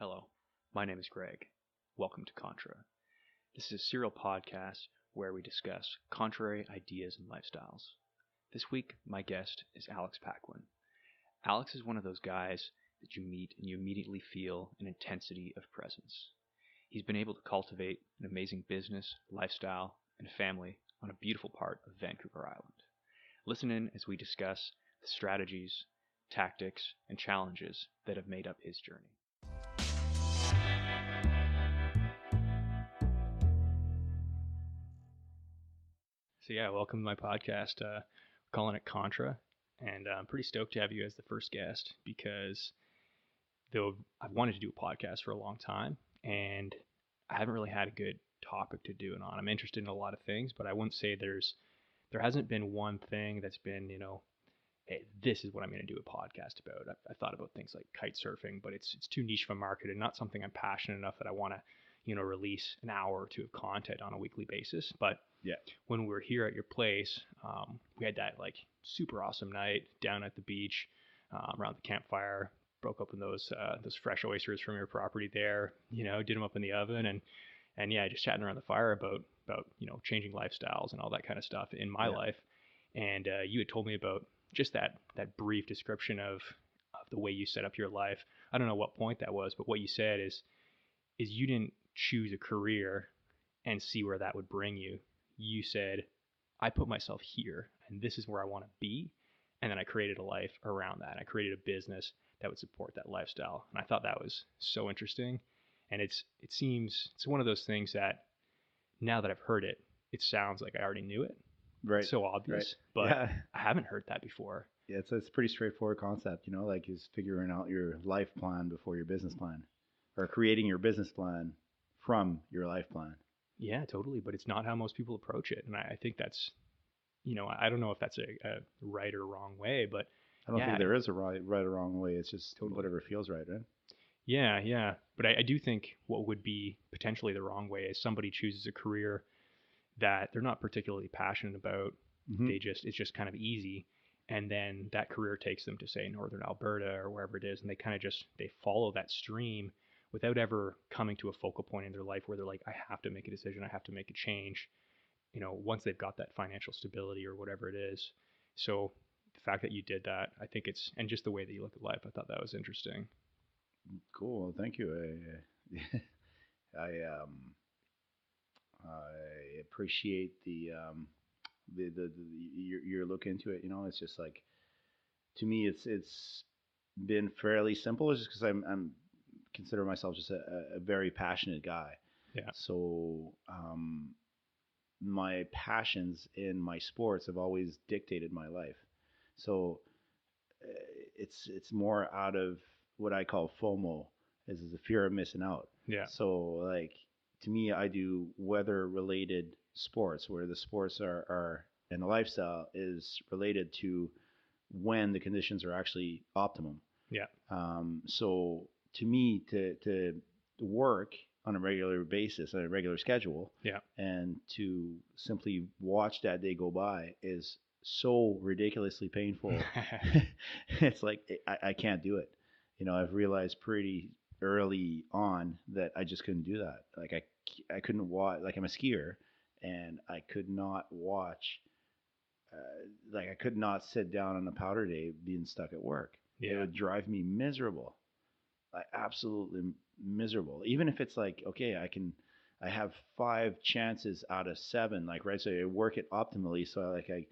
Hello, my name is Greg. Welcome to Contra. This is a serial podcast where we discuss contrary ideas and lifestyles. This week, my guest is Alex Paquin. Alex is one of those guys that you meet and you immediately feel an intensity of presence. He's been able to cultivate an amazing business, lifestyle, and family on a beautiful part of Vancouver Island. Listen in as we discuss the strategies, tactics, and challenges that have made up his journey. So yeah, welcome to my podcast. We're calling it Contra, and I'm pretty stoked to have you as the first guest because though I've wanted to do a podcast for a long time, and I haven't really had a good topic to do it on. I'm interested in a lot of things, but I wouldn't say there hasn't been one thing that's been, hey, this is what I'm going to do a podcast about. I thought about things like kite surfing, but it's too niche of a market and not something I'm passionate enough that I want to, release an hour or two of content on a weekly basis. But yeah, when we were here at your place, we had that like super awesome night down at the beach around the campfire. Broke open those fresh oysters from your property there. Did them up in the oven and yeah, just chatting around the fire about changing lifestyles and all that kind of stuff in my life. And you had told me about just that brief description of the way you set up your life. I don't know what point that was, but what you said is you didn't choose a career and see where that would bring you. You said, I put myself here and this is where I want to be. And then I created a life around that. I created a business that would support that lifestyle. And I thought that was so interesting. And it's one of those things that now that I've heard it, it sounds like I already knew it. Right. It's so obvious, but I haven't heard that before. Yeah, it's a pretty straightforward concept, like is figuring out your life plan before your business plan, or creating your business plan from your life plan. Yeah, totally. But it's not how most people approach it. And I think that's, I don't know if that's a right or wrong way, but I don't think there is a right or wrong way. It's just totally whatever feels right? Yeah. But I do think what would be potentially the wrong way is somebody chooses a career that they're not particularly passionate about. Mm-hmm. It's just kind of easy. And then that career takes them to, say, Northern Alberta or wherever it is. And they kind of they follow that stream without ever coming to a focal point in their life where they're like, I have to make a decision. I have to make a change, once they've got that financial stability or whatever it is. So the fact that you did that, I think and just the way that you look at life, I thought that was interesting. Cool. Thank you. I appreciate the your look into it. It's just like, to me, it's been fairly simple. It's just because I'm consider myself just a very passionate guy. Yeah. So my passions in my sports have always dictated my life. So it's more out of what I call FOMO, is the fear of missing out. Yeah. So like, to me, I do weather related sports where the sports are and the lifestyle is related to when the conditions are actually optimum. Yeah. So to me, to work on a regular basis, on a regular schedule, and to simply watch that day go by is so ridiculously painful. It's like, I can't do it. I've realized pretty early on that I just couldn't do that. Like I couldn't watch, like I'm a skier and I could not watch, like I could not sit down on a powder day being stuck at work. Yeah. It would drive me miserable. Like absolutely miserable. Even if it's like, okay, I have 5 chances out of 7, like, right. So I work it optimally. So I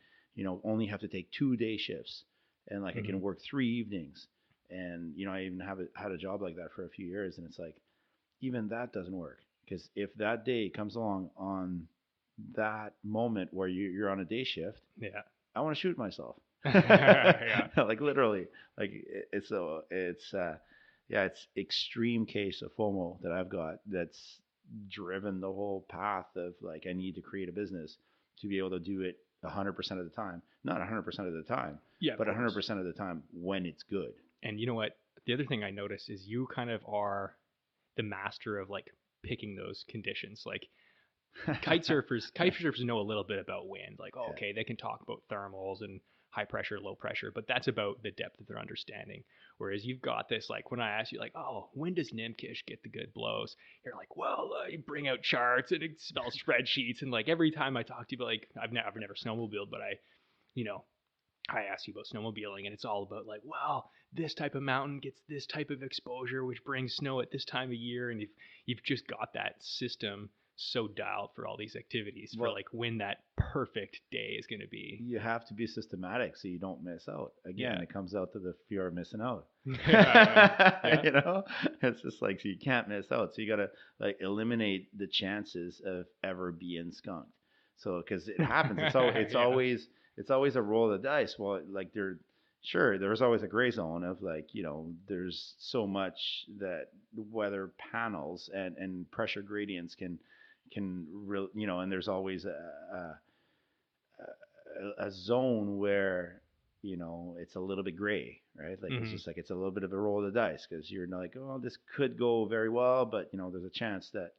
only have to take 2 day shifts and like, mm-hmm. I can work 3 evenings. And, I even had a job like that for a few years. And it's like, even that doesn't work. Because if that day comes along on that moment where you're on a day shift, I want to shoot myself. Like literally, like it's extreme case of FOMO that I've got that's driven the whole path of like, I need to create a business to be able to do it 100% of the time. Not 100% of the time, but 100% of the time when it's good. And you know what? The other thing I noticed is you kind of are the master of like picking those conditions. Like kite surfers know a little bit about wind. Like, okay, they can talk about thermals and high pressure, low pressure, but that's about the depth of their understanding. Whereas you've got this, like when I ask you, like, oh, when does Nimkish get the good blows? You're like, well, you bring out charts and Excel spreadsheets, and like every time I talk to you, like I've never snowmobiled, but you know, I ask you about snowmobiling, and it's all about like, well, this type of mountain gets this type of exposure, which brings snow at this time of year, and you've just got that system so dialed for all these activities for Well, like when that perfect day is going to be. you have to be systematic so you don't miss out. Again, Yeah. it comes out to the fear of missing out. Yeah. You know, it's just like, so you can't miss out. So you got to like eliminate the chances of ever being skunked. So because it happens, it's Yeah. always a roll of the dice. Well, like sure, there's always a gray zone of like, there's so much that weather panels and pressure gradients can real, and there's always a zone where it's a little bit gray, right? Like it's just like it's a little bit of a roll of the dice because you're like, oh, this could go very well, but there's a chance that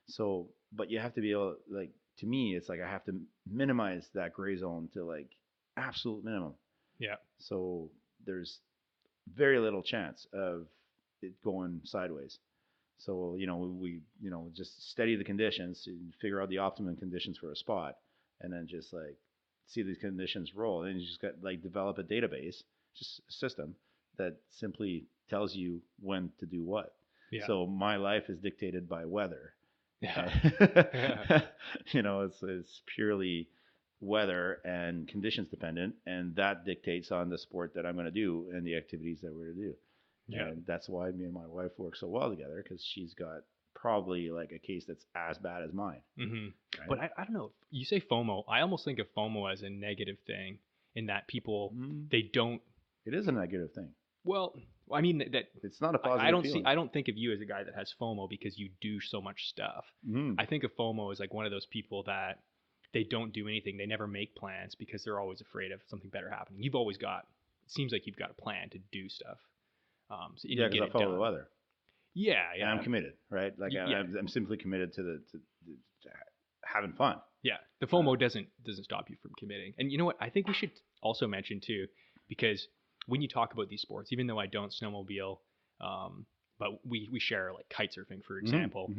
so, but you have to be able, like, to me it's like I have to minimize that gray zone to like absolute minimum. Yeah. So there's very little chance of it going sideways. So we just study the conditions, figure out the optimum conditions for a spot, and then just like see these conditions roll. And you just got like develop a database, just a system that simply tells you when to do what. Yeah. So my life is dictated by weather. Yeah. It's purely weather and conditions dependent, and that dictates on the sport that I'm going to do and the activities that we're going to do. Yeah. And that's why me and my wife work so well together, because she's got probably like a case that's as bad as mine. Mm-hmm. Right? But I don't know. You say FOMO. I almost think of FOMO as a negative thing in that people, they don't. It is a negative thing. Well, I mean that it's not a positive. I don't think of you as a guy that has FOMO because you do so much stuff. I think of FOMO as like one of those people that they don't do anything. They never make plans because they're always afraid of something better happening. You've always got. It seems like you've got a plan to do stuff. So yeah, because I follow the weather. Yeah, yeah. And I'm committed, right? Like I'm simply committed to having fun. Yeah, the FOMO doesn't stop you from committing. And you know what? I think we should also mention too, because when you talk about these sports, even though I don't snowmobile, but we share like kite surfing, for example,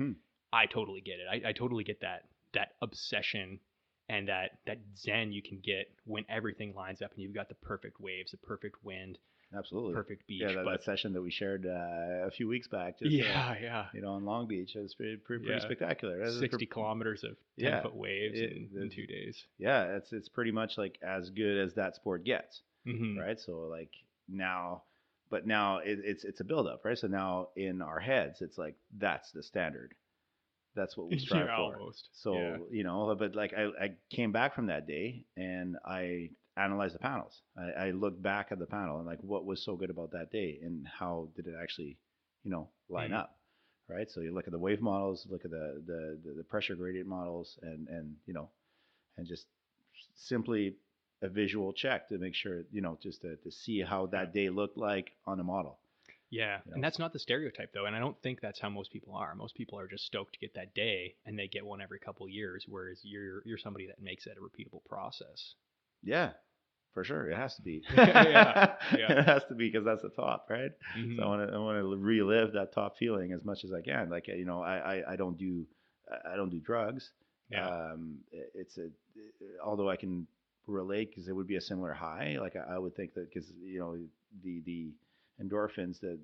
I totally get it. I totally get that obsession and that zen you can get when everything lines up and you've got the perfect waves, the perfect wind. Absolutely. Perfect beach. Yeah, that session that we shared a few weeks back. Just, yeah. On Long Beach. It was pretty spectacular. 60 kilometers of 10-foot waves in 2 days. Yeah, it's pretty much like as good as that sport gets, right? So like now it's a buildup, right? So now in our heads, it's like that's the standard. That's what we strive for. Almost. So, but like I came back from that day and I analyzed the panels. I looked back at the panel and like what was so good about that day and how did it actually, line up, right? So you look at the wave models, look at the pressure gradient models, and just simply a visual check to make sure, just to see how that day looked like on a model. Yeah, and that's not the stereotype though, and I don't think that's how most people are. Most people are just stoked to get that day, and they get one every couple of years, whereas you're somebody that makes it a repeatable process. Yeah, for sure, it has to be. Yeah. It has to be because that's the top, right? So I want to relive that top feeling as much as I can. Like I don't do drugs. Yeah. Although I can relate because it would be a similar high. Like I would think that because the endorphins that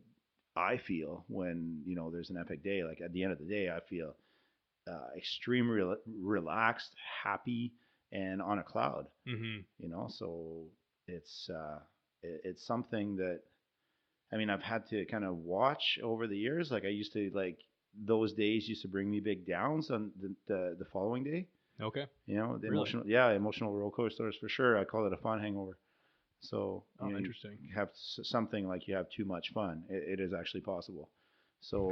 I feel when there's an epic day, like at the end of the day I feel extremely relaxed, happy, and on a cloud. So it's something that I've had to kind of watch over the years. Like I used to, like, those days used to bring me big downs on the following day. Okay. The really? emotional roller coasters for sure. I call it a fun hangover. So interesting. You have something like you have too much fun. It is actually possible. So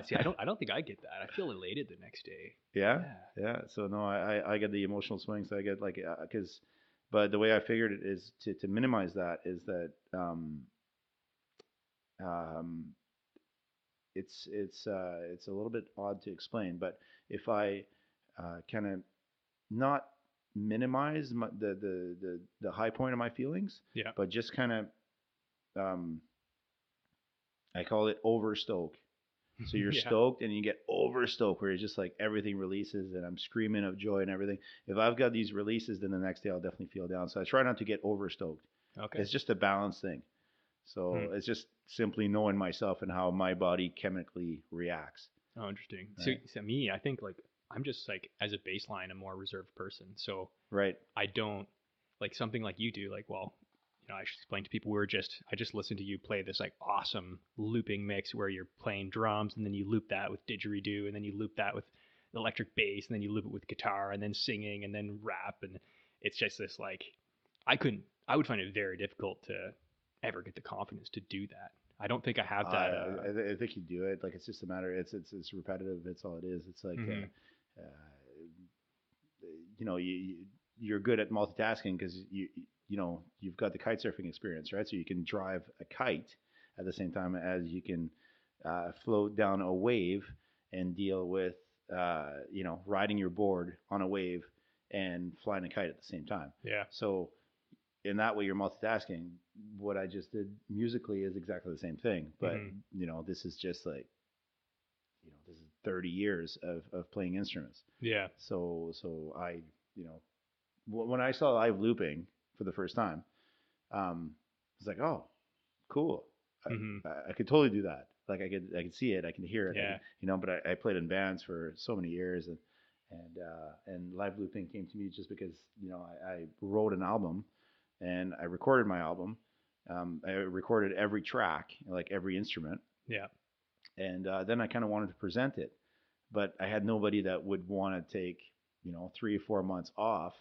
see, I don't think I get that. I feel elated the next day. Yeah. So no, I get the emotional swings. I get like but the way I figured it is to minimize that is that it's a little bit odd to explain, but if I kind of not minimize the high point of my feelings, Yeah. but just kind of um, I call it over stoke. So you're Yeah. stoked and you get over stoked where it's just like everything releases and I'm screaming of joy and everything. If I've got these releases, then the next day I'll definitely feel down. So I try not to get over stoked. Okay. It's just a balance thing. Hmm. So it's just simply knowing myself and how my body chemically reacts. Oh, interesting. So, Right. so me, I think like I'm just like as a baseline a more reserved person. So Right. I don't like something like you do. Like, well, I should explain to people I just listened to you play this like awesome looping mix where you're playing drums and then you loop that with didgeridoo and then you loop that with electric bass and then you loop it with guitar and then singing and then rap and it's just this like I would find it very difficult to ever get the confidence to do that. I don't think I have that. I think you do it. Like it's just a matter. It's repetitive. It's all it is. It's like Mhm. you know you're good at multitasking because you know you've got the kite surfing experience, right? So you can drive a kite at the same time as you can float down a wave and deal with you know riding your board on a wave and flying a kite at the same time. Yeah. So in that way you're multitasking. What I just did musically is exactly the same thing, but Mhm. you know this is just like you know this is 30 years of playing instruments. Yeah. So I you know when I saw live looping for the first time, it's like, oh, cool. Mhm. I could totally do that. Like I could see it, I can hear it, I Yeah. can, you know. But I played in bands for so many years, and live looping came to me just because you know I wrote an album, and I recorded my album. I recorded every track, like every instrument, Yeah. and then I kind of wanted to present it, but I had nobody that would want to take you know 3 or 4 months off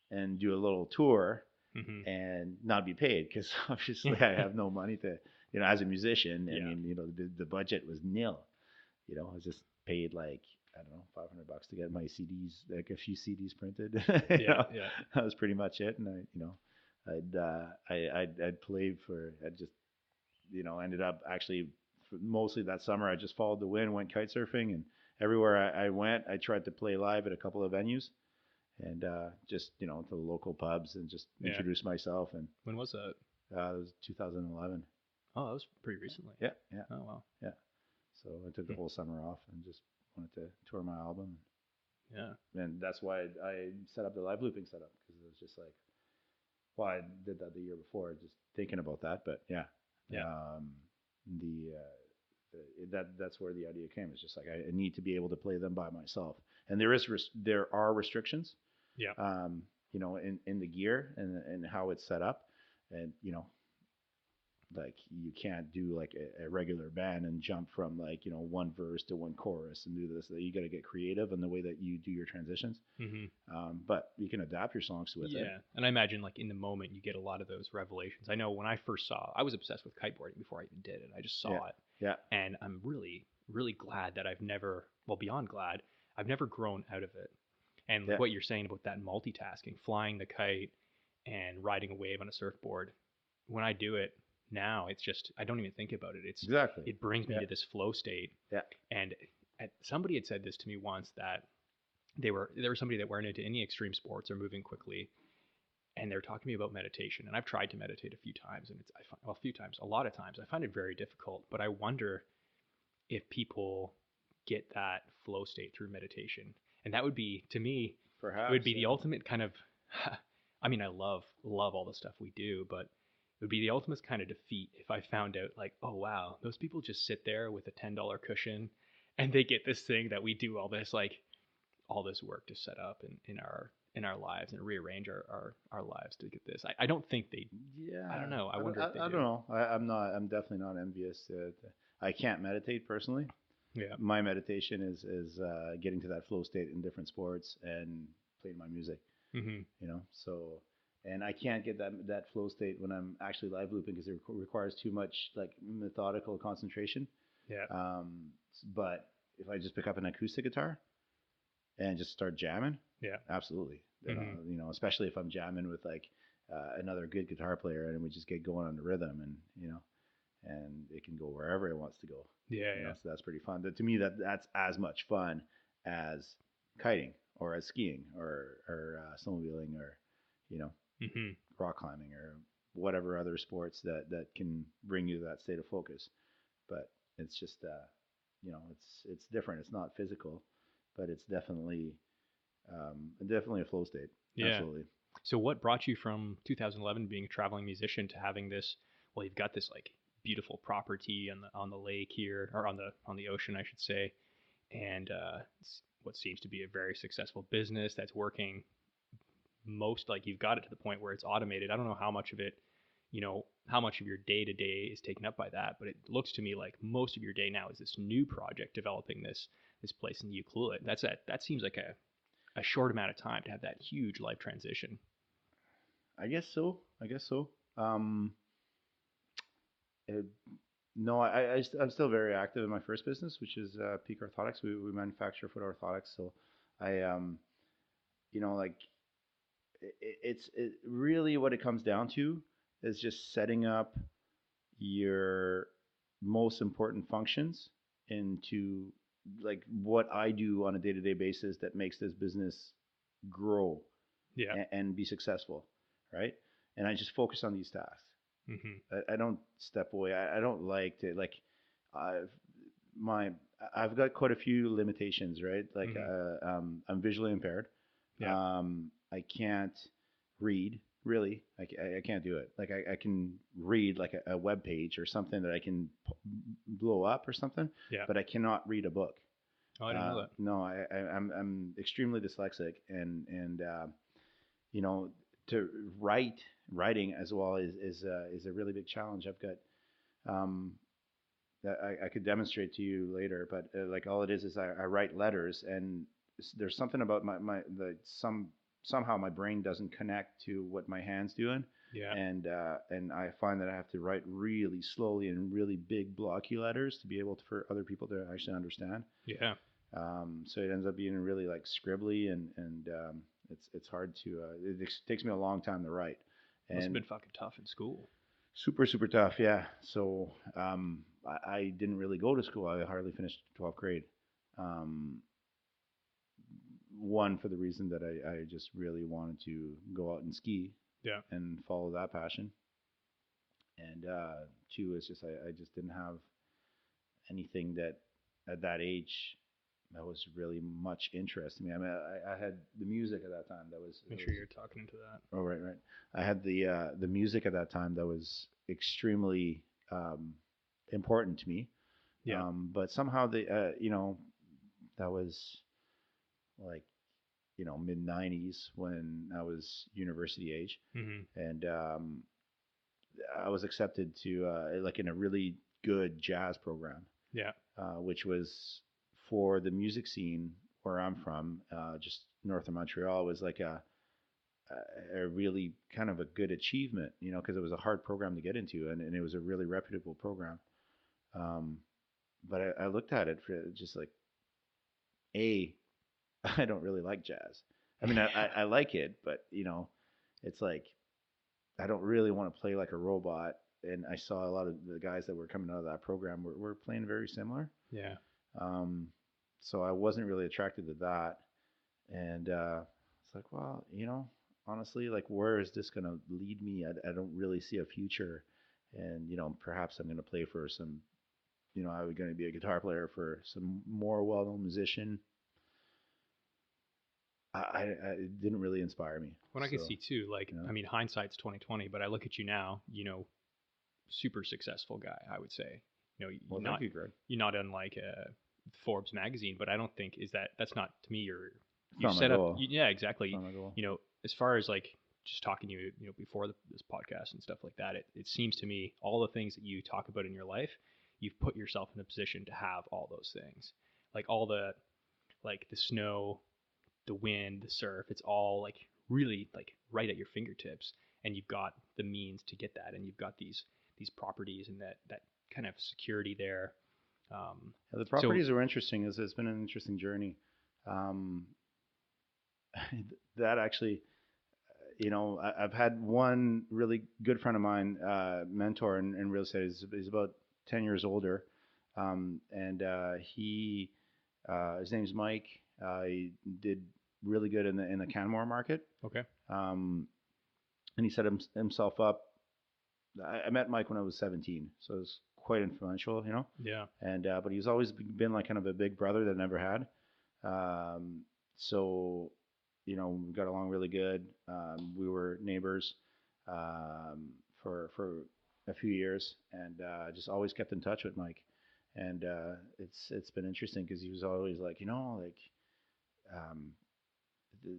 and do a little tour Mhm. and not be paid because obviously I have no money to, you know, as a musician. I Yeah. mean, you know, the budget was nil. You know, I was just paid like I don't know $500 to get my CDs, like a few CDs printed. You Yeah. know, Yeah. that was pretty much it. And I, you know, I'd played for I just you know ended up actually mostly that summer I just followed the wind, went kite surfing, and everywhere I went, I tried to play live at a couple of venues and just you know to the local pubs and just Yeah. introduce myself. And When was that? it was 2011. Oh, that was pretty recently. Yeah, yeah, Oh wow. yeah. So I took the Hmm. whole summer off and just wanted to tour my album, Yeah. and that's why I set up the live looping setup because it was just like, well, I did that the year before, just thinking about that. But yeah, Yeah. um, the, that's where the idea came. It's just like I need to be able to play them by myself, and there are restrictions Yeah. um, you know, in the gear and how it's set up. And, you know, like you can't do like a regular band and jump from like, you know, one verse to one chorus and do this. You got to get creative in the way that you do your transitions. Mhm. But you can adapt your songs with it. Yeah, and I imagine like in the moment you get a lot of those revelations. I know when I first saw, I was obsessed with kiteboarding before I even did it. I just Yeah. saw it, Yeah. and I'm really, really glad that I've never, well, beyond glad, I've never grown out of it. And like Yeah. what you're saying about that multitasking, flying the kite and riding a wave on a surfboard, when I do it now, it's just I don't even think about it. Exactly. It brings me Yeah. to this flow state. Yeah. And somebody had said this to me once that there was somebody that weren't into any extreme sports or moving quickly, and they were talking to me about meditation. And I've tried to meditate a few times, and I find, well, a few times, a lot of times, I find it very difficult. But I wonder if people get that flow state through meditation, and that would be to me, it would Perhaps. be the Yeah. ultimate kind of. I mean, I love all the stuff we do, but it would be the ultimate kind of defeat if I found out like, oh wow, those people just sit there with a $10 cushion, and they get this thing that we do all this work to set up in our lives and rearrange our lives to get this. I don't think they. I Yeah. don't know. I wonder if they I do. don't know. I'm not. I'm definitely not envious. I can't meditate personally. Yeah. My meditation is getting to that flow state in different sports and playing my music. Hmm. You know, so and I can't get that flow state when I'm actually live looping because it requires too much like methodical concentration. Yeah. But if I just pick up an acoustic guitar and just start jamming, Yeah. absolutely. Then Hmm. you know, especially if I'm jamming with like another good guitar player and we just get going on the rhythm and you know, and it can go wherever it wants to go. Yeah. You know, Yeah. so that's pretty fun. To me, that's as much fun as kiting or as skiing or snowmobiling or you know Hmm. rock climbing or whatever other sports that can bring you to that state of focus. But it's just it's different. It's not physical, but it's definitely a flow state. Yeah. Absolutely. So what brought you from 2011 being a traveling musician to having this? Well, you've got this like beautiful property on the lake here, or on the ocean, I should say, and what seems to be a very successful business that's working. Most like you've got it to the point where it's automated. I don't know how much of it, how much of your day to day is taken up by that, but it looks to me like most of your day now is this new project developing this place in the Ucluelet. That seems like a short amount of time to have that huge life transition. I guess so. I guess so. It, no, I'm still very active in my first business, which is Peak Orthotics. We manufacture foot orthotics. So I, like it's really what it comes down to is just setting up your most important functions into like what I do on a day to day basis that makes this business grow Yeah. and be successful, right? And I just focus on these tasks. Hmm. I don't step away. I don't like to like. I've my I've got quite a few limitations, right? Like Hmm. I'm visually impaired. Yeah. I can't read really. I can't do it. Like I can read like a web page or something that I can blow up or something, Yeah. but I cannot read a book. Oh, I didn't know that. No, I'm extremely dyslexic and you know, to writing as well is a really big challenge. I've got um, that I could demonstrate to you later, but like all it is I write letters, and there's something about somehow my brain doesn't connect to what my hands doing, Yeah. and I find that I have to write really slowly and really big blocky letters to be able to, for other people to actually understand. Yeah. So it ends up being really like scribbly and it's hard to it takes me a long time to write Must have and been fucking tough in school. super tough, yeah. So I didn't really go to school. I hardly finished 12th grade. Um, one for the reason that I just really wanted to go out and ski Yeah. and follow that passion, and two is just I just didn't have anything that at that age that was really much interest in me. I mean, I had the music at that time. Make sure you're talking into that. Oh, right. I had the music at that time that was extremely important to me. Yeah. But somehow that was like mid '90s when I was university age, Hmm. and I was accepted to like in a really good jazz program, Yeah. which was for the music scene where I'm from, just north of Montreal, was like a really kind of a good achievement, because it was a hard program to get into, and it was a really reputable program. Um, but I looked at it for just like, a, I don't really like jazz. I mean, I like it, but it's like I don't really want to play like a robot. And I saw a lot of the guys that were coming out of that program were playing very similar. Yeah. Um, so I wasn't really attracted to that. And it's like, well, honestly, like, where is this going to lead me? I don't really see a future. And, perhaps I'm going to play for some, I was going to be a guitar player for some more well known musician. It didn't really inspire me. What I could So, see too, like, I mean, hindsight's 2020, but I look at you now, super successful guy, I would say. well, thank you, Greg. you're not unlike Forbes magazine, but I don't think that's not to me. It's You not my set up, goal. yeah, It's exactly. not my goal. As far as like just talking to you, before this podcast and stuff like that, it seems to me all the things that you talk about in your life, you've put yourself in a position to have all those things, like all the like the snow, the wind, the surf. It's all like really like right at your fingertips, and you've got the means to get that, and you've got these properties and that kind of security there. Yeah, the So properties are interesting. It's been an interesting journey. Um, that actually, I've had one really good friend of mine, mentor in real estate. He's about 10 years older. And his name's Mike. He did really good in the Canmore market. Okay. And he set himself up. I met Mike when I was 17, so it was quite influential, you know. Yeah. And but he's always been like kind of a big brother that I never had. So you know, we got along really good. We were neighbors for a few years, and just always kept in touch with Mike. And it's been interesting because he was always like, you know, like um, the,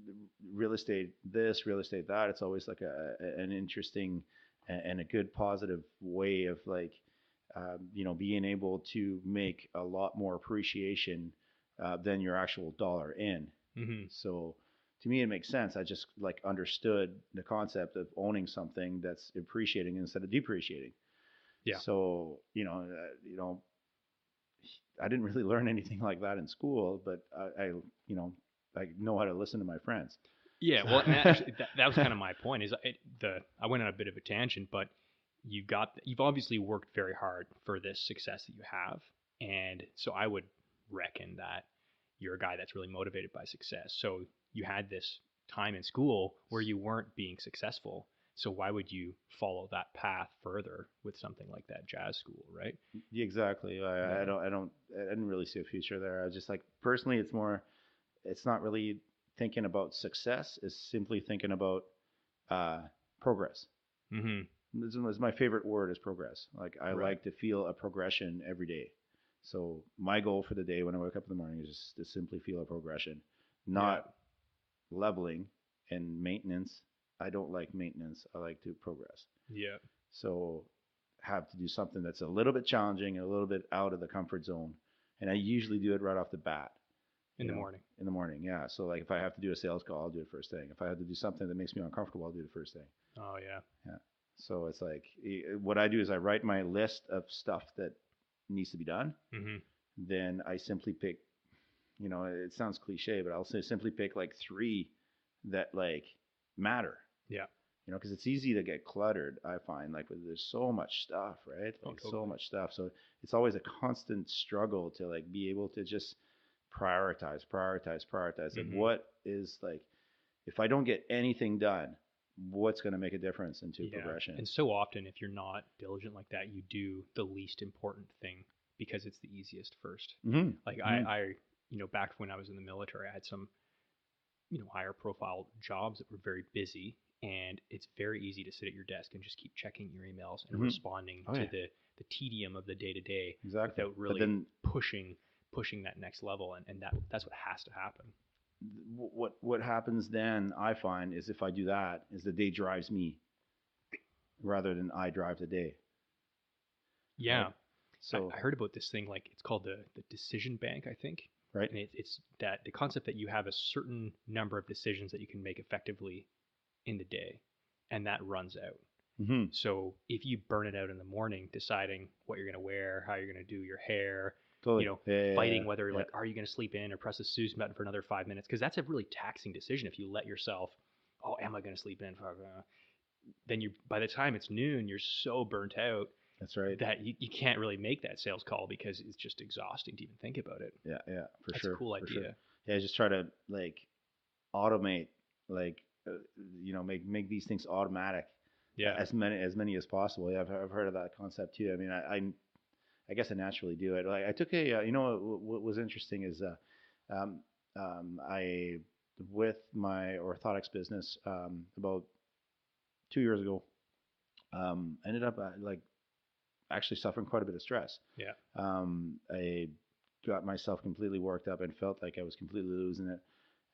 the real estate this, real estate that. It's always like an interesting and a good positive way of like you know, being able to make a lot more appreciation than your actual dollar in. Mm-hmm. So to me, it makes sense. I just like understood the concept of owning something that's appreciating instead of depreciating. Yeah. So you know, I didn't really learn anything like that in school, but I you I know how to listen to my friends. Yeah. So Well, and actually, that was kind of my point. Is I went on a bit of a tangent, but you've obviously worked very hard for this success that you have, and so I would reckon that you're a guy that's really motivated by success. So you had this time in school where you weren't being successful. So why would you follow that path further with something like that jazz school, right? exactly. Yeah. I didn't really see a future there. I was just like personally, it's not really thinking about success. It's simply thinking about uh, progress. Mm-hmm. This is my favorite word is progress. Like I Right. like to feel a progression every day. So my goal for the day when I wake up in the morning is just to simply feel a progression, Yeah. not leveling and maintenance. I don't like maintenance. I like to progress. Yeah. So have to do something that's a little bit challenging and a little bit out of the comfort zone. And I usually do it right off the bat, In you the know, morning. in the morning. Yeah. So like if I have to do a sales call, I'll do it first thing. If I have to do something that makes me uncomfortable, I'll do it first thing. Oh yeah. Yeah. So it's like what I do is I write my list of stuff that needs to be done. Mm-hmm. Then I simply pick, you know, it sounds cliche, but I'll say simply pick like three that like matter. Yeah. You know, because it's easy to get cluttered. I find like there's so much stuff, right? Oh, Like so totally. much stuff. So it's always a constant struggle to like be able to just prioritize. Like Mm-hmm. what is like if I don't get anything done, what's going to make a difference into Yeah. progression? And so often, if you're not diligent like that, you do the least important thing because it's the easiest first. Mm-hmm. Like Mm-hmm. back when I was in the military, I had some, higher profile jobs that were very busy, and it's very easy to sit at your desk and just keep checking your emails and Mm-hmm. responding Oh to yeah, the tedium of the day to day exactly. without But really then pushing that next level, and that's what has to happen. what happens then? I find is if I do that, is the day drives me rather than I drive the day, right? Yeah. So I heard about this thing, like it's called the decision bank, I think. right. And it's that the concept that you have a certain number of decisions that you can make effectively in the day, and that runs out. Mm-hmm. So if you burn it out in the morning, deciding what you're going to wear, how you're going to do your hair, Totally. fighting whether Yeah. like, are you going to sleep in or press the snooze button for another 5 minutes? Because that's a really taxing decision if you let yourself, oh, am I going to sleep in? Then by the time it's noon, you're so burnt out That's right. that you can't really make that sales call because it's just exhausting to even think about it. Yeah, yeah, for That's a sure. cool For sure. idea. Yeah, just try to like automate, like you know, make these things automatic Yeah. as many as possible. Yeah, I've heard of that concept too. I mean, I guess I naturally do it. Like I took a you know what was interesting is um, I with my orthotics business about 2 years ago ended up like actually suffering quite a bit of stress. Yeah. I got myself completely worked up and felt like I was completely losing it.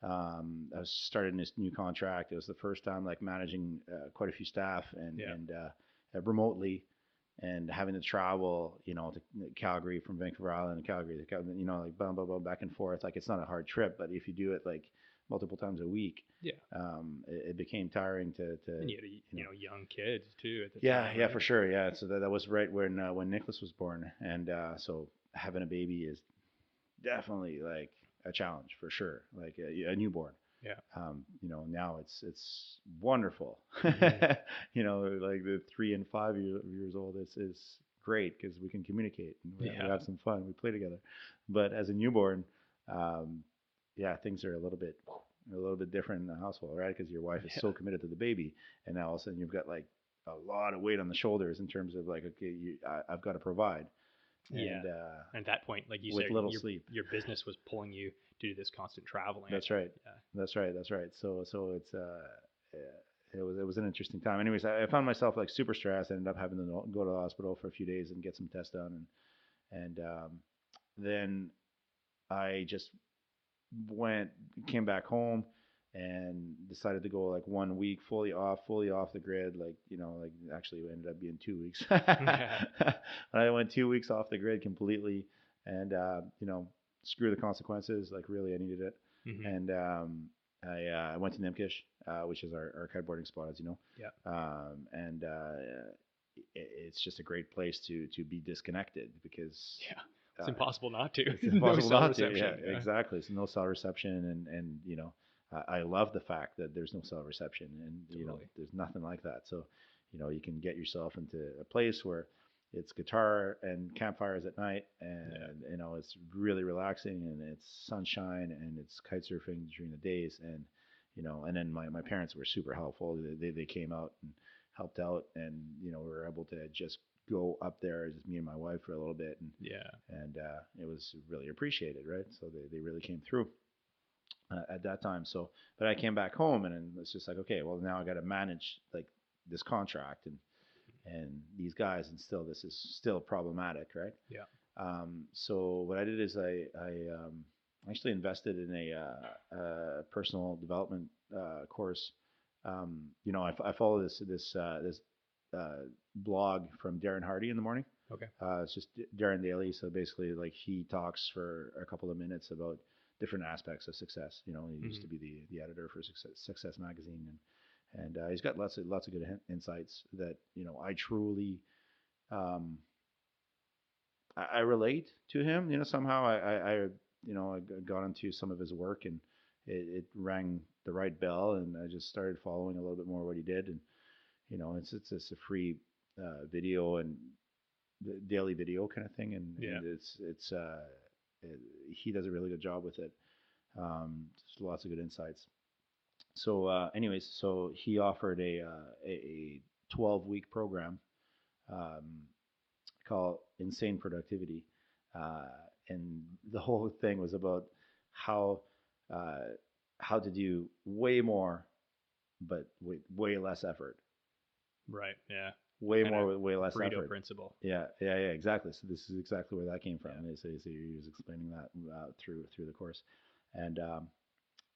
I was starting this new contract. It was the first time like managing quite a few staff Yeah. and remotely and having to travel, you know, to Calgary from Vancouver Island to Calgary, you know, like blah, blah, blah, back and forth. Like it's not a hard trip, but if you do it like multiple times a week, Yeah. it became tiring to And you had young kids too at the yeah, time, yeah, right? for sure. Yeah. So that was right when Nicholas was born. And so having a baby is definitely like a challenge for sure, like a newborn. Yeah. You know, now it's wonderful. Mm-hmm. You know, like the 3 and 5 years old is great because we can communicate and we Yeah. have some fun. We play together. But as a newborn, um, yeah, things are a little bit different in the household, right? Because your wife is so Yeah. committed to the baby, and now all of a sudden you've got like a lot of weight on the shoulders in terms of like, okay, I've got to provide, Yeah. and And at that point, like you with said, little sleep. your business was pulling you to do this constant traveling. That's right. Yeah. That's right. That's right. So it's it was an interesting time. Anyways, I found myself like super stressed. I ended up having to go to the hospital for a few days and get some tests done, and then I just went came back home and decided to go like 1 week fully off the grid. Like like actually it ended up being 2 weeks. Yeah. I went 2 weeks off the grid completely, and screw the consequences. Like really, I needed it, Hmm. and I went to Nimkish, which is our kiteboarding spot, as you know, Yeah. and it's just a great place to be disconnected because Yeah. It's uh, impossible not to. it's No impossible cell not to. Yeah, reception. Yeah. exactly. So no cell reception, and I love the fact that there's no cell reception, and Totally. there's nothing like that. So you can get yourself into a place where it's guitar and campfires at night, Yeah. and it's really relaxing, and it's sunshine, and it's kite surfing during the days, and and then my parents were super helpful. They came out and helped out, and we were able to just go up there, just me and my wife for a little bit, Yeah. and it was really appreciated, right? So they really came through at that time. So, but I came back home, and it's just like, okay, well now I got to manage like this contract and these guys, and still this is still problematic, right? Yeah. So what I did is I actually invested in a personal development course. I follow this blog from Darren Hardy in the morning. Okay. It's just Darren Daly. So basically, like he talks for a couple of minutes about different aspects of success. He used Hmm. to be the editor for Success Magazine, and he's got lots of good insights that I truly um, I relate to him. Somehow I got into some of his work, and it rang the right bell, and I just started following a little bit more what he did, and it's just a free video and daily video kind of thing, Yeah. and he does a really good job with it. Just lots of good insights. So, anyways, so he offered a 12-week program um, called Insane Productivity, uh, and the whole thing was about how uh, how to do way more, but way less effort. Right. Yeah. Way Kind of more with way less Pareto effort. principle. Yeah, exactly. So this is exactly where that came from. Yeah. And so he was explaining that through the course, and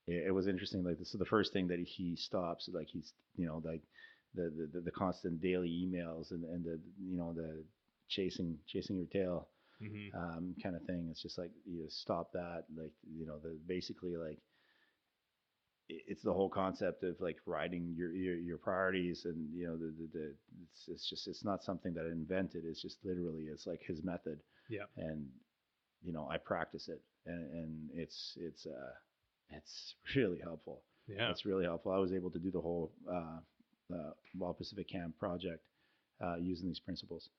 it was interesting. Like this is the first thing that he stops. Like he's like the constant daily emails and the the chasing your tail Hmm. kind of thing. It's just like stop that. Like the basically like it's the whole concept of like writing your priorities, and the it's just it's not something that I invented. It's just literally it's like his method, Yeah. and I practice it, and it's really helpful. Yeah. It's really helpful. I was able to do the whole Wild Pacific Camp project using these principles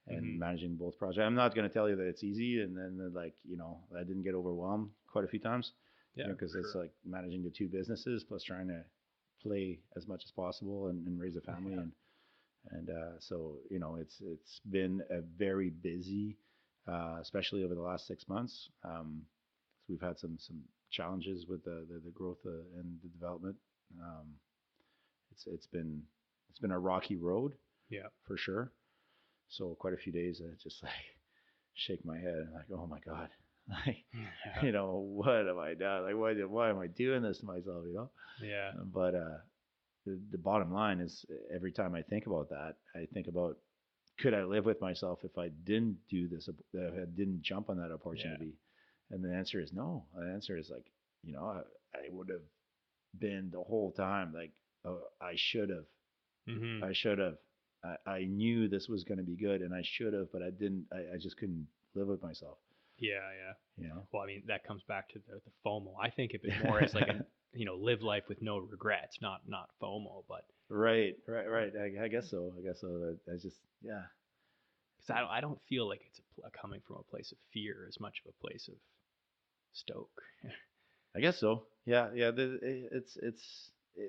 and Hmm. managing both projects. I'm not going to tell you that it's easy, and then like I didn't get overwhelmed quite a few times, Yeah. because For it's sure. like managing the two businesses plus trying to play as much as possible and raise a family, Yeah. and so it's been a very busy, especially over the last 6 months. So we've had some challenges with the growth and the development. Um, it's been a rocky road Yeah. for sure. So quite a few days I just like shake my head and like, oh my god, like Yeah. what have I done? Like why am I doing this to myself? Yeah. But the bottom line is every time I think about that, I think about could I live with myself if I didn't do this, if I didn't jump on that Yeah. opportunity? And the answer is no. The answer is like, I would have been the whole time like, oh, I should have. Hmm. I should have. I knew this was going to be good, and I should have, but I didn't. I just couldn't live with myself. Yeah. Yeah. You know. Well, I mean, that comes back to the FOMO. I think of it more as like an, live life with no regrets, not FOMO, but Right. I guess so. I guess so. I just, yeah. because I don't feel like it's coming from a place of fear as much of a place of stoke. I guess so. Yeah, yeah.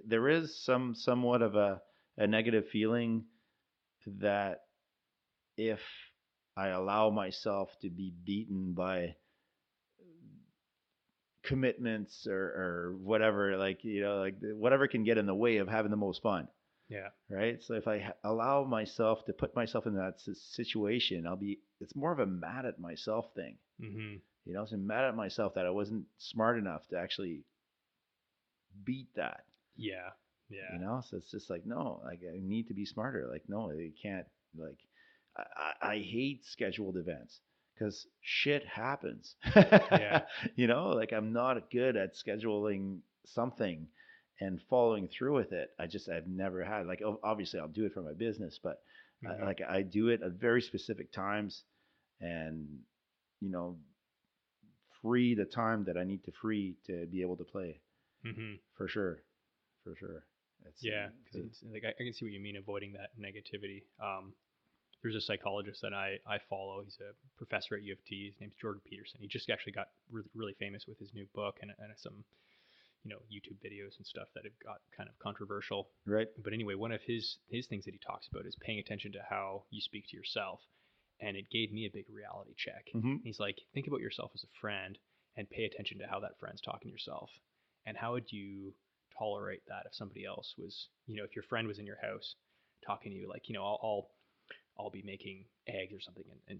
There is somewhat of a negative feeling that if I allow myself to be beaten by commitments or whatever, like like whatever can get in the way of having the most fun, Yeah. right? So if I allow myself to put myself in that situation, it's more of a mad at myself thing. Mm-hmm. So I'm mad at myself that I wasn't smart enough to actually beat that. Yeah. Yeah. So it's just like, no, like I need to be smarter. Like, no, you can't. Like, I hate scheduled events because shit happens. Yeah. Like I'm not good at scheduling something and following through with it. I've never had, like, obviously I'll do it for my business, but Mm-hmm. like I do it at very specific times, and you know free the time that I need to free to be able to play, Mm-hmm. for sure, for sure. It's Yeah. cause, Like I can see what you mean, avoiding that negativity. There's a psychologist that I follow. He's a professor at U of T. His name's Jordan Peterson. He just actually got really famous with his new book and some YouTube videos and stuff that have got kind of controversial. right. But anyway, one of his things that he talks about is paying attention to how you speak to yourself, and it gave me a big reality check. Mm-hmm. He's like, think about yourself as a friend and pay attention to how that friend's talking to yourself, and how would you tolerate that if somebody else was, if your friend was in your house talking to you like, I'll be making eggs or something and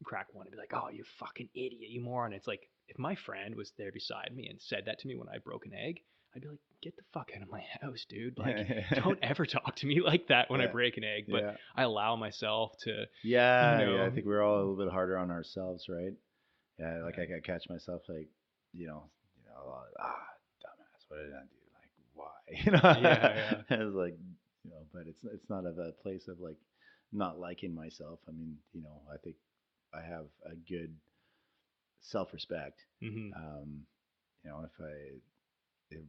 crack one and be like, oh, you fucking idiot, you moron. It's like, if my friend was there beside me and said that to me when I broke an egg, I'd be like, get the fuck out of my house, dude. Like, don't ever talk to me like that when I Yeah. break an egg. But Yeah. I allow myself to, Yeah. Yeah. I think we're all a little bit harder on ourselves, right? Yeah. Like yeah, I catch myself like, a lot of, dumbass. What did I do? Like, why? yeah, It's like, but it's not of a place of like not liking myself. I mean, I think I have a good self-respect. yeah. Hmm. If I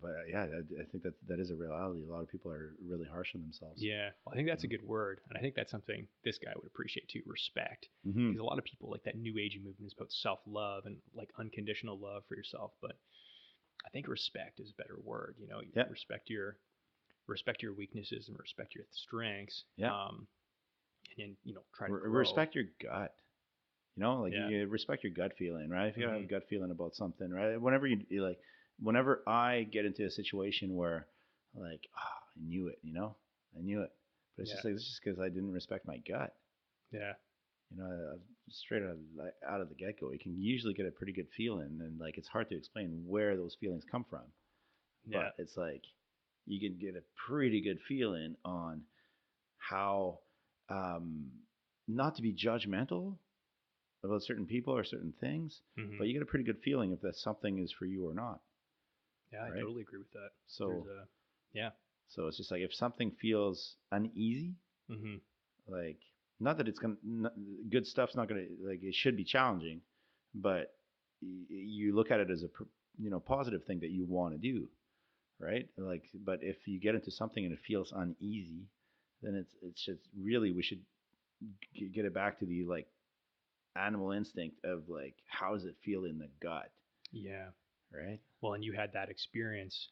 but yeah, I think that is a reality. A lot of people are really harsh on themselves. Yeah, well, I think that's a You good word, and I think that's something this guy would appreciate too. Respect, hmm because a lot of people like that new age movement is about self love and like unconditional love for yourself. But I think respect is a better word. Yeah, Respect your weaknesses and respect your strengths. yeah. And then try to grow. Respect your gut. Like Yeah. you respect your gut feeling, right? If you have a Hmm. gut feeling about something, right? Whenever you like, whenever I get into a situation where, like, I knew it, I knew it, but it's Yeah. just like it's just because I didn't respect my gut. Yeah. Straight out of the get go, you can usually get a pretty good feeling, and like it's hard to explain where those feelings come from, Yeah. but it's like you can get a pretty good feeling on how, um, not to be judgmental about certain people or certain things, Hmm. but you get a pretty good feeling if that something is for you or not, Yeah. I right? totally agree with that. There's So a Yeah. so it's just like if something feels uneasy, Hmm. like, not that it's gonna good stuff's not gonna, like, it should be challenging, but you look at it as a positive thing that you want to do, right? Like, but if you get into something and it feels uneasy, then it's just really we should get it back to the, like, animal instinct of, like, how does it feel in the gut, Yeah. right? Well, and you had that experience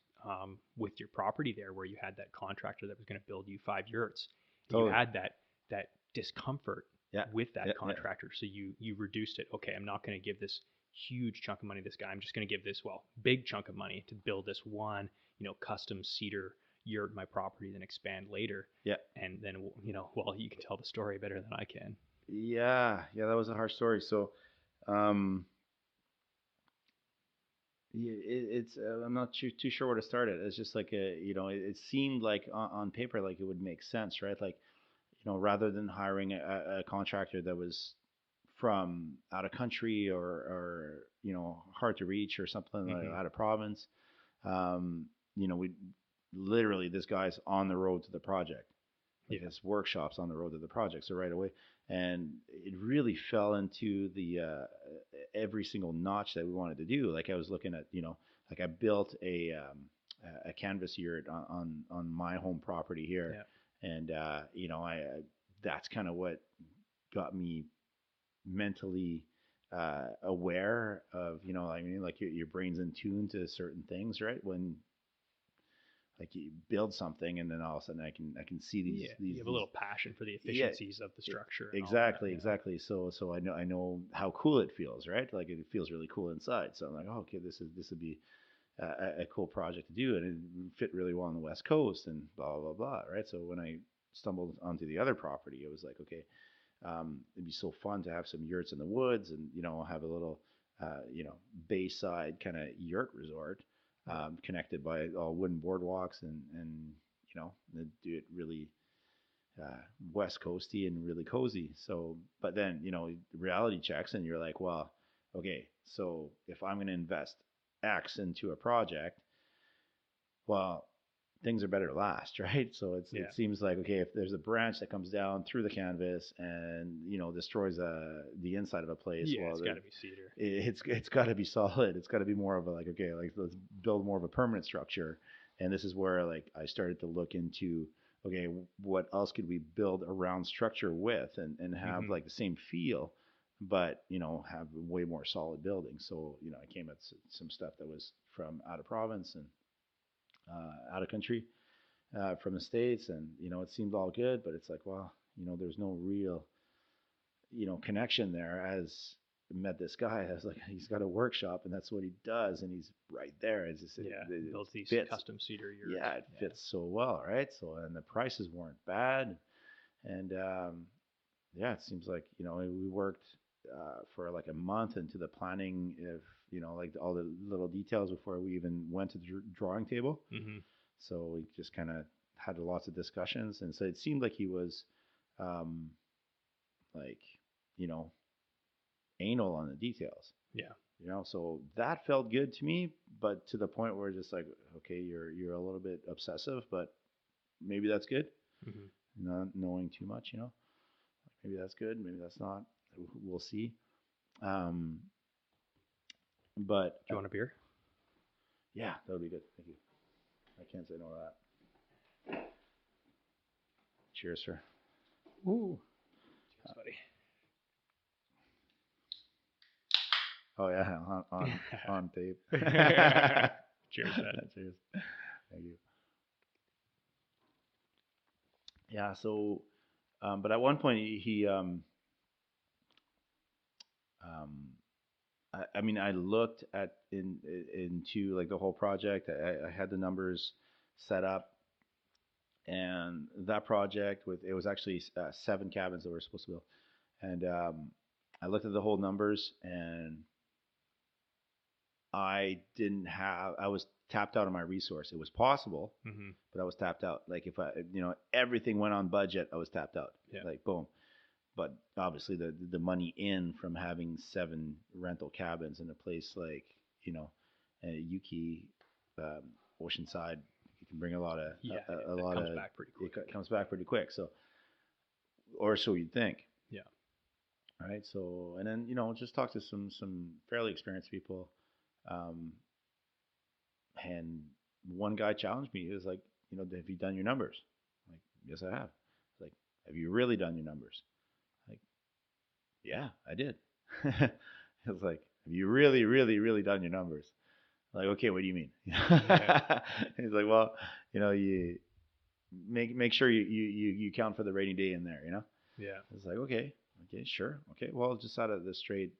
with your property there, where you had that contractor that was going to build you 5 yurts, and you Totally. had that discomfort Yeah. with that Yeah. Yeah. contractor. So you reduced it. Okay, I'm not going to give this huge chunk of money to this guy. I'm just going to give this big chunk of money to build this one custom cedar yurt in my property, then expand later. Yeah. And then well, you can tell the story better than I can. Yeah. Yeah. That was a harsh story. So, um, yeah, it's I'm not too sure where to start it. It's just like it seemed like on paper like it would make sense, right? Like, rather than hiring a contractor that was from out of country or hard to reach or something, like Hmm. out of province, um, we literally, this guy's on the road to the project, like Yeah. his workshops on the road to the project, so right away, and it really fell into the every single notch that we wanted to do. Like I was looking at, like I built a canvas yurt on my home property here, Yeah. and I that's kind of what got me mentally aware of, I mean, like your brain's in tune to certain things, right? When like you build something and then all of a sudden I can see Yeah, you have a these little passion for the yeah, efficiencies of the structure and all that. exactly, exactly. So I know how cool it feels, right? Like it feels really cool inside. So I'm like, oh, okay, this would be a cool project to do, and it fit really well on the West Coast, and blah blah blah, right? So when I stumbled onto the other property, it was like, okay, it'd be so fun to have some yurts in the woods, and have a little, bayside kind of yurt resort, Yeah. connected by all wooden boardwalks, and do it really West Coasty and really cozy. So, but then reality checks, and you're like, well, okay, so if I'm going to invest X into a project, well, things are better last, right? So Yeah. it seems like, okay, if there's a branch that comes down through the canvas and destroys the inside of a place, Yeah, well, it's got to be cedar. it's got to be solid. It's got to be more of a, like, okay, like let's build more of a permanent structure. And this is where, like, I started to look into, okay, what else could we build around structure with, and have Hmm. like the same feel, but have way more solid buildings. So I came at some stuff that was from out of province and out of country, from the states, and it seemed all good, but it's like, well, there's no real connection there. As met this guy, I was like, he's got a workshop and that's what he does, and he's right there. It's just Yeah, it built these fits. custom cedar yurts. Yeah, it Yeah. fits so well, right? So, and the prices weren't bad, and yeah, it seems like we worked for like a month into the planning of like all the little details before we even went to the drawing table. Hmm. So we just kind of had lots of discussions, and so it seemed like he was, um, like, you know, anal on the details. Yeah. So that felt good to me, but to the point where just like, okay, you're a little bit obsessive, but maybe that's good. Hmm. Not knowing too much, maybe that's good, maybe that's not. We'll see. Um, but Do you want a beer? yeah, that would be good. Thank you. I can't say no to that. Cheers, sir. Ooh. Cheers, buddy. Oh yeah, on tape. Cheers, man. Cheers. Thank you. Yeah. So, but at one point he um, I mean, I looked into like the whole project. I had the numbers set up, and that project, with it was actually 7 cabins that were supposed to build, and I looked at the whole numbers, and I was tapped out of my resource. It was possible, Hmm. but I was tapped out. Like if everything went on budget, I was tapped out. Yeah. Like boom. But obviously the money in from having 7 rental cabins in a place like Yuki, um, Oceanside, you can bring a lot of Yeah, a it lot comes of back pretty quick. it comes back pretty quick. So, or so you'd think. Yeah. Right. So, and then just talk to some fairly experienced people, um, and one guy challenged me. He was like, have you done your numbers? I'm like, yes, I have. Like, have you really done your numbers? Like, yeah, I did. I was like, have you really, really, really done your numbers? I'm like, okay, what do you mean? Yeah. He's like, well, you make sure you count for the rainy day in there. Yeah. It's like, okay, sure, okay. Well, just out of the straight,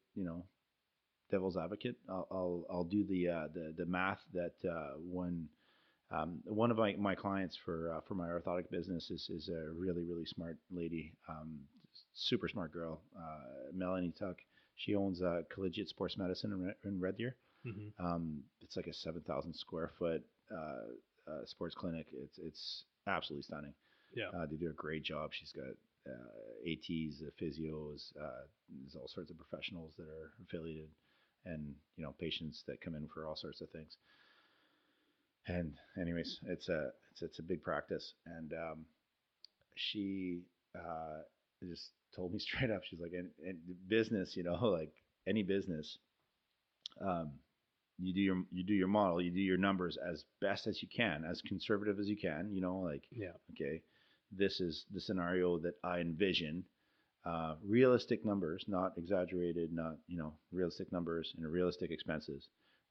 devil's advocate, I'll do the math that when one of my clients for my orthotic business is a really really smart lady, super smart girl, Melanie Tuck. She owns Collegiate Sports Medicine in Red Deer. Hmm. It's like a 7,000 square foot sports clinic. It's absolutely stunning. Yeah. They do a great job. She's got ATs, physios, there's all sorts of professionals that are affiliated, and patients that come in for all sorts of things. And anyways, it's a big practice, and she just told me straight up. She's like, in business, like any business, um, you do your model, you do your numbers as best as you can, as conservative as you can. Like, Yeah. okay, this is the scenario that I envision. realistic numbers, not exaggerated, not, realistic numbers and realistic expenses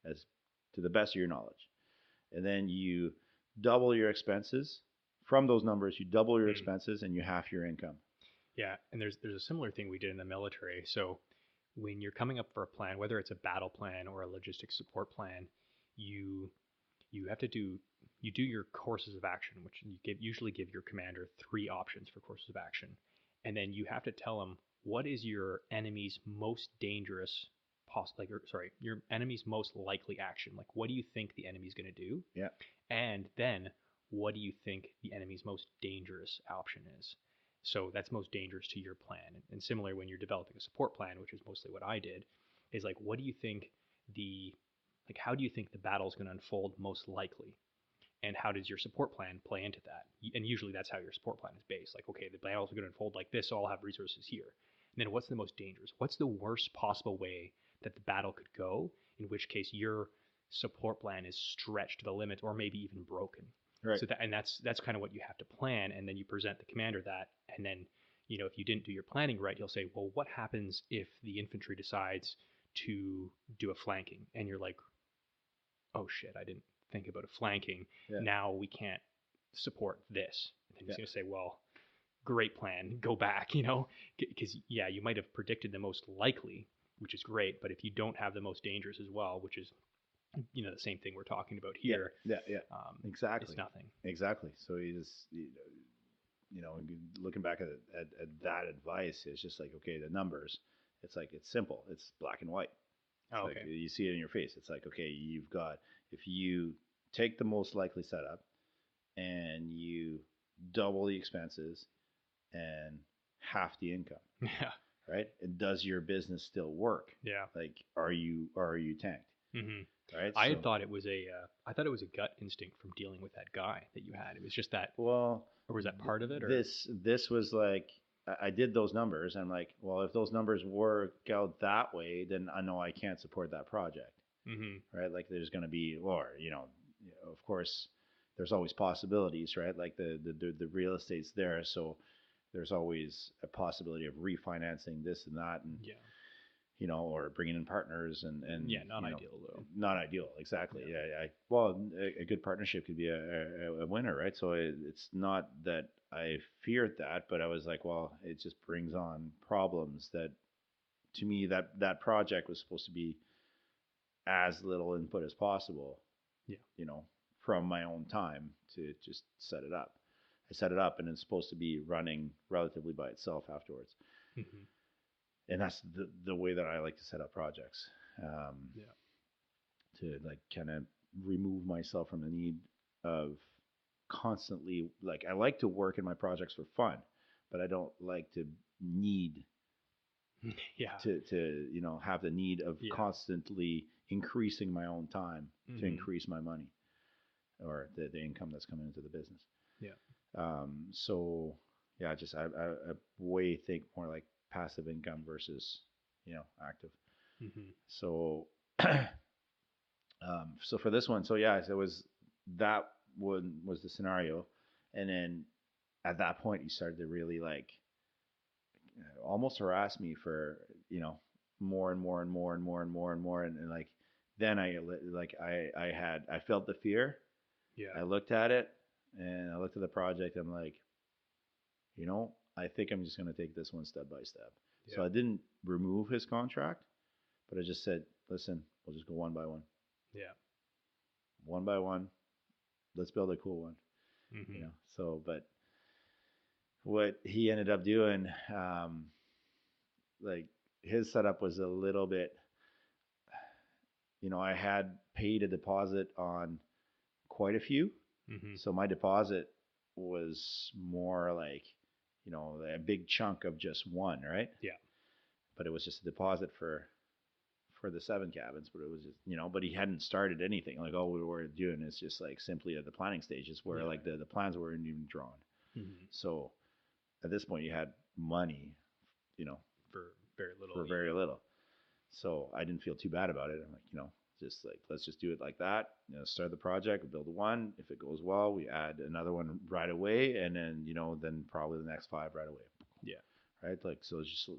as to the best of your knowledge. And then you double your expenses from those numbers. You double your Mm. expenses and you half your income. Yeah, and there's a similar thing we did in the military. So when you're coming up for a plan, whether it's a battle plan or a logistics support plan, you you have to do you do your courses of action, which usually give your commander three options for courses of action, and then you have to tell them what is your enemy's most dangerous your enemy's most likely action. Like, what do you think the enemy's going to do? Yeah. And then what do you think the enemy's most dangerous option is? So that's most dangerous to your plan. And similar, when you're developing a support plan, which is mostly what I did, is like, what do you think the how do you think the battle is going to unfold most likely? And how does your support plan play into that? And usually that's how your support plan is based. Like, okay, the battle is going to unfold like this, so I'll have resources here. And then what's the most dangerous? What's the worst possible way that the battle could go? In which case your support plan is stretched to the limit, or maybe even broken. Right. So that's kind of what you have to plan, and then you present the commander that, and then if you didn't do your planning right, you'll say, well, what happens if the infantry decides to do a flanking? And you're like, oh shit, I didn't think about a flanking. Yeah. Now we can't support this. And he's Yeah. going to say, well, great plan, go back, because you might have predicted the most likely, which is great, but if you don't have the most dangerous as well, which is the same thing we're talking about here. Yeah. Exactly. It's nothing. Exactly. So you just, looking back at that advice, it's just like, okay, the numbers, it's like, it's simple. It's black and white. Oh, like, okay. you see it in your face. It's like, okay, you've got, if you take the most likely setup and you double the expenses and half the income, Yeah. right? And does your business still work? Yeah. Like, are you tanked? Mm-hmm. Right. I had thought it was I thought it was a gut instinct from dealing with that guy that you had. It was just that. Well, or was that part of it? Or this was like, I did those numbers. And I'm like, well, if those numbers work out that way, then I know I can't support that project. Mm-hmm. Right. Like, there's going to be, or of course, there's always possibilities, right? Like the real estate's there, so there's always a possibility of refinancing this and that, and Yeah. Or bringing in partners and Yeah, not ideal though. Not ideal, exactly. Yeah. Well, a good partnership could be a winner, right? So it's not that I feared that, but I was like, well, it just brings on problems that, to me, that project was supposed to be as little input as possible. Yeah. From my own time to just set it up. I set it up, and it's supposed to be running relatively by itself afterwards. Mm-hmm. And that's the way that I like to set up projects. Yeah. To like kind of remove myself from the need of constantly, like, I like to work in my projects for fun, but I don't like to need Yeah. to have the need of Yeah. constantly increasing my own time Mm-hmm. to increase my money or the income that's coming into the business. Yeah. So yeah, just I way think more like passive income versus active. Mm-hmm. So so for this one, so yeah, so that one was the scenario, and then at that point he started to really like almost harass me for more and more and more and more and more and more, and like then I felt the fear. Yeah. I looked at it, and I looked at the project. I'm like, I think I'm just going to take this one step by step. Yeah. So I didn't remove his contract, but I just said, listen, we'll just go one by one. Yeah. One by one. Let's build a cool one. Mm-hmm. So, but what he ended up doing, like, his setup was a little bit, I had paid a deposit on quite a few. Mm-hmm. So my deposit was more like, a big chunk of just one, right? Yeah. But it was just a deposit for the 7 cabins, but it was just, but he hadn't started anything. Like, all we were doing is just like simply at the planning stages where like the plans weren't even drawn. Mm-hmm. So at this point you had money, for very little. For very little. So I didn't feel too bad about it. I'm like, just like, let's just do it like that. Start the project, we build one. If it goes well, we add another one right away, and then then probably the next 5 right away. Yeah. right? Like, so just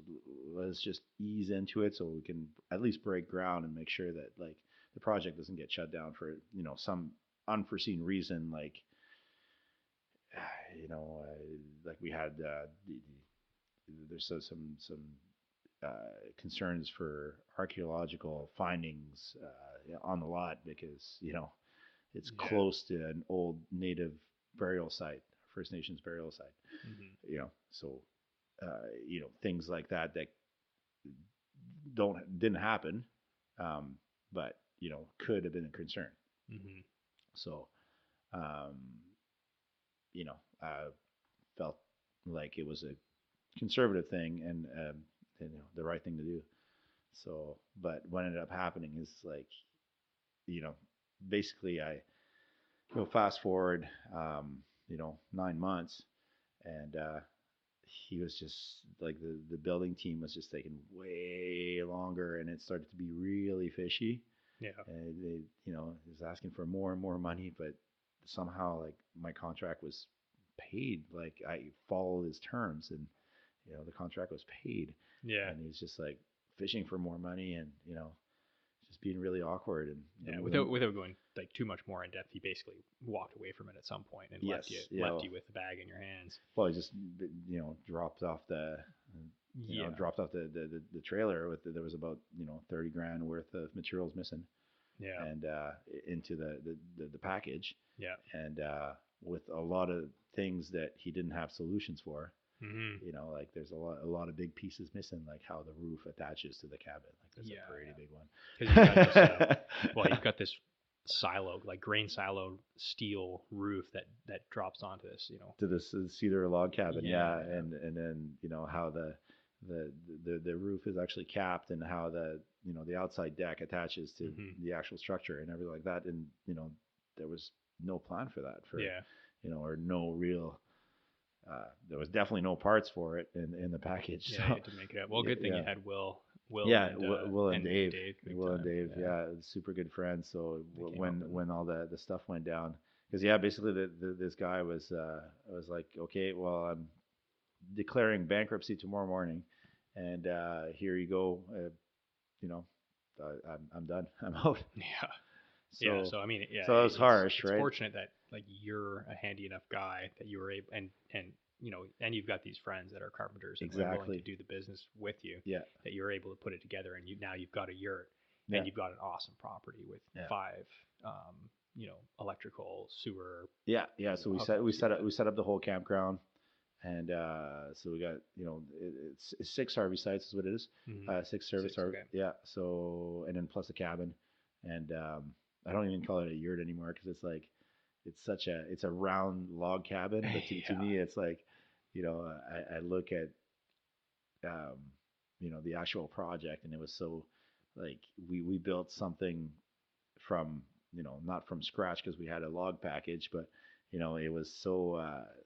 let's just ease into it so we can at least break ground and make sure that like the project doesn't get shut down for some unforeseen reason, like like we had there's some concerns for archaeological findings on the lot because it's Yeah. close to an old native burial site, First Nations burial site. So things like that didn't happen, um, but could have been a concern. So um, I felt like it was a conservative thing and the right thing to do. So, but what ended up happening is like, you know, basically I go fast forward, 9 months, and he was just like the building team was just taking way longer, and it started to be really fishy. Yeah. And they, was asking for more and more money, but somehow like my contract was paid. Like I followed his terms, and the contract was paid. Yeah. And he's just like fishing for more money, and just being really awkward. And Yeah. Without going like too much more in depth, he basically walked away from it at some point and yes, left you with the bag in your hands. Well, he just dropped off the dropped off the trailer with there was about 30 grand worth of materials missing. Yeah. And into the package. Yeah. And with a lot of things that he didn't have solutions for. Like there's a lot of big pieces missing, like how the roof attaches to the cabin. Like that's a pretty big one. Because you've got this silo, like grain silo steel roof that drops onto this, to this cedar log cabin. Yeah. And then how the roof is actually capped, and how the outside deck attaches to the actual structure and everything like that. And there was no plan for that, or no real there was definitely no parts for it in the package. Yeah, you had to make it up. Well, good thing you had Will. Will and Dave. Will and Dave, super good friends. So when all the stuff went down, because basically this guy was like, okay, well, I'm declaring bankruptcy tomorrow morning, and here you go. I'm done. I'm out. Yeah. So I mean, So it was harsh, it's right? Fortunate that like you're a handy enough guy that you were able, and and you've got these friends that are carpenters and are willing to do the business with you. Yeah. That you're able to put it together, and now you've got a yurt, and you've got an awesome property with 5, electrical, sewer. Yeah. So we set up the whole campground. And so we got it's 6 RV sites is what it is. 6 service RV. Okay. Yeah. So and then plus a cabin, and I don't even call it a yurt anymore because it's like it's a round log cabin. But to me it's like I look at the actual project, and it was so like we built something from not from scratch because we had a log package, but it was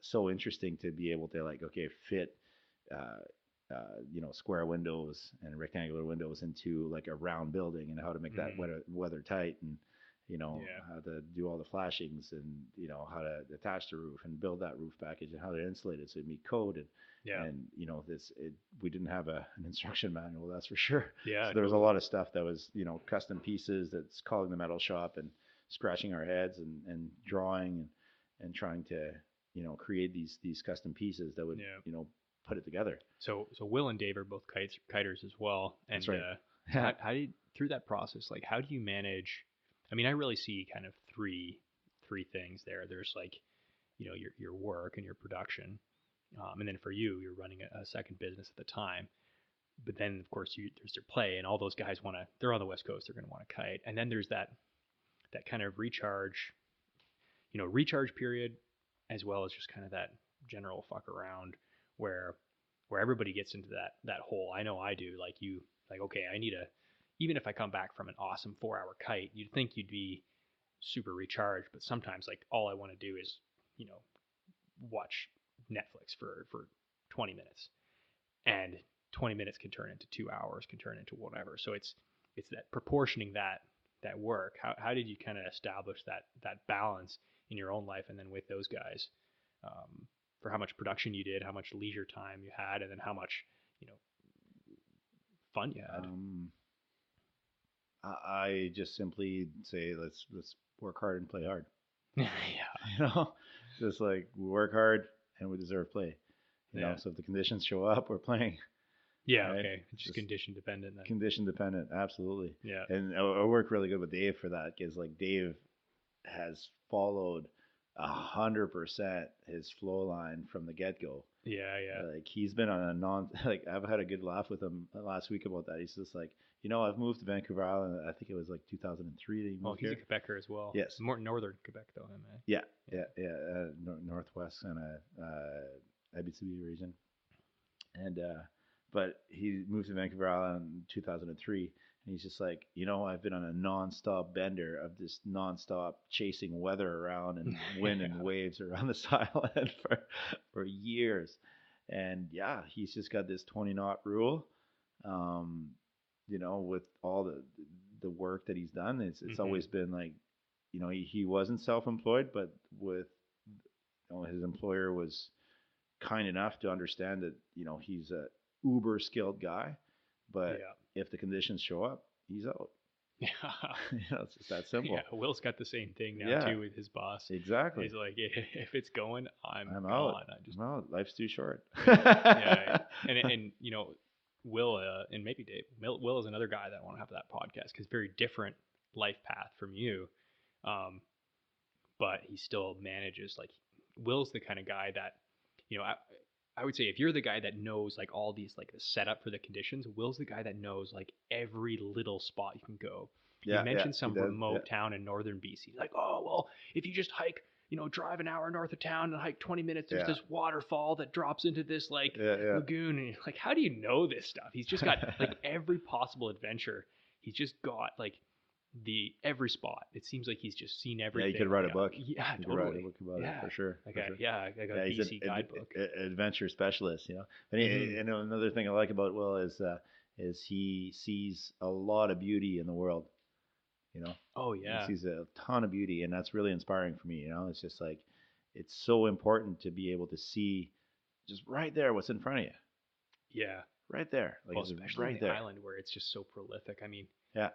so interesting to be able to like, okay, fit square windows and rectangular windows into like a round building, and how to make that weather tight, and how to do all the flashings, and how to attach the roof and build that roof package, and how to insulate it so it meet code, and we didn't have an instruction manual, that's for sure. Yeah. So there was a lot of stuff that was custom pieces, that's calling the metal shop and scratching our heads and drawing and trying to create these custom pieces that would put it together. So Will and Dave are both kiters as well. And that's right. How did through that process, like how do you manage? I mean, I really see kind of three things there. There's like your work and your production, and then for you, you're running a second business at the time. But then of course there's your play, and all those guys they're on the West Coast, they're going to want to kite, and then there's that kind of recharge period, as well as just kind of that general fuck around where everybody gets into that hole. I know I do. Like okay, I need even if I come back from an awesome 4-hour kite, you'd think you'd be super recharged, but sometimes like all I want to do is watch Netflix for 20 minutes, and 20 minutes can turn into 2 hours, can turn into whatever. So it's that proportioning that work. How did you kind of establish that balance in your own life, and then with those guys, for how much production you did, how much leisure time you had, and then how much, you know, fun you had. I just simply say let's work hard and play hard. Yeah. You know, just like we work hard and we deserve play. You know, Yeah. so if the conditions show up, we're playing. Yeah. Right? Okay. Just condition dependent then. Condition dependent, absolutely. Yeah. And I work really good with Dave for that because like Dave has followed 100% his flow line from the get go. Yeah. Yeah. Like he's been on a like I've had a good laugh with him last week about that. He's just like, I've moved to Vancouver Island. I think it was like 2003 that he moved He's here. a Quebecer as well. Yes. More northern Quebec though, him. Yeah. Northwest kind of Abitibi region. And but he moved to Vancouver Island in 2003, and he's just like, I've been on a nonstop bender of this nonstop chasing weather around and wind and waves around this island for years. And yeah, he's just got this 20 knot rule. With all the work that he's done, it's always been like, he wasn't self-employed, but with his employer was kind enough to understand that he's a uber skilled guy, but if the conditions show up, he's out. Yeah. It's just that simple. Yeah, Will's got the same thing now too with his boss. Exactly. He's like, if it's going, I'm out. I'm out. Life's too short. Yeah. And Will and maybe Dave. Will is another guy that I want to have that podcast because very different life path from you, but he still manages. Like Will's the kind of guy that I would say if you're the guy that knows like all these like the setup for the conditions, Will's the guy that knows like every little spot you can go. You mentioned some remote town in northern BC. Like, oh well, if you just hike, drive an hour north of town and hike 20 minutes, there's this waterfall that drops into this like lagoon. And you're like, how do you know this stuff? He's just got like every possible adventure. He's just got like every spot. It seems like he's just seen everything. Yeah, you could write a book. Yeah, you totally. could write a book about it for sure. I got a he's BC guidebook. Adventure specialist, And another thing I like about Will is he sees a lot of beauty in the world. Oh yeah. He sees a ton of beauty, and that's really inspiring for me. It's just like it's so important to be able to see just right there what's in front of you. Yeah. Right there. Like especially right in the there. island where it's just so prolific. I mean, yeah.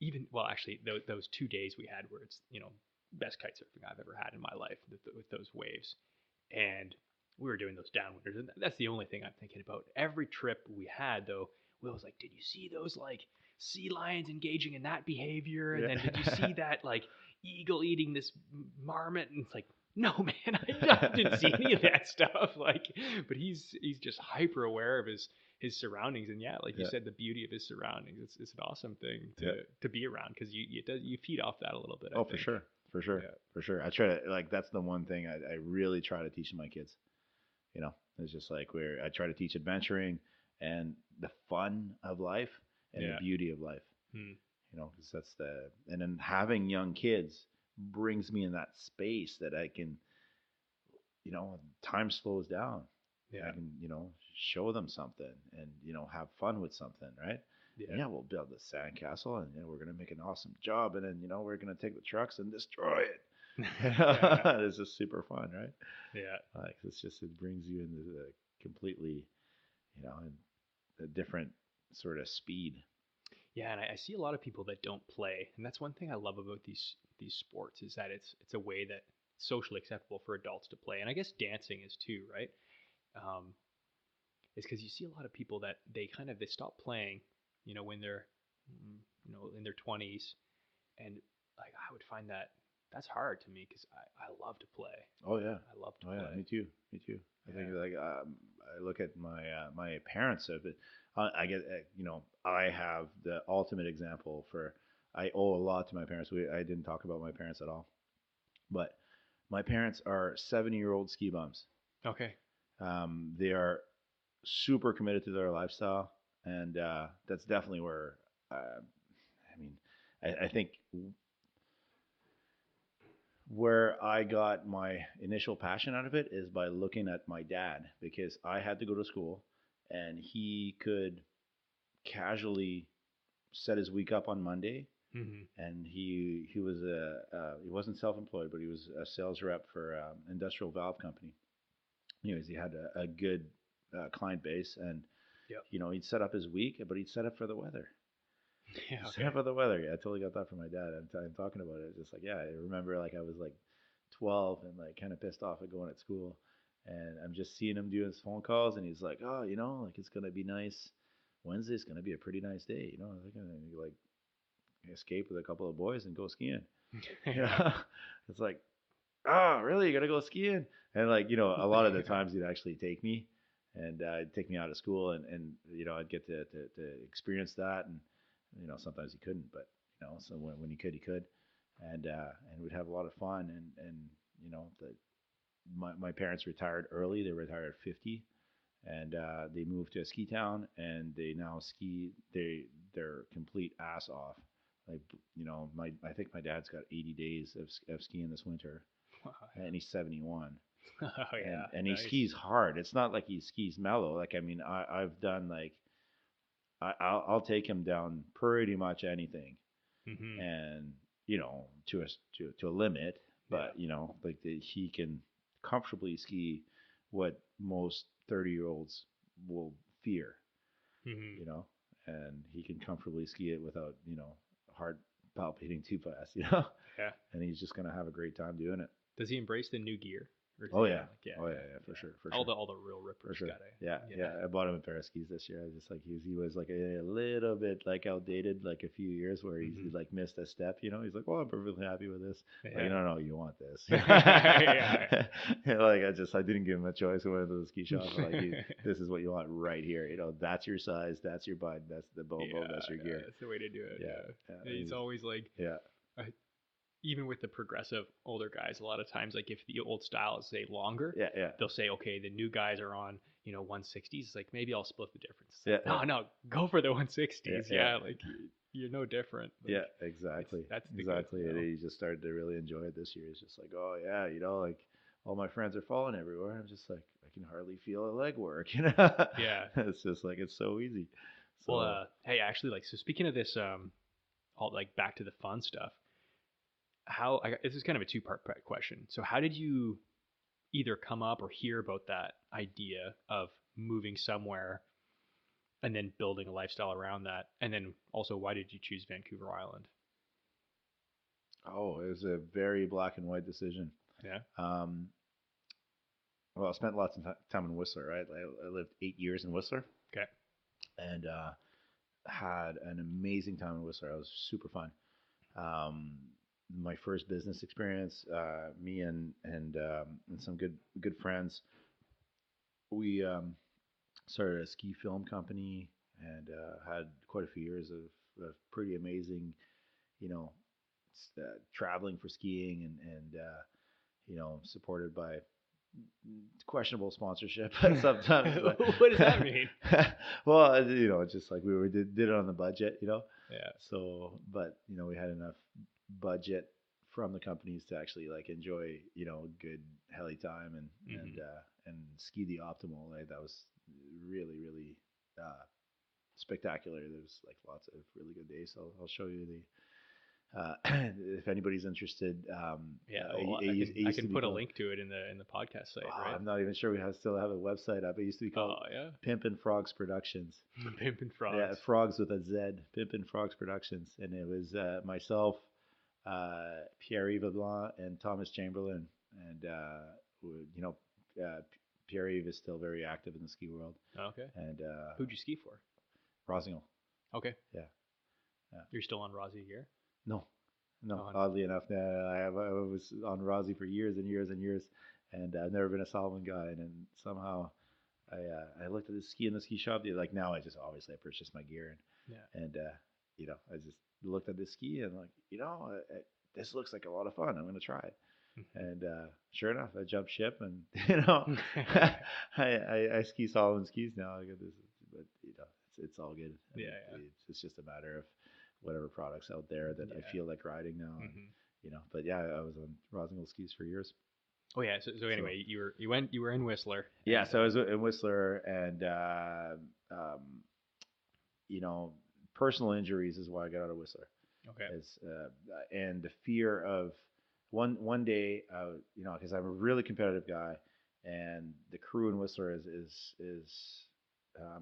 Even actually those 2 days we had where it's best kite surfing I've ever had in my life with those waves, and we were doing those downwinders, and that's the only thing I'm thinking about. Every trip we had though, Will was like, did you see those like sea lions engaging in that behavior, and then did you see that like eagle eating this marmot? And it's like, no man, I didn't see any of that stuff. Like, but he's just hyper aware of his surroundings, and like you said, the beauty of his surroundings. It's an awesome thing to be around because you feed off that a little bit. For sure. I try to like that's the one thing I really try to teach my kids. It's just like I try to teach adventuring and the fun of life and the beauty of life. Because that's and then having young kids brings me in that space that I can, time slows down. I can, show them something and, have fun with something, right? Yeah, we'll build the sandcastle and we're going to make an awesome job. And then, we're going to take the trucks and destroy it. It's just super fun, right? Yeah. Like it brings you into the completely, a different sort of speed. Yeah, and I see a lot of people that don't play, and that's one thing I love about these sports is that it's a way that it's socially acceptable for adults to play, and I guess dancing is too, right? It's because you see a lot of people that they stop playing, when they're, in their 20s, and like I would find that's hard to me because I love to play. Oh yeah, I love to play. Yeah, me too. I think like I look at my parents of it. I get I have the ultimate example for I owe a lot to my parents. I didn't talk about my parents at all, but my parents are 70-year-old ski bums. Okay. They are super committed to their lifestyle, and that's definitely where I think where I got my initial passion out of it is by looking at my dad, because I had to go to school and he could casually set his week up on Monday. And he was he wasn't self-employed, but he was a sales rep for an industrial valve company. anyways, he had a good client base, and Yep. he'd set up his week, but he'd set up for the weather. Yeah. He'd set Okay. up for the weather. Yeah, I totally got that from my dad. I'm talking about it. It's just like, yeah, I remember like I was like 12 and like kind of pissed off at going at school, and I'm just seeing him doing his phone calls, and he's like, oh, like it's gonna be nice. Wednesday's gonna be a pretty nice day. They're gonna like escape with a couple of boys and go skiing. Yeah. It's like, oh, really? You gotta go skiing? And like, a lot of the times he'd actually take me, and he'd take me out of school, and I'd get to experience that, and sometimes he couldn't, but so when he could, he could, and we'd have a lot of fun, and my parents retired early. They retired at 50, and they moved to a ski town, and they now ski their complete ass off. Like I think my dad's got 80 days of skiing this winter, Wow. and he's 71, Oh yeah. and he Nice. skis hard. It's not like he skis mellow. Like I mean, I've done like I'll take him down pretty much anything, Mm-hmm. and to a limit, Yeah. but like he can comfortably ski what most 30-year-olds will fear, Mm-hmm. you know, and he can comfortably ski it without heart palpitating too fast, Yeah. and he's just gonna have a great time doing it. Does he embrace the new gear? Or Oh he, yeah. like, yeah. Oh yeah, for sure, for All sure. the real For rippers sure. gotta. Yeah, yeah. I bought him a pair of skis this year. I was just like he was like a little bit like outdated, like a few years where he's Mhm. like missed a step. He's like, well, I'm perfectly happy with this. Yeah. Like, no, you want this. Yeah. Like I didn't give him a choice. I went to the ski shop. This is what you want right here. That's your size. That's your bud. That's the bobo. Yeah, That's your gear. that's the way to do it. Yeah. Yeah. Yeah. It's always like, Yeah. even with the progressive older guys, a lot of times, like if the old style is say longer, Yeah. Yeah. they'll say, okay, the new guys are on 160s. It's like maybe I'll split the difference. It's Yeah, like, no, go for the 160s. Yeah. Like you're no different. Like, Yeah, exactly. that's the exactly. good, And he just started to really enjoy it this year. It's just like, oh yeah, like all my friends are falling everywhere. I'm just like, I can hardly feel a leg work. Yeah. It's just like it's so easy. So Well, hey, actually, like, so speaking of this, all like back to the fun stuff. This is kind of a two-part question. So how did you either come up or hear about that idea of moving somewhere and then building a lifestyle around that? And then also, why did you choose Vancouver Island? it was a very black and white decision. Yeah. Well, I spent lots of time in Whistler, right? I lived 8 years in Whistler. Okay. And had an amazing time in Whistler. It was super fun. My first business experience, me and some good friends, we started a ski film company, and had quite a few years of pretty amazing, you know, traveling for skiing, and supported by questionable sponsorship sometimes. But What does that mean? well, just like we did it on the budget, Yeah. So, but we had enough budget from the companies to actually like enjoy a good heli time, and ski the optimal. Like, that was really really spectacular. There's like lots of really good days. So I'll show you the. If anybody's interested, Yeah. it Well, it I used to can be put a called- link to it in the podcast site, right? I'm not even sure we still have a website up. It used to be called Oh yeah. Pimp and Frogs Productions. Pimpin' Frogs. Yeah, Frogs with a Z. Pimp and Frogs Productions, and it was myself, Pierre-Yves Leblanc, and Thomas Chamberlain, and Pierre-Yves is still very active in the ski world, Okay. and Who'd you ski for? Rossignol. Okay. Yeah. Yeah. You're still on Rossi here? No. Oh, no. Oddly enough, I was on Rossi for years and years and years, and I've never been a Solomon guy. And then somehow I looked at the ski in the ski shop. Like now, I just obviously I purchased my gear, and I just looked at this ski and like this looks like a lot of fun. I'm gonna try it. And sure enough, I jumped ship, and I ski Solomon skis now. I got this, but it's all good. Yeah. It's just a matter of whatever products out there that I Yeah. feel like riding now. Mhm. But yeah, I was on Rossignol skis for years. Oh yeah. So anyway, you were in Whistler. Yeah, so I was in Whistler, and personal injuries is why I got out of Whistler. Okay. And the fear of one day, because I'm a really competitive guy, and the crew in Whistler is how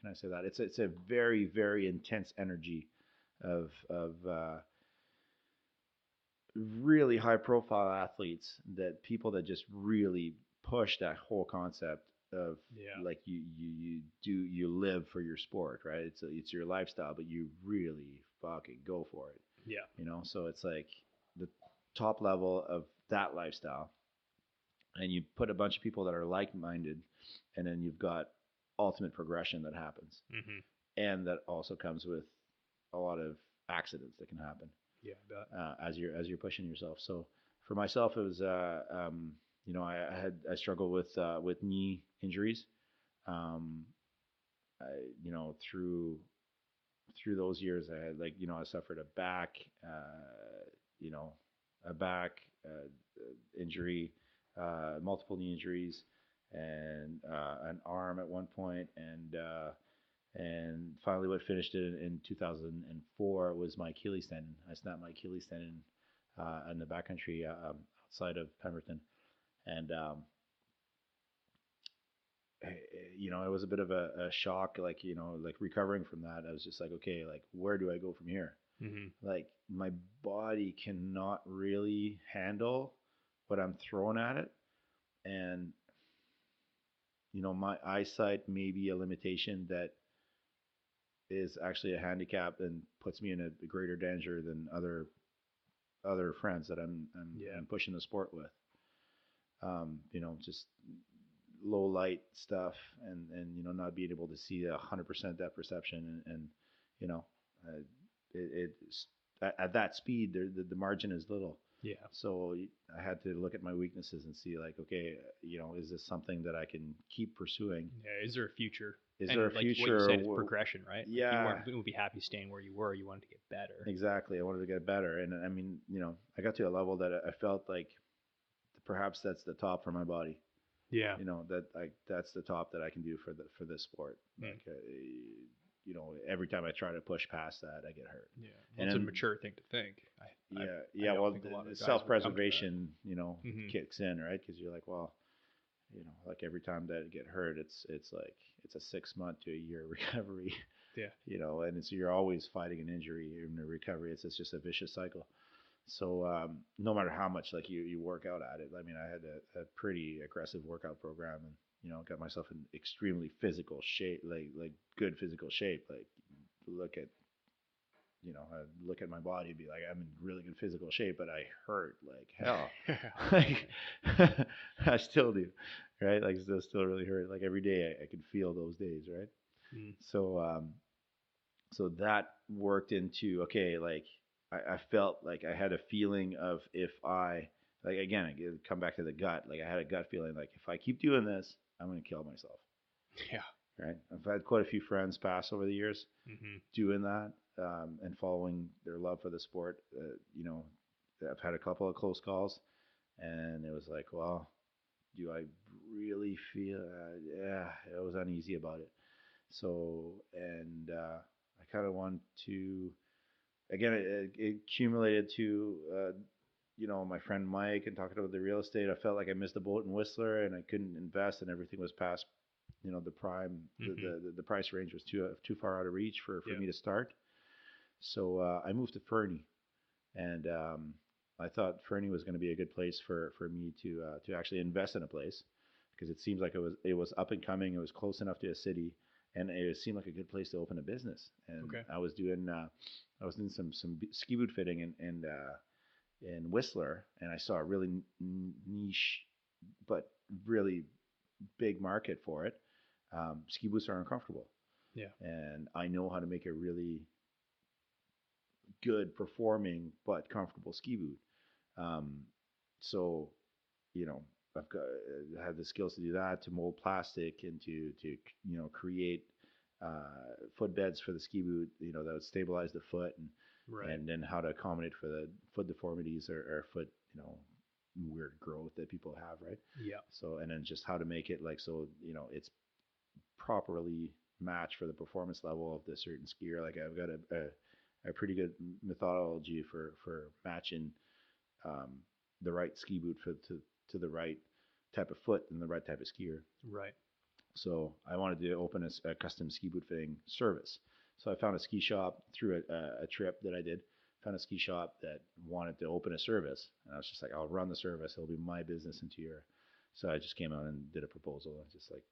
can I say that? It's a very very intense energy of really high profile athletes, that people that just really push that whole concept of Yeah. like you live for your sport, right? It's your lifestyle, but you really fucking go for it, Yeah. you know. So it's like the top level of that lifestyle, and you put a bunch of people that are like minded, and then you've got ultimate progression that happens, Hmm. and that also comes with a lot of accidents that can happen Yeah. I bet. as you're pushing yourself. So for myself, it was you know, I struggled with knee injuries. Um, I, you know, through those years, I had, like, you know, I suffered a back, you know, a back injury, multiple knee injuries, and an arm at one point, and finally, what finished it in 2004 was my Achilles tendon. I snapped my Achilles tendon in the backcountry outside of Pemberton, and you know, it was a bit of a shock. Like, you know, like recovering from that, I was just like, okay, like, where do I go from here? Hmm. Like, my body cannot really handle what I'm throwing at it, and you know, my eyesight may be a limitation that is actually a handicap and puts me in a greater danger than other friends that Yeah. I'm pushing the sport with. You know, just low light stuff, and you know, not being able to see 100% depth perception, and you know, uh, it's at that speed, the margin is little. Yeah. So I had to look at my weaknesses and see, like, okay, you know, is this something that I can keep pursuing? Yeah. Is there a future? Is there a And like what you future? said, it's progression, right? Like you Yeah, wouldn't be happy staying where you were. You wanted to get better. exactly. I wanted to get better, and I mean, you know, I got to a level that I felt like perhaps that's the top for my body. Yeah. You know, that that's the top that I can do for this sport. Mm. Like, you know, every time I try to push past that, I get hurt. Yeah. Well, And it's a then mature thing to think. yeah, I yeah. don't Well, think a lot the of guys self would come to that. preservation, you know, Hmm. kicks in, right? Because you're like, well, you know, like every time that I get hurt, it's like it's a 6 month to a year recovery. Yeah. You know, and it's you're always fighting an injury in a recovery. It's just a vicious cycle. So no matter how much like you work out at it, I mean, I had a pretty aggressive workout program, and you know, got myself in extremely physical shape, like good physical shape. Like, look at you know, I look at my body and be like, I'm in really good physical shape, but I hurt like hell. Like, I still do, right? Like, still really hurt. Like every day, I can feel those days, right? Mm. So so that worked into, okay, like, I felt like I had a feeling of, if I, like, again, I come back to the gut, like I had a gut feeling like, if I keep doing this, I'm going to kill myself, Yeah. right? I've had quite a few friends pass over the years Hmm. doing that, and following their love for the sport. You know, I've had a couple of close calls, and it was like, well, do I really feel, yeah, I was uneasy about it. So, and I kind of want to, again, it accumulated to, you know, my friend Mike, and talking about the real estate. I felt like I missed the boat in Whistler, and I couldn't invest, and everything was past, you know, the prime, Hmm. the price range was too far out of reach for Yeah. me to start. So I moved to Fernie, and I thought Fernie was going to be a good place for me to actually invest in a place, because it seems like it was up and coming. It was close enough to a city, and it seemed like a good place to open a business. And Okay. I was doing some ski boot fitting in Whistler, and I saw a really niche but really big market for it. Ski boots are uncomfortable, Yeah. and I know how to make a really good performing but comfortable ski boot. Um, so, you know, I've got I have the skills to do that, to mold plastic, and to you know, create footbeds for the ski boot, you know, that would stabilize the foot, Right. and then how to accommodate for the foot deformities, or foot, you know, weird growth that people have, right? Yeah. So, and then just how to make it like, so, you know, it's properly matched for the performance level of the certain skier. Like, I've got a pretty good methodology for matching um, the right ski boot to the right type of foot and the right type of skier. Right. So I wanted to open a custom ski boot fitting service. So I found a ski shop through a trip that I did. Found a ski shop that wanted to open a service, and I was just like, I'll run the service. It'll be my business into your. So I just came out and did a proposal. And just like,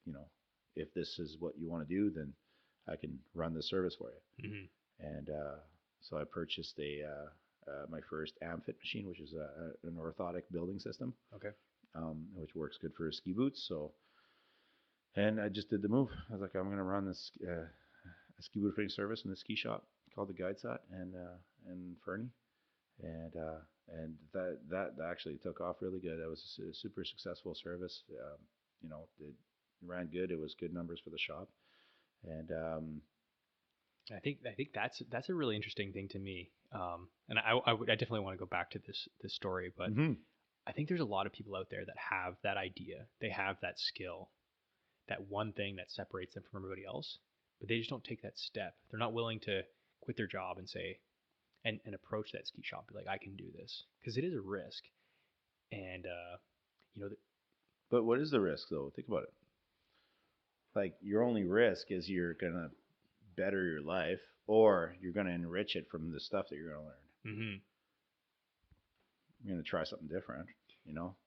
if this is what you want to do, then I can run the service for you. And so I purchased my first AmFit machine, which is an orthotic building system. Okay. Which works good for ski boots. So, and I just did the move. I was like, I'm going to run this a ski boot fitting service in the ski shop called the Guide Sat and Fernie, and that actually took off really good. That was a super successful service. It ran good. It was good numbers for the shop, and I think that's a really interesting thing to me. And I definitely want to go back to this story, but I think there's a lot of people out there that have that idea. They have that skill, that one thing that separates them from everybody else, but they just don't take that step. They're not willing to quit their job and say, and approach that ski shop, be like, I can do this, because it is a risk. And but what is the risk though? Think about it. Like, your only risk is you're gonna better your life, or you're gonna enrich it from the stuff that you're gonna learn. You're gonna try something different.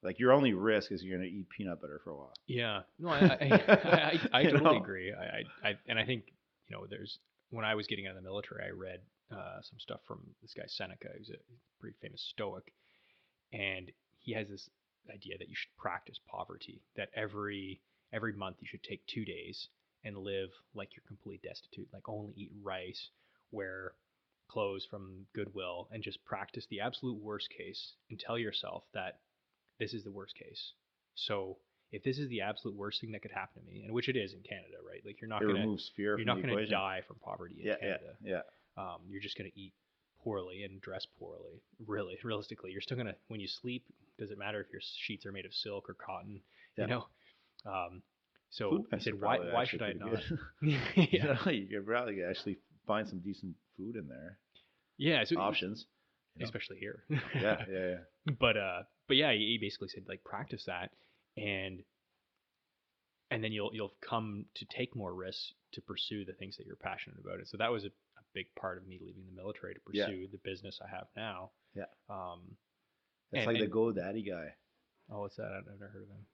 Like, your only risk is you're gonna eat peanut butter for a while. Yeah, no, I totally agree. I think there's, when I was getting out of the military, I read some stuff from this guy Seneca, who's a pretty famous Stoic, and he has this idea that you should practice poverty. That every month you should take 2 days and live like you're completely destitute, like only eat rice, wear clothes from Goodwill, and just practice the absolute worst case and tell yourself that this is the worst case. So if this is the absolute worst thing that could happen to me, and which it is in Canada, right? Like, you're not gonna die from poverty in Canada. Yeah. You're just gonna eat poorly and dress poorly. Really, realistically, you're still gonna, when you sleep, does it matter if your sheets are made of silk or cotton? Yeah. So he said, why should I not? Yeah. You could probably actually find some decent food in there. Yeah. So options. Especially here. Yeah. But yeah, he basically said, like, practice that, and then you'll come to take more risks to pursue the things that you're passionate about. And so that was a big part of me leaving the military to pursue the business I have now. Yeah. It's like the GoDaddy guy. Oh, what's that? I've never heard of him.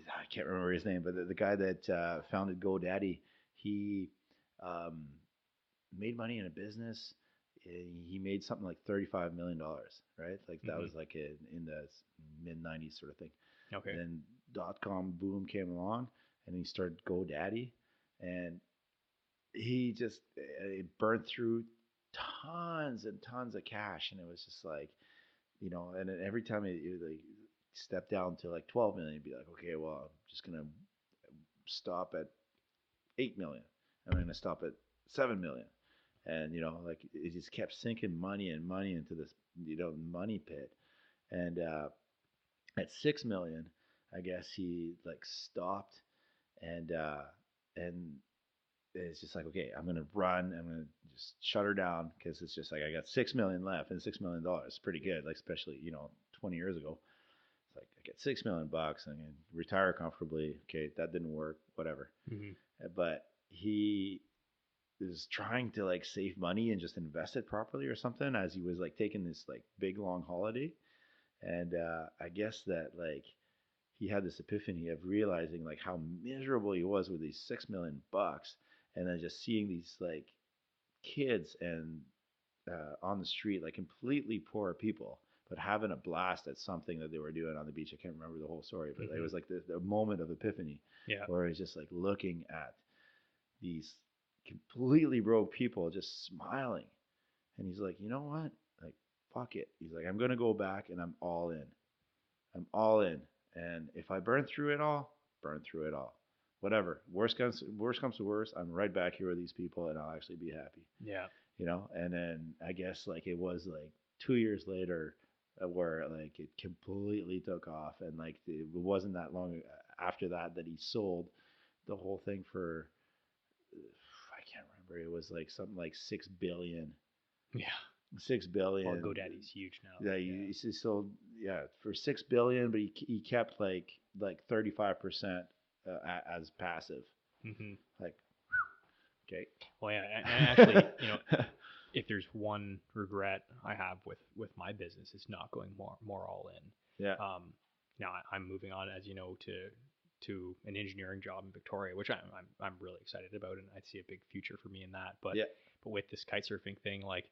I can't remember his name, but the guy that founded GoDaddy, he made money in a business. He made something like $35 million, right? Like, that was like in the mid 90s sort of thing. Okay. And then .com boom came along, and he started GoDaddy, and he just burned through tons and tons of cash, and it was just like, and then every time he like step down to like 12 million, he'd be like, okay, well, I'm just gonna stop at 8 million. I'm gonna stop at 7 million. And like, it just kept sinking money and money into this money pit. And at 6 million, I guess he like stopped, and it's just like, okay, I'm gonna just shut her down, because it's just like, I got 6 million left, and $6 million is pretty good, like, especially 20 years ago. It's like, I get $6 million, I'm gonna retire comfortably. Okay, that didn't work, whatever. But he is trying to like save money and just invest it properly or something, as he was like taking this like big long holiday. And I guess that like he had this epiphany of realizing like how miserable he was with these $6 million, and then just seeing these like kids and on the street, like completely poor people, but having a blast at something that they were doing on the beach. I can't remember the whole story, but it was like the moment of epiphany, where he's just like looking at these completely broke people just smiling, and he's like, you know what, like, fuck it. He's like, I'm gonna go back, and I'm all in, and if I burn through it all, whatever, worst comes to worst, I'm right back here with these people, and I'll actually be happy. And then I guess like it was like 2 years later where like it completely took off, and like it wasn't that long after that he sold the whole thing for, I can't remember, it was like something like $6 billion. $6 billion. Well, GoDaddy's huge now. Yeah, Yeah. he sold, yeah, for $6 billion, but he kept like 35% as passive. Hmm. Like, okay. Well, yeah, and actually, if there's one regret I have with my business, it's not going more all in. Yeah, Now I'm moving on, as you know, to an engineering job in Victoria, which I'm really excited about, and I see a big future for me in that. But yeah, with this kite surfing thing, like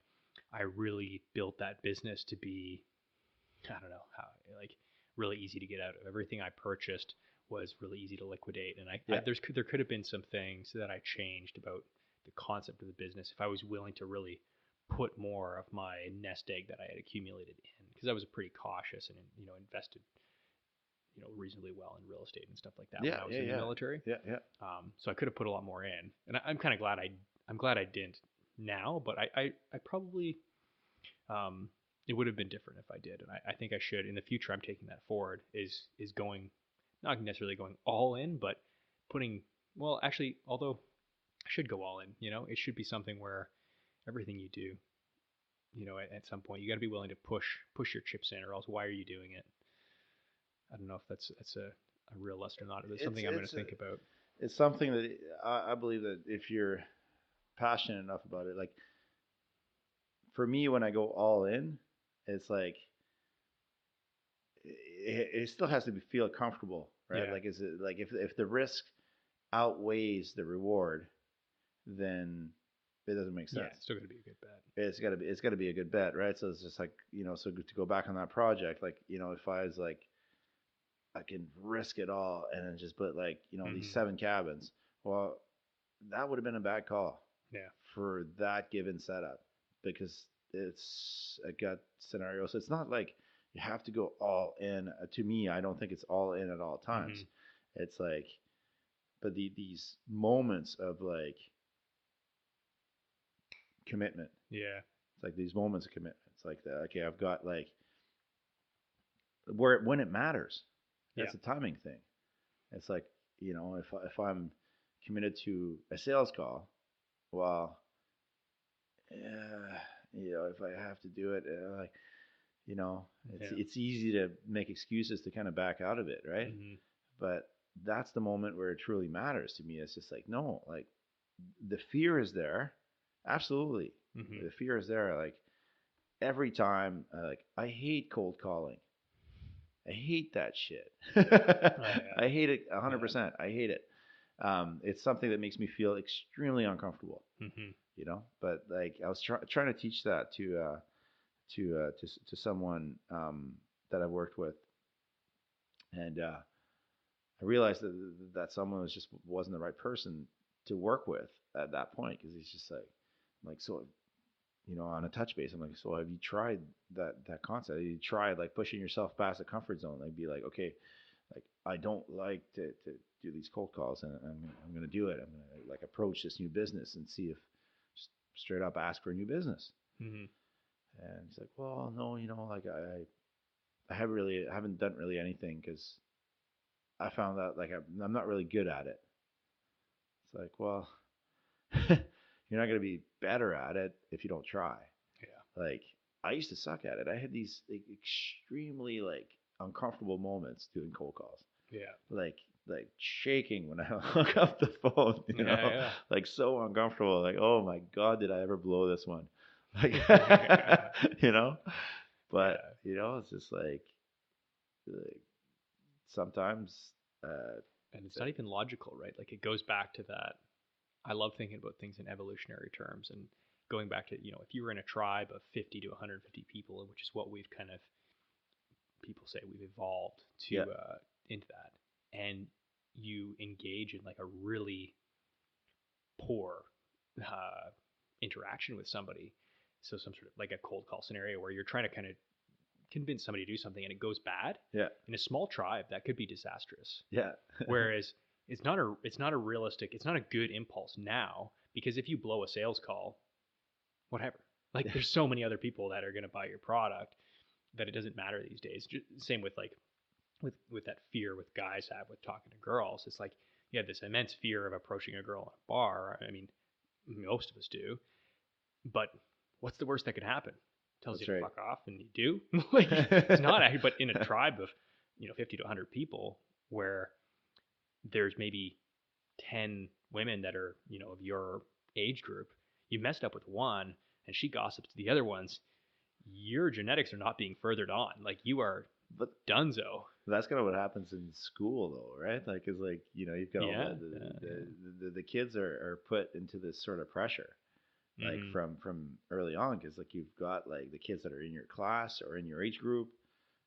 I really built that business to be, I don't know how, like really easy to get out of. Everything I purchased was really easy to liquidate, and yeah, there could have been some things that I changed about the concept of the business if I was willing to really put more of my nest egg that I had accumulated in, because I was pretty cautious and invested reasonably well in real estate and stuff like that when yeah, I was yeah, in the yeah, military. yeah, yeah. So I could have put a lot more in, and I'm kind of glad I'm glad I didn't now, but I probably um, it would have been different if I did, and I think I should in the future. I'm taking that forward is going not necessarily going all in, but putting well actually although I should go all in. It should be something where everything you do, at some point you got to be willing to push your chips in, or else why are you doing it? I don't know if that's a real lesson or not. It's something I'm going to think about. It's something that I believe that if you're passionate enough about it, like for me, when I go all in, it's like it still has to feel comfortable, right? Yeah, Like, is it like if the risk outweighs the reward, then it doesn't make yeah, sense. it's still going to be a good bet. It's got to be a good bet, right? So it's just like, so to go back on that project, like, if I was like, I can risk it all and then just put like, these Hmm. 7 cabins. Well, that would have been a bad call Yeah. for that given setup, because it's a gut scenario. So it's not like you have to go all in. To me, I don't think it's all in at all Hmm. times. It's like, but these moments of like commitment, Yeah. it's like these moments of commitment. It's like, okay, I've got like where when it matters. Yeah. That's a timing thing. It's like, if I'm committed to a sales call, well, yeah, if I have to do it, like, Yeah. it's easy to make excuses to kind of back out of it, right? Hmm. But that's the moment where it truly matters to me. It's just like, no, like the fear is there, absolutely. Hmm. The fear is there. Like every time, like I hate cold calling. I hate that shit. Oh yeah. I hate it Yeah. 100%. I hate it. It's something that makes me feel extremely uncomfortable, Hmm. But like I was trying to teach that to someone that I've worked with, and I realized that someone wasn't the right person to work with at that point, because he's just like so, on a touch base. I'm like, so have you tried that concept? Have you tried like pushing yourself past the comfort zone? Like, be like, okay, like I don't like to do these cold calls, and I'm going to do it. I'm going to like approach this new business and see if just straight up ask for a new business. Hmm. And he's like, well, no, like I haven't done really anything, because I found out like I'm not really good at it. It's like, well, you're not going to be better at it if you don't try. Yeah. Like I used to suck at it. I had these like, extremely like uncomfortable moments doing cold calls. Yeah. Like shaking when I hung up the phone, Yeah. like so uncomfortable. Like, oh my god, did I ever blow this one? Like, Yeah. you know. But Yeah. it's just like sometimes, And it's not even logical, right? Like it goes back to that. I love thinking about things in evolutionary terms and going back to, if you were in a tribe of 50 to 150 people, which is what we've kind of, people say we've evolved yeah, to, into that, and you engage in like a really poor uh, interaction with somebody. So some sort of like a cold call scenario where you're trying to kind of convince somebody to do something and it goes bad. yeah, In a small tribe, that could be disastrous. yeah, Whereas it's not a realistic, it's not a good impulse now, because if you blow a sales call, whatever. Like there's so many other people that are going to buy your product that it doesn't matter these days. Same with like with that fear with guys have with talking to girls. It's like you have this immense fear of approaching a girl in a bar. I mean, most of us do, but what's the worst that could happen? Tells That's you to right. fuck off, and you do. Like, it's not actually, but in a tribe of 50 to 100 people, where there's maybe 10 women that are of your age group, you messed up with one, and she gossips to the other ones. Your genetics are not being furthered on. Like, you are But dunzo. that's kind of what happens in school, though, right? Like, it's like you've got all Yeah. the kids are put into this sort of pressure, like Mm-hmm. from early on, because like you've got like the kids that are in your class or in your age group,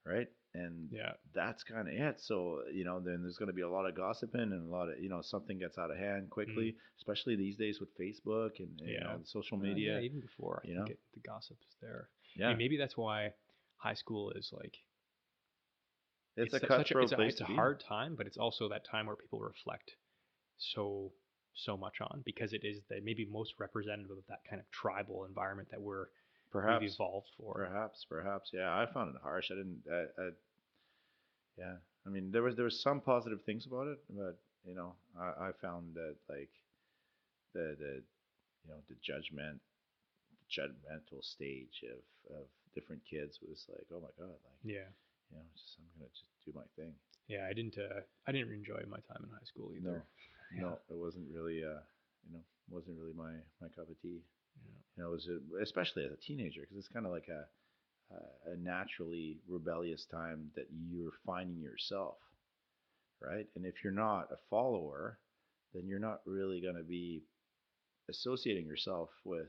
right? And Yeah. that's kind of it. So then there's going to be a lot of gossiping and a lot of something gets out of hand quickly, Mm. especially these days with Facebook and Yeah. the social Yeah. media. Even before, I You think know, the gossip is there. I yeah, mean, maybe that's why high school is like it's a such a cutthroat place it's to a be. hard time, but it's also that time where people reflect so much on, because it is the maybe most representative of that kind of tribal environment that we've Perhaps, evolved for. perhaps. Yeah, I found it harsh. I didn't. Yeah, I mean, there was some positive things about it, but I found that like the the judgmental stage of different kids was like, oh my god, like Yeah. just I'm gonna just do my thing. Yeah, I didn't enjoy my time in high school either. No, Yeah. no, it wasn't really wasn't really my cup of tea. Yeah. It was especially as a teenager because it's kind of like a naturally rebellious time that you're finding yourself, right? And if you're not a follower, then you're not really going to be associating yourself with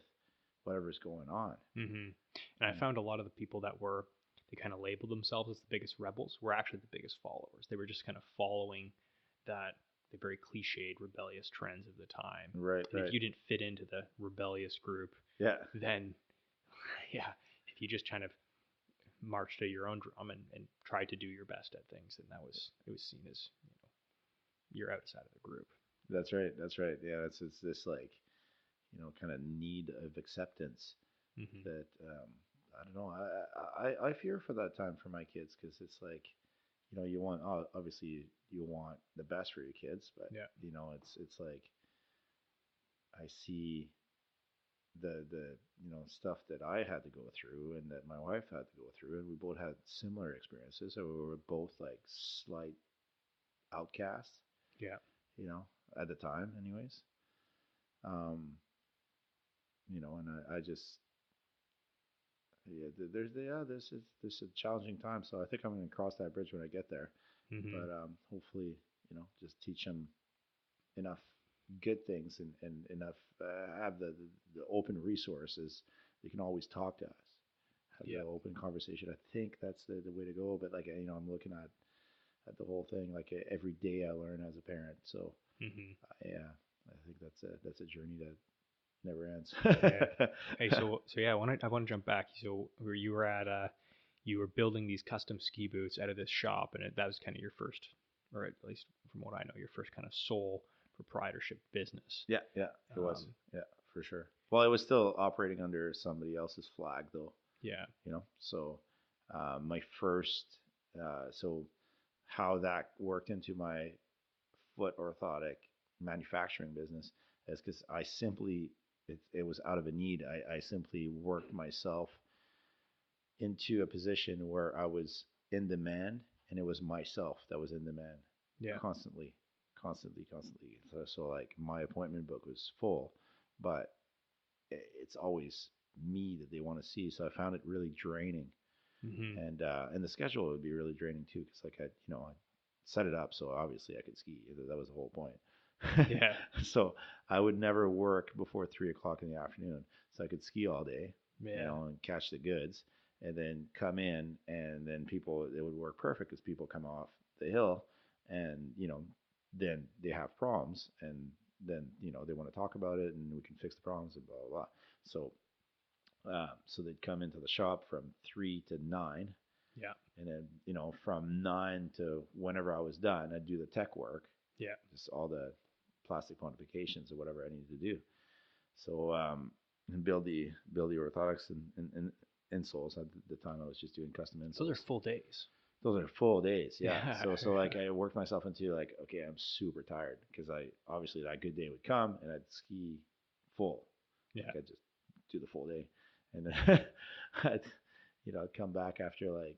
whatever's going on. Mm-hmm. And I Yeah. found a lot of the people that they kind of labeled themselves as the biggest rebels were actually the biggest followers. They were just kind of following the very cliched rebellious trends of the time. Right, And if right. you didn't fit into the rebellious group, Yeah, then yeah, if you just kind of marched to your own drum and tried to do your best at things, then it was seen as you're outside of the group. that's right. That's right. Yeah, it's this like, kind of need of acceptance Mm-hmm. that I don't know. I fear for that time for my kids because it's like, you want obviously you want the best for your kids, but Yeah. it's like I see the stuff that I had to go through and that my wife had to go through, and we both had similar experiences. So we were both like slight outcasts, Yeah. you know, at the time, anyways. Um, and I just yeah, this is a challenging time. So I think I'm going to cross that bridge when I get there. Mm-hmm. But hopefully, just teach them enough good things and enough have the open resources. They can always talk to us, have the Yeah. open conversation. I think that's the way to go. But like I'm looking at the whole thing. Like every day I learn as a parent. So Mm-hmm. yeah, I think that's a journey that never ends. Yeah. Hey, so yeah, I want to jump back. So where you were at, you were building these custom ski boots out of this shop, and that was kind of your first, or at least from what I know, your first kind of sole proprietorship business. Yeah, yeah, it was. Um, Yeah, for sure. Well, it was still operating under somebody else's flag, though. yeah. So my first, so how that worked into my foot orthotic manufacturing business is because I simply, it was out of a need. I simply worked myself into a position where I was in demand, and it was myself that was in demand Yeah. constantly, constantly. So like my appointment book was full, but it's always me that they want to see. So I found it really draining, Mm-hmm. and the schedule would be really draining too, because like I set it up so obviously I could ski. That was the whole point. Yeah. So I would never work before 3 o'clock in the afternoon, so I could ski all day, Yeah. and catch the goods, and then come in, and then it would work perfect because people come off the hill, and then they have problems, and then they want to talk about it, and we can fix the problems and blah blah blah. So so they'd come into the shop from 3 to 9, Yeah. and then from 9 to whenever I was done, I'd do the tech work, Yeah. just all the plastic modifications or whatever I needed to do. So and build the orthotics and insoles. At the time, I was just doing custom insoles. Those are full days. Those are full days, yeah. Yeah. So like I worked myself into like, okay, I'm super tired because I obviously that good day would come and I'd ski full. Yeah. Like I'd just do the full day, And then I'd, I'd come back after like,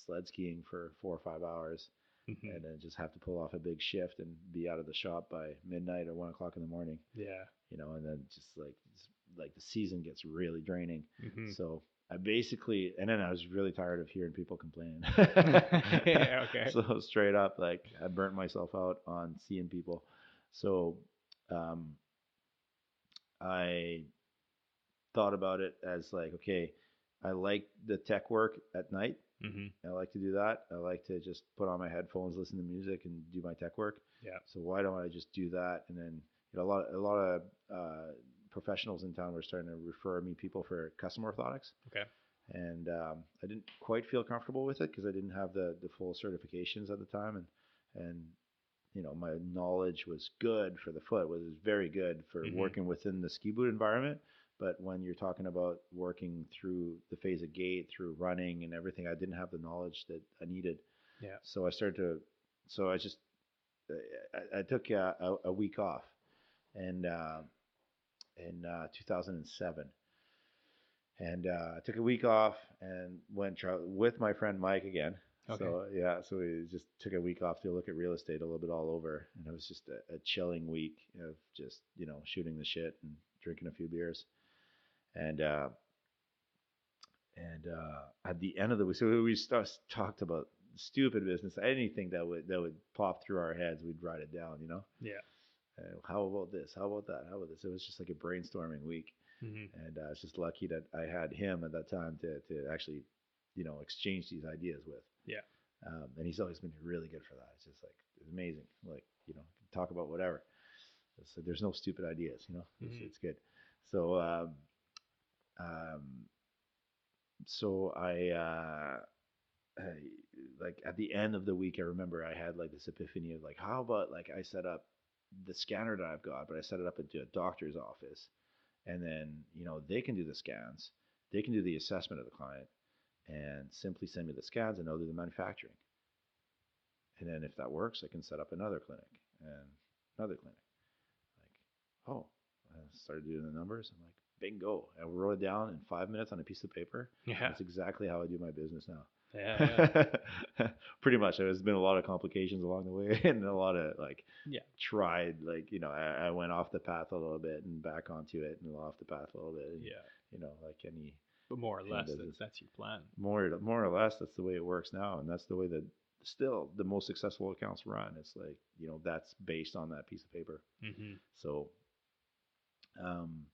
sled skiing for 4 or 5 hours, Hmm. and then just have to pull off a big shift and be out of the shop by midnight or 1 o'clock in the morning, Yeah. and then just like the season gets really draining. Hmm. So I basically, and then I was really tired of hearing people complain. Yeah. Okay. So straight up, like I burnt myself out on seeing people. So um, I thought about it as like, okay, I like the tech work at night. Hmm. I like to do that. I like to just put on my headphones, listen to music, and do my tech work. Yeah. So why don't I just do that? And then a lot of professionals in town were starting to refer me people for custom orthotics, Okay. and I didn't quite feel comfortable with it because I didn't have the full certifications at the time, and my knowledge was good for the foot, was very good for Hmm. working within the ski boot environment. But when you're talking about working through the phase of gait, through running and everything, I didn't have the knowledge that I needed. Yeah. So I started to, so I just, I took a week off, and in 2007. And I took a week off and went with my friend Mike again. Okay. So yeah, so we just took a week off to look at real estate a little bit all over, and it was just a chilling week of just shooting the shit and drinking a few beers, and at the end of the week, so we talked about stupid business, anything that would pop through our heads, we'd write it down, Yeah. How about this? How about that? How about this? It was just like a brainstorming week, Hmm. and I was just lucky that I had him at that time to actually, exchange these ideas with. Yeah. And he's always been really good for that. It's just like it's amazing. Like talk about whatever. So there's no stupid ideas. Hmm. It's good. So um, so I like at the end of the week, I remember I had like this epiphany of like, how about like I set up the scanner that I've got, but I set it up into a doctor's office, and then they can do the scans, they can do the assessment of the client, and simply send me the scans, and I'll do the manufacturing. And then if that works, I can set up another clinic and another clinic. Like, oh, I started doing the numbers. I'm like, bingo! I wrote it down in 5 minutes on a piece of paper, and Yeah. it's exactly how I do my business Yeah. Yeah. now. Pretty much. There's been a lot of complications along the way, and a lot of like Yeah. tried, like I went off the path a little bit and back onto it, and off the path a little bit, and Yeah. like But more or any less, business. that's your plan. More or less, that's the way it works now, and that's the way that still the most successful accounts run. It's like that's based on that piece of paper. Hmm. So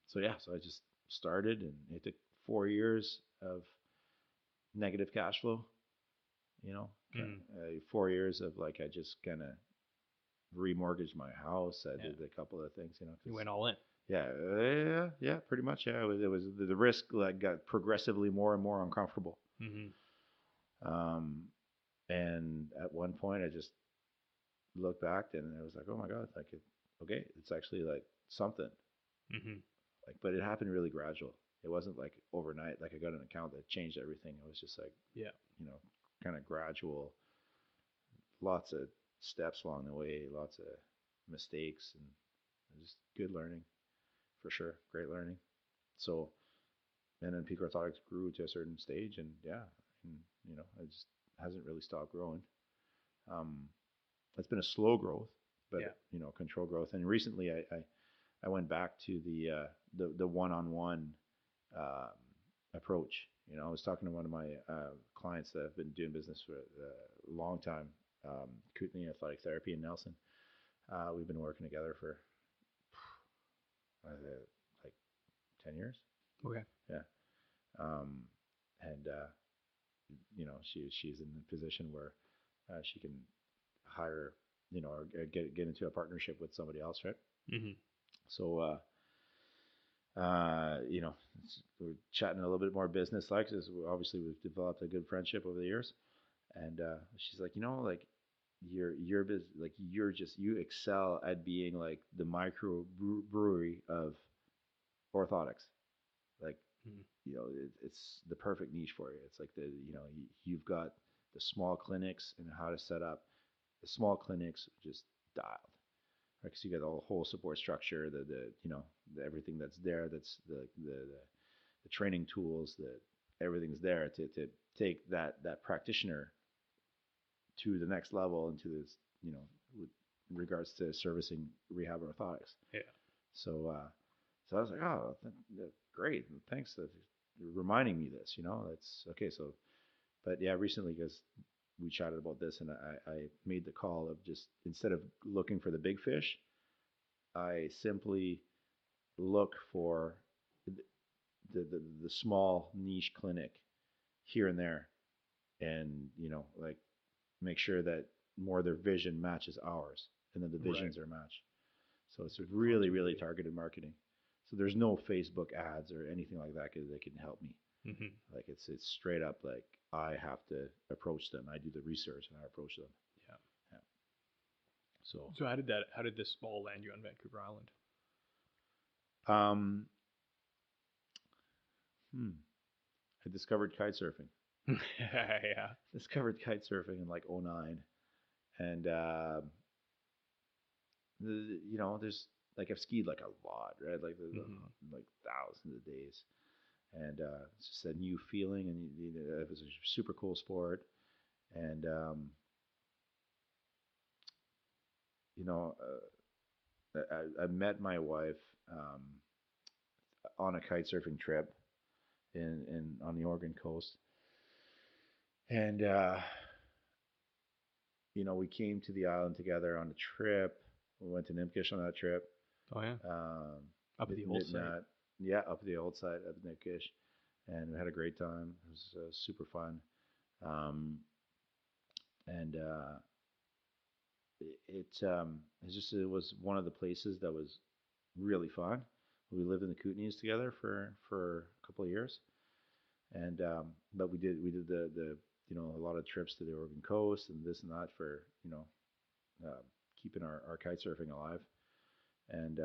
so yeah, so I just started, and it took 4 years of negative cash flow. You know, Hmm. 4 years of like I just kind of remortgaged my house. I Yeah. did a couple of things, You because went all in. yeah, pretty much. Yeah, it was the risk like got progressively more and more uncomfortable. Hmm. Um, and at one point, I just looked back and I was like, oh my god, like okay, it's actually like something. Hmm. Like, but it happened really gradual. It wasn't like overnight. Like I got an account that changed everything. It was just like Yeah. you know, kind of gradual. Lots of steps along the way, lots of mistakes, and just good learning for sure. Great learning. So, and then peak orthotics grew to a certain stage, and yeah, and it just hasn't really stopped growing. Um, it's been a slow growth, but Yeah. control growth. And recently, I went back to the one-on-one um, approach. I was talking to one of my clients that have been doing business for a long time, Kootenai Athletic Therapy in Nelson. We've been working together for like 10 years. Okay. Yeah. Um, and she's in a position where she can hire, or get into a partnership with somebody else, right? Hmm. So we're chatting a little bit more business like, because obviously we've developed a good friendship over the years. And she's like, like you excel at being like the micro brewery of orthotics. Like, Hmm. it's the perfect niche for you. It's like you've got the small clinics and how to set up the small clinics just dialed. Because you got the whole support structure, the everything that's there. That's the the training tools, the everything's there to take that practitioner to the next level into this, with regards to servicing rehab orthotics. Yeah. So, so I was like, oh, great, thanks for reminding me this. That's okay. So, but yeah, recently because we chatted about this, and I made the call of just instead of looking for the big fish, I simply look for the small niche clinic here and there, and like make sure that more of their vision matches ours, and then the Right. visions are matched. So it's really really Continuity. targeted marketing. So there's no Facebook ads or anything like that that can help me. Hmm. Like it's straight up like I have to approach them. I do the research and I approach them. Yeah. Yeah. So So how did this all land you on Vancouver Island? um, hmm, I discovered kite surfing. Yeah. Discovered kite surfing in like '09, and there's like I've skied like a lot, right? Like there's Hmm. like thousands of days, and it's just a new feeling, and it was a super cool sport, and you know, I met my wife um, on a kite surfing trip in on the Oregon coast, and we came to the island together on a trip. We went to Nimkish on that trip. Oh yeah. Um, Up at the old site. Midnight, yeah, up the old side of Nimkish, and we had a great time. It was super fun, um, and it was one of the places that was really fun. We lived in the Kootenays together for a couple of years, and but we did the a lot of trips to the Oregon coast and this and that for uh, keeping our kite surfing alive. And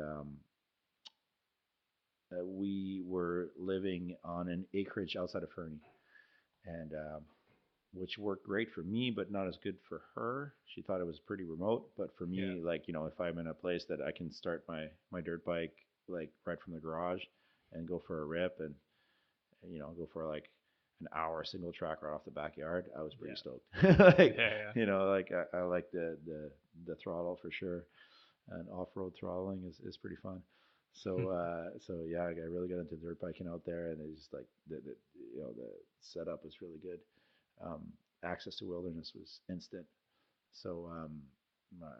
we were living on an acreage outside of Fernie, and which worked great for me, but not as good for her. She thought it was pretty remote, but for Yeah. me, like if I'm in a place that I can start my dirt bike like right from the garage and go for a rip, and go for like an hour single track right off the backyard, I was pretty Yeah. stoked. Yeah. Like Yeah. like I like the throttle for sure, and off road throttling is pretty fun. So yeah, I really got into dirt biking out there, and it's just like the setup was really good. Um, Access to wilderness was instant, so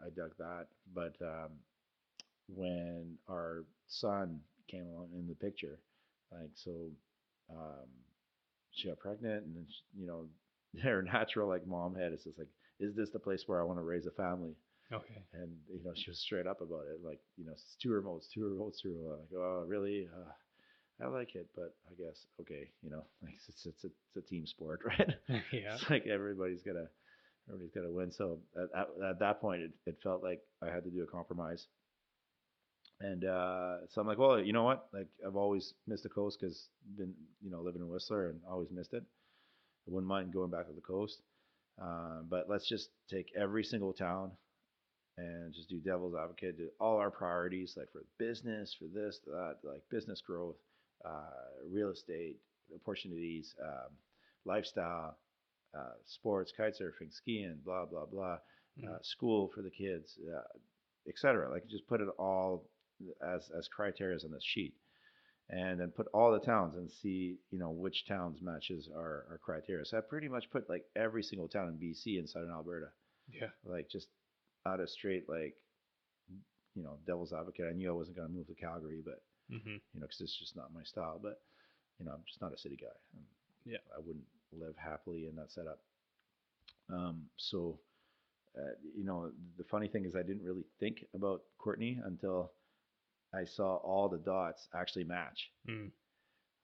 I dug that. But when our son came along in the picture, like um, she got pregnant, and then her natural like mom head is just like, is this the place where I want to raise a family? Okay. And she was straight up about it, like it's two remotes, two remotes, two remotes. Like, oh really? I like it, but I guess okay, like it's a team sport, right? Yeah. It's like everybody's gotta win. So at that point, it felt like I had to do a compromise. And so I'm like, well, you know what? Like I've always missed the coast because been living in Whistler and always missed it. I wouldn't mind going back to the coast, but let's just take every single town and just do devil's advocate, do all our priorities, like for business, for this, that, like business growth, real estate opportunities, lifestyle, sports, kite surfing, skiing, blah blah blah, Mhm. school for the kids, etc. Like just put it all as criteria on this sheet, and then put all the towns and see which towns matches our criteria. So I pretty much put like every single town in BC and southern Alberta, Yeah. like just out of straight like devil's advocate. I knew I wasn't going to move to Calgary, but Hmm. because it's just not my style. But I'm just not a city guy. Yeah. I wouldn't live happily in that setup. So the funny thing is I didn't really think about Courtney until I saw all the dots actually match. Mm.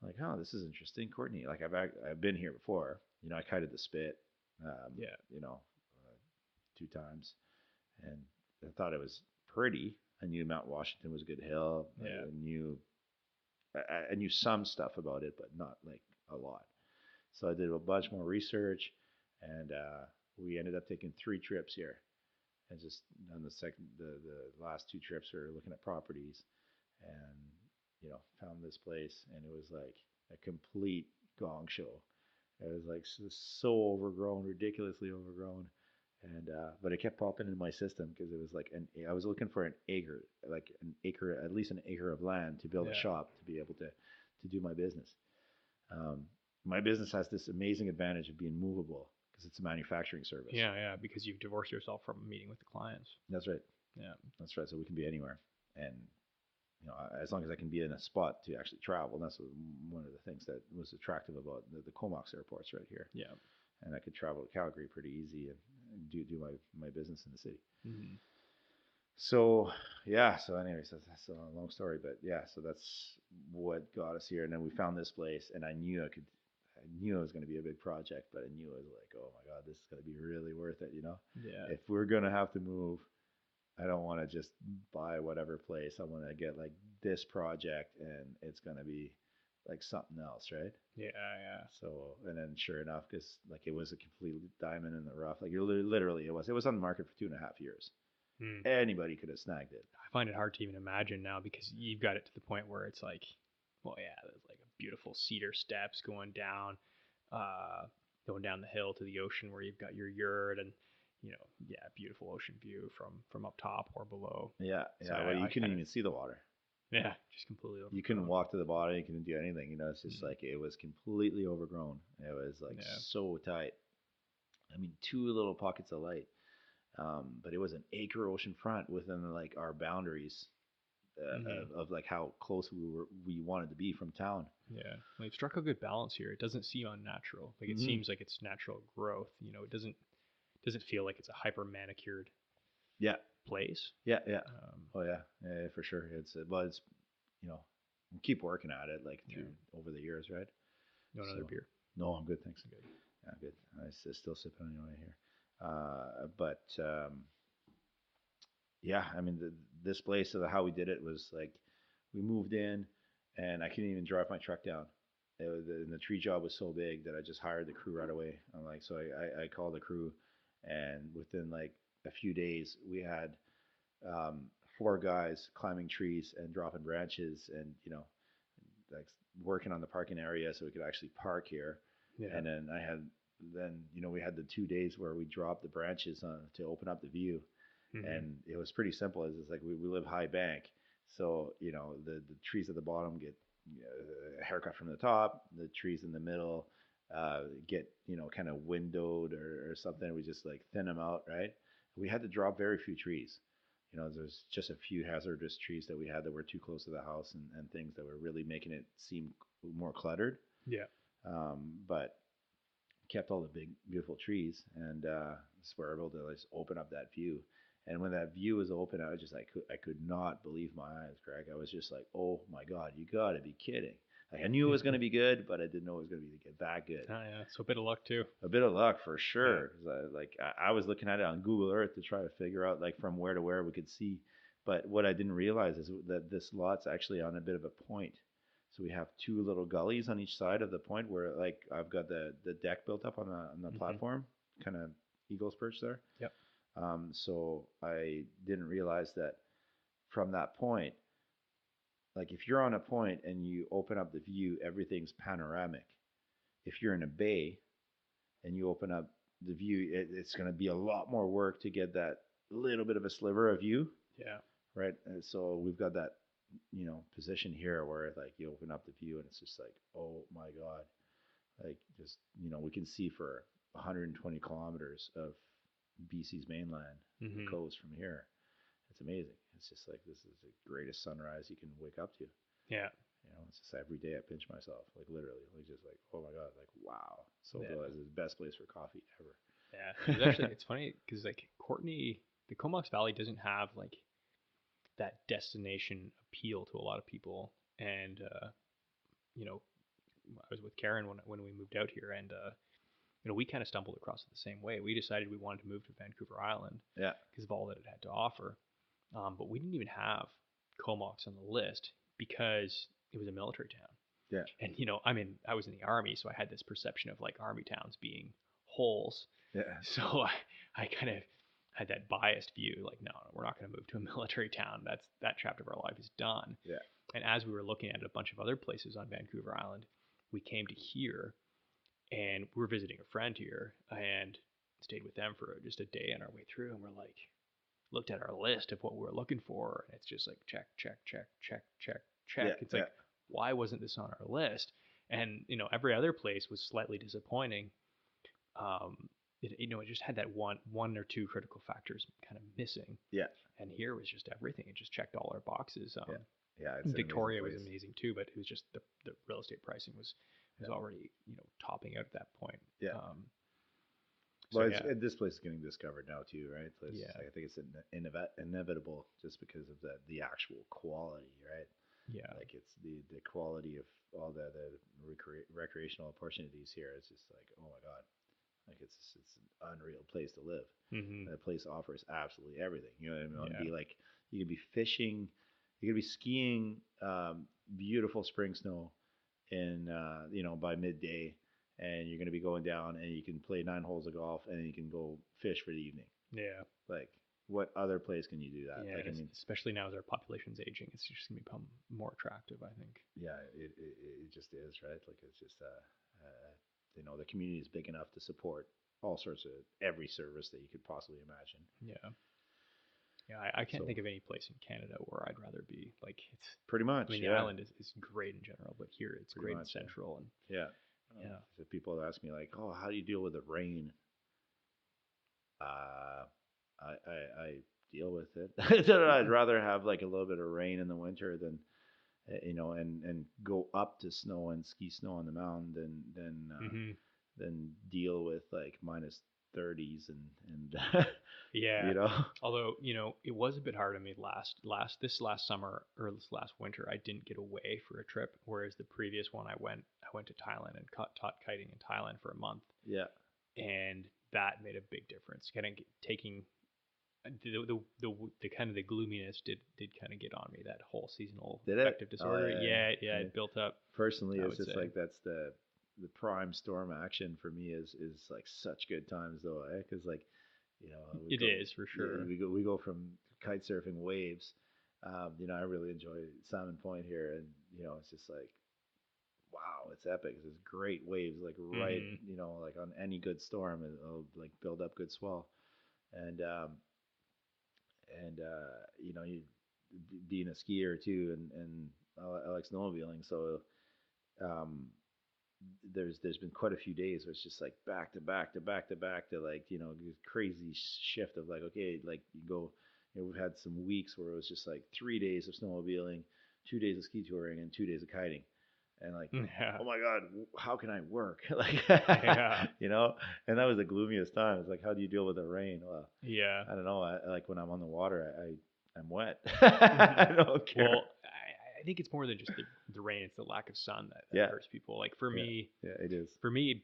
Like, oh, this is interesting, Courtney. Like I've been here before. I kited the Spit, Yeah. two times, and I thought it was pretty. I knew Mount Washington was a good hill. Yeah. I knew some stuff about it, but not like a lot. So I did a bunch more research, and we ended up taking 3 trips here. And just on the last 2 trips, we were looking at properties, and found this place, and it was like a complete gong show. It was like so overgrown, ridiculously overgrown, and but it kept popping in my system because it was like I was looking for an acre, like an acre, at least an acre of land to build a Yeah. shop to be able to do my business. Um, my business has this amazing advantage of being movable because it's a manufacturing service. Yeah, yeah, because you've divorced yourself from meeting with the clients. That's right. Yeah. That's right. So we can be anywhere, and as long as I can be in a spot to actually travel, and that's one of the things that was attractive about the Comox airports right here. Yeah. And I could travel to Calgary pretty easy and do my business in the city. Mm-hmm. So yeah. So anyways, that's a long story, but yeah. So that's what got us here, and then we found this place, and I knew it was going to be a big project, but I knew it was like, oh my god, this is going to be really worth it. Yeah. If we're going to have to move, I don't want to just buy whatever place. I want to get like this project, and it's gonna be like something else, right? Yeah, yeah. So, and then sure enough, because like it was a complete diamond in the rough. Like literally, it was on the market for 2.5 years. Hmm. Anybody could have snagged it. I find it hard to even imagine now because you've got it to the point where it's like, well, yeah, there's like a beautiful cedar steps uh, going down the hill to the ocean where you've got your yurt and yeah, beautiful ocean view from up top or below. Yeah, So yeah. Well, you I couldn't kind of even see the water. yeah, just completely You couldn't overgrown. walk to the bottom. You couldn't do anything. It's just like it was completely overgrown. It was like Yeah. so tight. I mean, two little pockets of light. But it was an acre oceanfront within like our boundaries Mm-hmm. of like how close we wanted to be from town. Yeah, well, you've struck a good balance here. It doesn't seem unnatural. Like it Mm-hmm. seems like it's natural growth. It doesn't feel like it's a hyper manicured Yeah, place. yeah, yeah. Um, Oh yeah, yeah, for sure. It's you know we keep working at it like through yeah. over the years, right? No, another So beer. no, I'm good, thanks. Good. Yeah, I'm good. Still sipping on your way here. But yeah, I mean this place, so how we did it was like we moved in, and I couldn't even drive my truck down. The tree job was so big that I just hired the crew right away. I'm like, so I called the crew, and within like a few days, we had um, 4 guys climbing trees and dropping branches, and like working on the parking area so we could actually park here. Yeah. And then we had the 2 days where we dropped the branches on to open up the view, Mm-hmm. and it was pretty simple. It's like we live high bank, so the trees at the bottom get a haircut from the top. The trees in the middle get kind of windowed or something. We just like thin them out, right? We had to drop very few trees. There's just a few hazardous trees that we had that were too close to the house, and things that were really making it seem more cluttered. Yeah. But kept all the big, beautiful trees, and so we're able to just open up that view. And when that view was open, I could not believe my eyes, Greg. I was just like, oh my god, you got to be kidding! Like I knew it was going to be good, but I didn't know it was going to be that good. Ah, yeah. So a bit of luck too. A bit of luck for Yeah. sure. 'Cause I was looking at it on Google Earth to try to figure out like from where to where we could see, but what I didn't realize is that this lot's actually on a bit of a point. So we have 2 little gullies on each side of the point where like I've got the deck built up on the Mm-hmm. platform, kind of eagle's perch there. Yep. So I didn't realize that from that point, like if you're on a point and you open up the view, everything's panoramic. If you're in a bay and you open up the view, it's going to be a lot more work to get that little bit of a sliver of view, Yeah. right? And so we've got that, position here where like you open up the view and it's just like, oh my god, like just we can see for 120 kilometers of BC's mainland, the Mm-hmm. coast from here. It's amazing. It's just like this is the greatest sunrise you can wake up to. Yeah. It's just every day I pinch myself, like literally, like just like, oh my god, like wow, so Yeah. good. This is the best place for coffee ever. Yeah. There's actually, it's funny because like Courtney, the Comox Valley doesn't have like that destination appeal to a lot of people. And you know, I was with Karen when we moved out here, and we kind of stumbled across it the same way. We decided we wanted to move to Vancouver Island Yeah, because of all that it had to offer. But we didn't even have Comox on the list because it was a military town. yeah, And I was in the army, so I had this perception of like army towns being holes. yeah, So I kind of had that biased view, like, no, we're not going to move to a military town. That chapter of our life is done. yeah. And as we were looking at a bunch of other places on Vancouver Island, we came to here, and we were visiting a friend here, and stayed with them for just a day on our way through, and we're like, looked at our list of what we were looking for, and it's just like check, check, check, check, check, check. Yeah, It's yeah, like, why wasn't this on our list? And every other place was slightly disappointing. Um, it just had that one or two critical factors kind of missing, yeah, and here was just everything. It just checked all our boxes. yeah, yeah. It's an amazing Victoria was place. amazing too, but it was just the real estate pricing was Yeah, already topping out at that point. yeah. So Well, yeah, this place is getting discovered now too, right? So yeah, I think it's inevitable just because of the actual quality, right? yeah, Like it's the quality of all the recreational opportunities here. It's just like, oh my god, like it's an unreal place to live. hmm, The place offers absolutely everything. You know what I mean? It'd yeah, be like you could be fishing, you could be skiing, beautiful spring snow in by midday, and you're going to be going down, and you can play 9 holes of golf, and you can go fish for the evening. yeah. Like, what other place can you do that? Yeah, Like, I mean, especially now as our population's aging, it's just gonna become more attractive, I think. yeah, it just is, right? Like, it's just the community is big enough to support all sorts of every service that you could possibly imagine. Yeah, yeah. I can't So think of any place in Canada where I'd rather be. Like it's, pretty I much, mean, the yeah, island is great in general, but here it's pretty great and much, yeah, central, and yeah. yeah, So people ask me like, oh, how do you deal with the rain? Uh, I deal with it. I'd rather have like a little bit of rain in the winter than and go up to snow and ski snow on the mountain hmm, than deal with like minus 30s and yeah. you know. Although it was a bit hard on me last summer or this last winter. I didn't get away for a trip, whereas the previous one I went to Thailand and taught kiting in Thailand for a month, Yeah. and that made a big difference. Kind of taking the kind of the gloominess did kind of get on me. That whole seasonal Did it? affective Oh disorder. yeah, yeah, Yeah, yeah, yeah. it built up. Personally, I it's would just say like that's the prime storm action for me is like such good times though, eh? Because like we it go, is for yeah, sure. we go from kite surfing waves. I really enjoy Salmon Point here, and it's just like wow, it's epic. It's just great waves, like right, Hmm. like on any good storm, it'll like build up good swell, and you being a skier too, and I like snowmobiling, so um, there's been quite a few days where it's just like back to back to back to back to like this crazy shift of like okay, like you go, we've had some weeks where it was just like 3 days of snowmobiling, 2 days of ski touring, and 2 days of kiting, and like Yeah, oh my god, how can I work like yeah, and that was the gloomiest time. It's like how do you deal with the rain? Well, yeah. I don't know. Like when I'm on the water, I'm wet. I don't care. Well, I think it's more than just the rain. It's the lack of sun that Yeah, hurts people. Like for yeah, me, yeah. It is.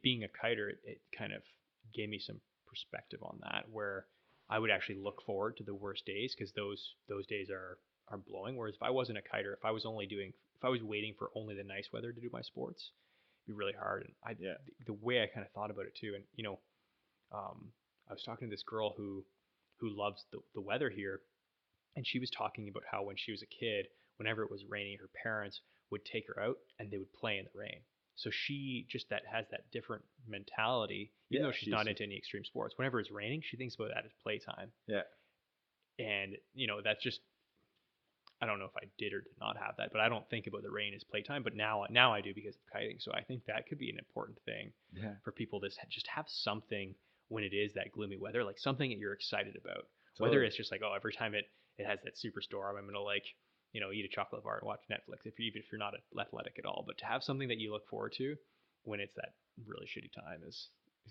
being a kiter, it kind of gave me some perspective on that, where I would actually look forward to the worst days because those days are blowing. Whereas if I wasn't a kiter, if I was waiting for only the nice weather to do my sports, it'd be really hard. And Yeah, the way I kind of thought about it too, and I was talking to this girl who loves the weather here, and she was talking about how when she was a kid, whenever it was raining, her parents would take her out and they would play in the rain. So she just that has that different mentality, even yeah. though she's not into any extreme sports. Whenever it's raining, she thinks about that as playtime. Yeah. And that's just, I don't know if I did or did not have that, but I don't think about the rain as playtime. But now I do because of kiting. So I think that could be an important thing Yeah. for people to just have something when it is that gloomy weather, like something that you're excited about. Whether Totally. it's just like, oh, every time it has that superstorm, I'm gonna like eat a chocolate bar and watch Netflix. Even if you're not athletic at all, but to have something that you look forward to when it's that really shitty time is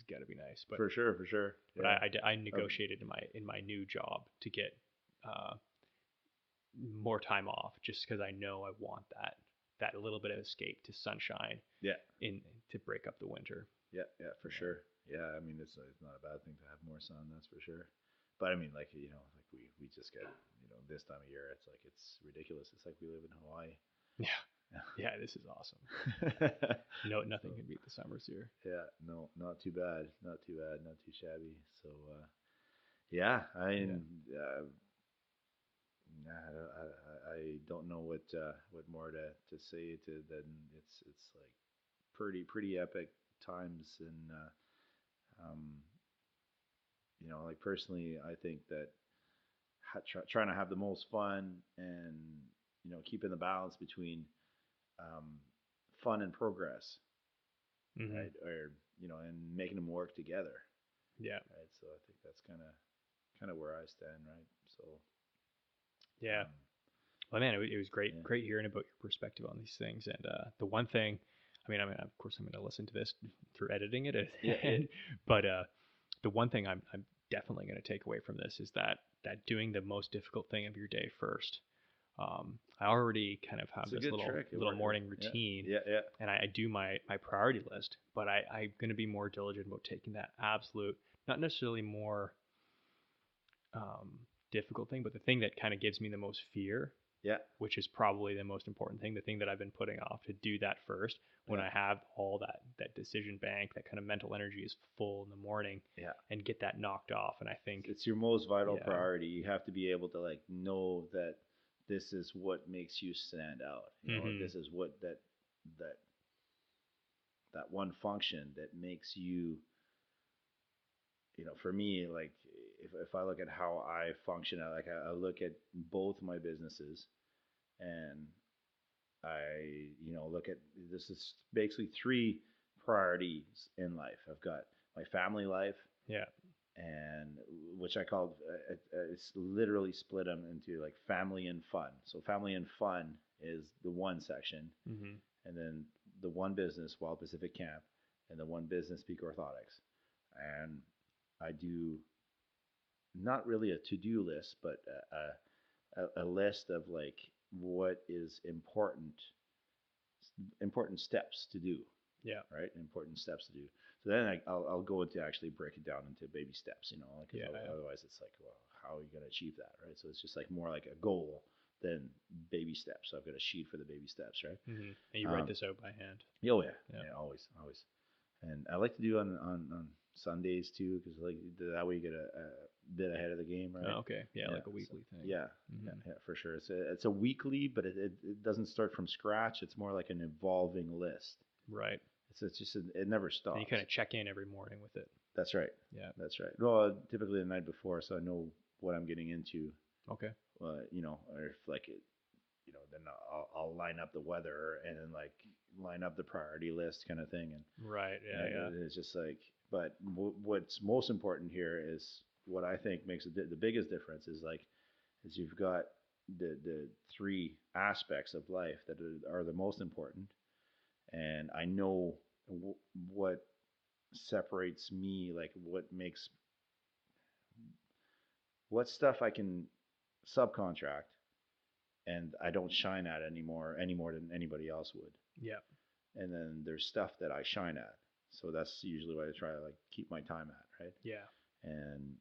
got to be nice. But For sure. For sure. but Yeah. I negotiated in my new job to get uh, more time off just because I know I want that little bit of escape to sunshine Yeah. in to break up the winter. Yeah. Yeah. For Yeah. sure. Yeah. I mean, it's not a bad thing to have more sun. That's for sure. But I mean, like like we just get this time of year, it's like it's ridiculous. It's like we live in Hawaii. Yeah. Yeah, this is awesome. No, nothing So can beat the summers here. yeah, no, not too bad. Not too bad. Not too shabby. So yeah, Yeah. I don't know what more to say to than it's like pretty epic times, and like personally, I think that trying to have the most fun and keeping the balance between um, fun and progress, Hmm. right? Or and making them work together, Yeah. right? So I think that's kind of where I stand, right? So Yeah. um, Well, man, it was great, yeah, great hearing about your perspective on these things. And the one thing, I mean, of course, I'm going to listen to this through editing it, yeah, yeah, and, but the one thing I'm definitely going to take away from this is that doing the most difficult thing of your day first. I already kind of have it's a this good little trick. little morning Yeah, routine, yeah, yeah, and I do my priority list, but I'm going to be more diligent about taking that absolute, not necessarily more um, difficult thing, but the thing that kind of gives me the most fear, yeah, which is probably the most important thing, the thing that I've been putting off, to do that first when yeah, I have all that decision bank, that kind of mental energy is full in the morning, yeah. and get that knocked off. And I think, It's your most vital yeah, priority. You have to be able to like know that this is what makes you stand out. hmm, This is what that that one function that makes you. For me, like if I look at how I function, I look at both my businesses, and I look at this is basically three priorities in life. I've got my family life, yeah, and which I called it's literally split them into like family and fun. So family and fun is the one section, hmm, and then the one business Wild Pacific Camp, and the one business Peak Orthotics. And I do not really a to-do list, but a list of like what is important steps to do, yeah, right? Important steps to do. So then I'll go into actually break it down into baby steps, because yeah, yeah. otherwise it's like, well, how are you going to achieve that, right? So it's just like more like a goal than baby steps. So I've got a sheet for the baby steps, right? Hmm. And you write Um, this out by hand. oh yeah, Yeah. yeah, always, always. And I like to do on Sundays too, because like that way you get a bit ahead of the game, right? Oh, okay. Yeah, Yeah, like a so, weekly thing. yeah, yeah, Hmm. yeah, for sure. It's a weekly, but it doesn't start from scratch. It's more like an evolving list. Right. It's just it never And you kind stops. of check in every morning with it. That's right. Yeah. That's right. Well, typically the night before, so I know what I'm getting into. Okay. Or if like then I'll line up the weather and then like line up the priority list kind of thing, Right. Yeah. Yeah. and it's just like. But what's most important here is what I think makes the biggest difference is you've got the three aspects of life that are the most important, and I know what separates me, like what stuff I can subcontract and I don't shine at any more than anybody else would. Yeah. And then there's stuff that I shine at. So that's usually what I try to like keep my time at, right? Yeah. And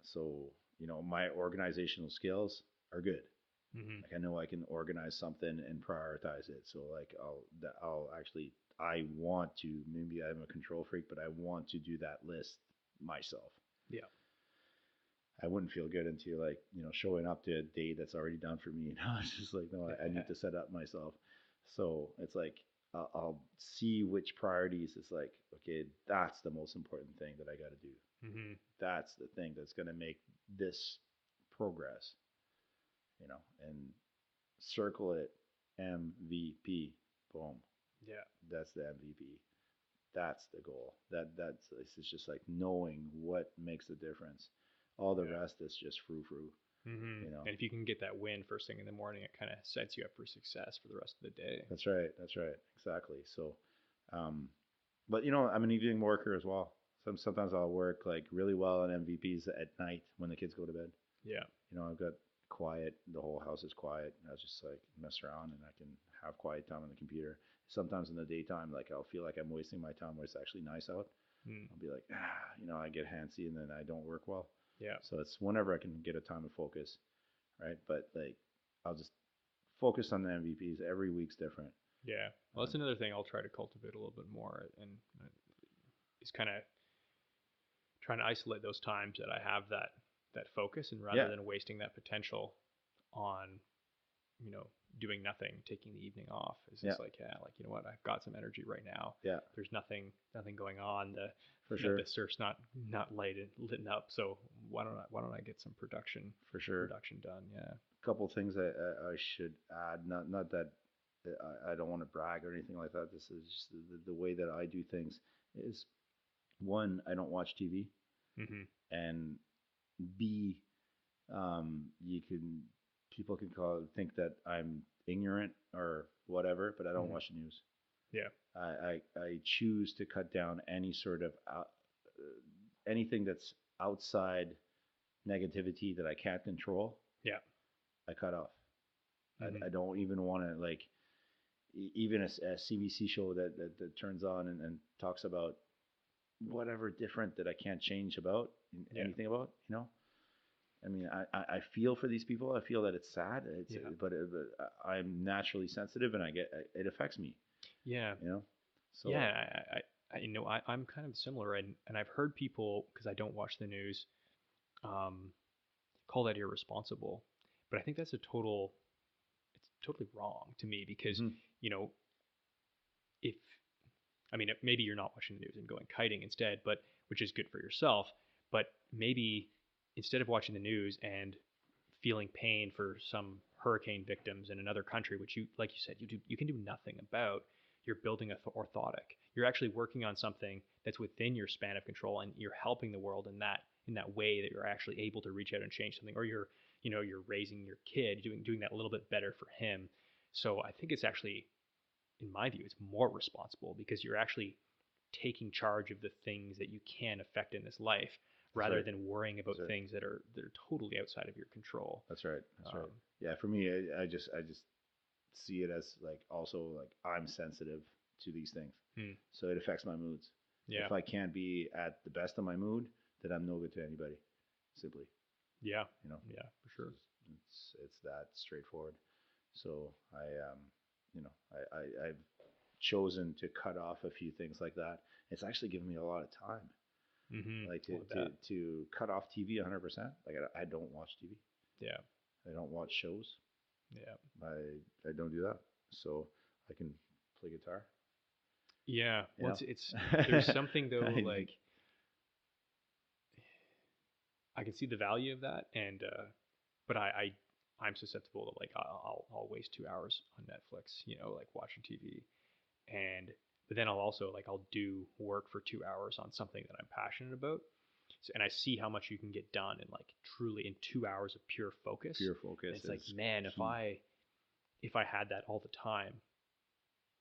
so my organizational skills are good. Hmm. Like I know I can organize something and prioritize it. So like I'll actually I want to, maybe I'm a control freak, but I want to do that list myself. Yeah. I wouldn't feel good until like showing up to a day that's already done for me. It's just like no, I need to set up myself. So it's like I'll see which priorities. It's like okay, that's the most important thing that I got to do. Hmm. That's the thing that's going to make this progress. And circle it MVP. Boom. Yeah. That's the MVP. That's the goal. It's just like knowing what makes the difference. All the Yeah. rest is just frou frou. Hmm. You know. And if you can get that win first thing in the morning, it kind of sets you up for success for the rest of the day. That's right. That's right. Exactly. So, um, but I'm an evening worker as well. Sometimes I'll work like really well on MVPs at night when the kids go to bed. Yeah. I've got quiet. The whole house is quiet. I just like mess around and I can have quiet time on the computer. Sometimes in the daytime, like I'll feel like I'm wasting my time where it's actually nice out. Mm. I'll be like, I get handsy and then I don't work well. Yeah. So it's whenever I can get a time of focus, right? But like, I'll just focus on the MVPs. Every week's different. Yeah. Well, that's another thing I'll try to cultivate a little bit more, and is kind of trying to isolate those times that I have that focus, and rather Yeah, than wasting that potential on, doing nothing, taking the evening off. It's Yeah. just like, yeah, like, you know what, I've got some energy right now. Yeah. There's nothing going on. For The sure. surf's not lit up. So why don't I get some For sure. production done? Yeah. A couple of things I should add. Not that I don't want to brag or anything like that. This is just the way that I do things. Is one, I don't watch TV, Mm-hmm. and B, you can people can think that I'm ignorant or whatever, but I don't Mm-hmm. watch the news. Yeah. I choose to cut down any sort of anything that's outside negativity that I can't control. Yeah. I cut off. Mm-hmm. I don't even want to like even a CBC show that turns on and talks about whatever different that I can't change about Yeah. anything about. I mean, I feel for these people. I feel that it's sad. Yeah. But I'm naturally sensitive, and it affects me. Yeah. So Yeah. I'm kind of similar, and I've heard people, because I don't watch the news, um, call that irresponsible. But I think it's totally wrong to me, because, mhm. you know, if, I mean, maybe you're not watching the news and going kiting instead, but which is good for yourself. But maybe instead of watching the news and feeling pain for some hurricane victims in another country, which you, like you said, you can do nothing about, you're building a orthotic. You're actually working on something that's within your span of control, and you're helping the world in that way, that you're actually able to reach out and change something, or you're raising your kid, doing that a little bit better for him. So I think it's actually, in my view, it's more responsible, because you're actually taking charge of the things that you can affect in this life, That's rather right. than worrying about That's right. things that are totally outside of your control. That's right. That's right. Um, Yeah, for me, I just see it as like also like I'm sensitive to these things, hmm, so it affects my moods. yeah, If I can't be at the best of my mood, then I'm no good to anybody. Simply, yeah, you know, yeah, for sure. it's that straightforward. So I've chosen to cut off a few things like that. It's actually given me a lot of time, Mm-hmm. like Well, that, to cut off TV 100%. Like I don't watch TV. yeah, I don't watch shows. yeah, I don't do that. So I can play guitar. yeah. You Well, know. it's there's something though, I, like, I can see the value of that, and but I'm susceptible to, like, I'll waste 2 hours on Netflix, like watching TV, and but then I'll do work for 2 hours on something that I'm passionate about. So, and I see how much you can get done in, like, truly in 2 hours of pure focus. pure And focus it's like, is man, key. if I had that all the time,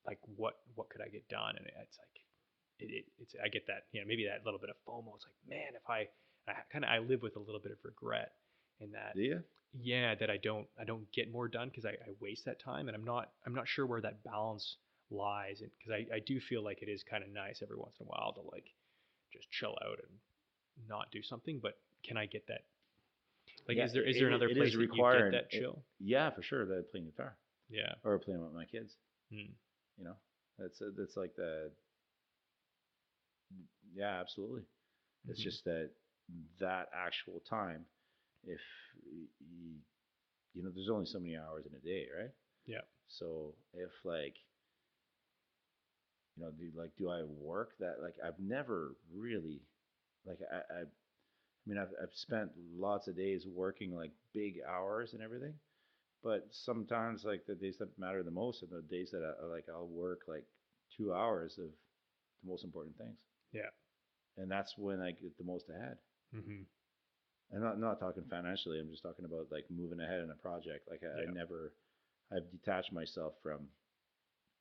like, what could I get done? And it's like, it's I get that, maybe that little bit of FOMO. It's like, man, if I live with a little bit of regret in that. Do you? Yeah, that I don't get more done, because I waste that time, and I'm not sure where that balance lies. And because I do feel like it is kind of nice every once in a while to, like, just chill out and not do something. But can I get that? Like, Yeah, is there another it place is that you get required. that chill? Yeah, for sure. That playing guitar Yeah. or playing with my kids. Hmm. You know, that's like yeah, absolutely. It's Mm-hmm. just that actual time. If you, there's only so many hours in a day, right? Yeah. So if like do I work that? Like I've never really like I mean I've spent lots of days working like big hours and everything, but sometimes like the days that matter the most are the days that I'll work like 2 hours of the most important things, Yeah. and that's when I get the most ahead. Mm-hmm. I'm not talking financially. I'm just talking about like moving ahead in a project. Like Yeah. I've detached myself from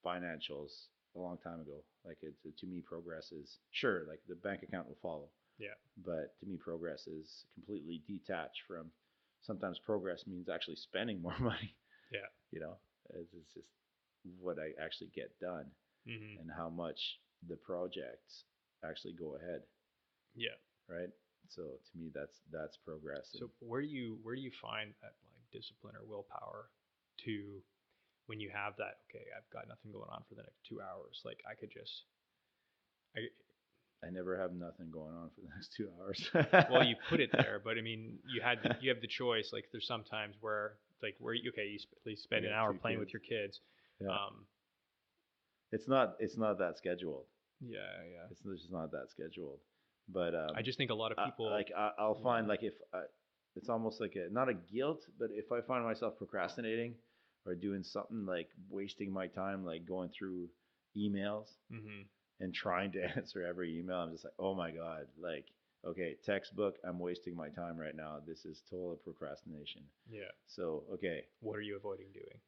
financials a long time ago. Like to me, progress is sure like the bank account will follow, Yeah. but to me, progress is completely detached from. Sometimes progress means actually spending more money. Yeah. You know, it's just what I actually get done Mm-hmm. and how much the projects actually go ahead, Yeah. right? So to me, that's progress. And So where do you find that, like, discipline or willpower to, when you have that, okay, I've got nothing going on for the next 2 hours, like, I could just, I I never have nothing going on for the next 2 hours. well, you put it there, but I mean, you have the choice. Like, there's sometimes where like where you, okay, you spend I an got hour two playing with kids. your kids. Yeah. Um, It's not that scheduled. yeah, yeah. It's just not that scheduled. But I just think a lot of people, I'll yeah, find like if it's almost like a not a guilt, but if I find myself procrastinating or doing something like wasting my time, like going through emails hmm and trying to answer every email, I'm just like, oh my god, like okay, textbook, I'm wasting my time right now. This is total procrastination. yeah. So okay, What are you avoiding doing?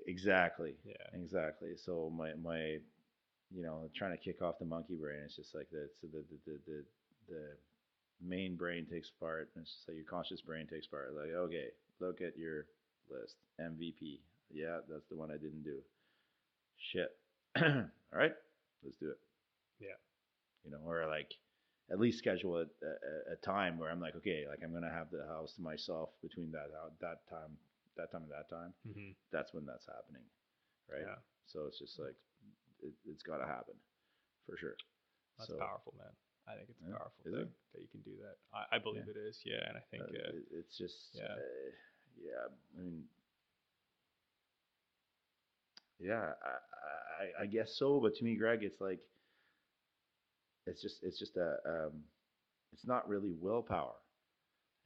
exactly, Yeah, exactly. So my trying to kick off the monkey brain. It's just like so the main brain takes part, and it's just like your conscious brain takes part. Like, okay, look at your list. MVP. Yeah, that's the one I didn't do. Shit. All right, let's do it. yeah, Or like at least schedule a time where I'm like, okay, like I'm gonna have the house to myself between that time and that time. hmm That's when that's happening, right? yeah. So it's just like it's got to happen for sure. That's So powerful, man. I think it's a yeah, powerful is thing it? that you can do that. I Yeah, believe it is. Yeah, and I think, it's just yeah, yeah. I mean, yeah, I guess so. But to me, Greg, it's like it's just it's not really willpower.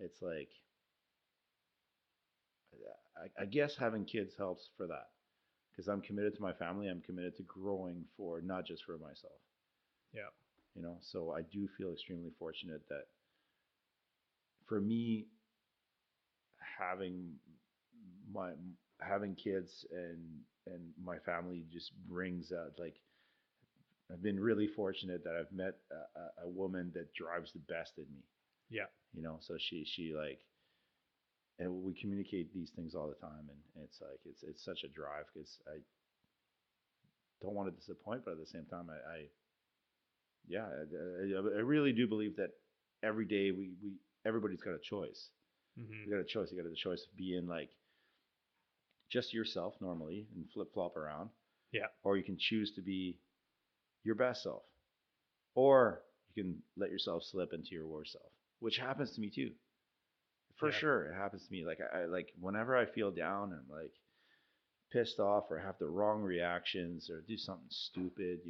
It's like I guess having kids helps for that because I'm committed to my family. I'm committed to growing for not just for myself. yeah, So I do feel extremely fortunate that for me having my having kids and my family just brings like I've been really fortunate that I've met a woman that drives the best in me. yeah, So she like and we communicate these things all the time, and it's like it's such a drive because I don't want to disappoint, but at the same time I yeah I really do believe that every day we everybody's got a choice. hmm You got a choice. You got the choice of being like just yourself normally and flip flop around, yeah, or you can choose to be your best self, or you can let yourself slip into your worst self, which happens to me too. For yeah, sure, it happens to me. Like I like whenever I feel down and like pissed off or have the wrong reactions or do something stupid,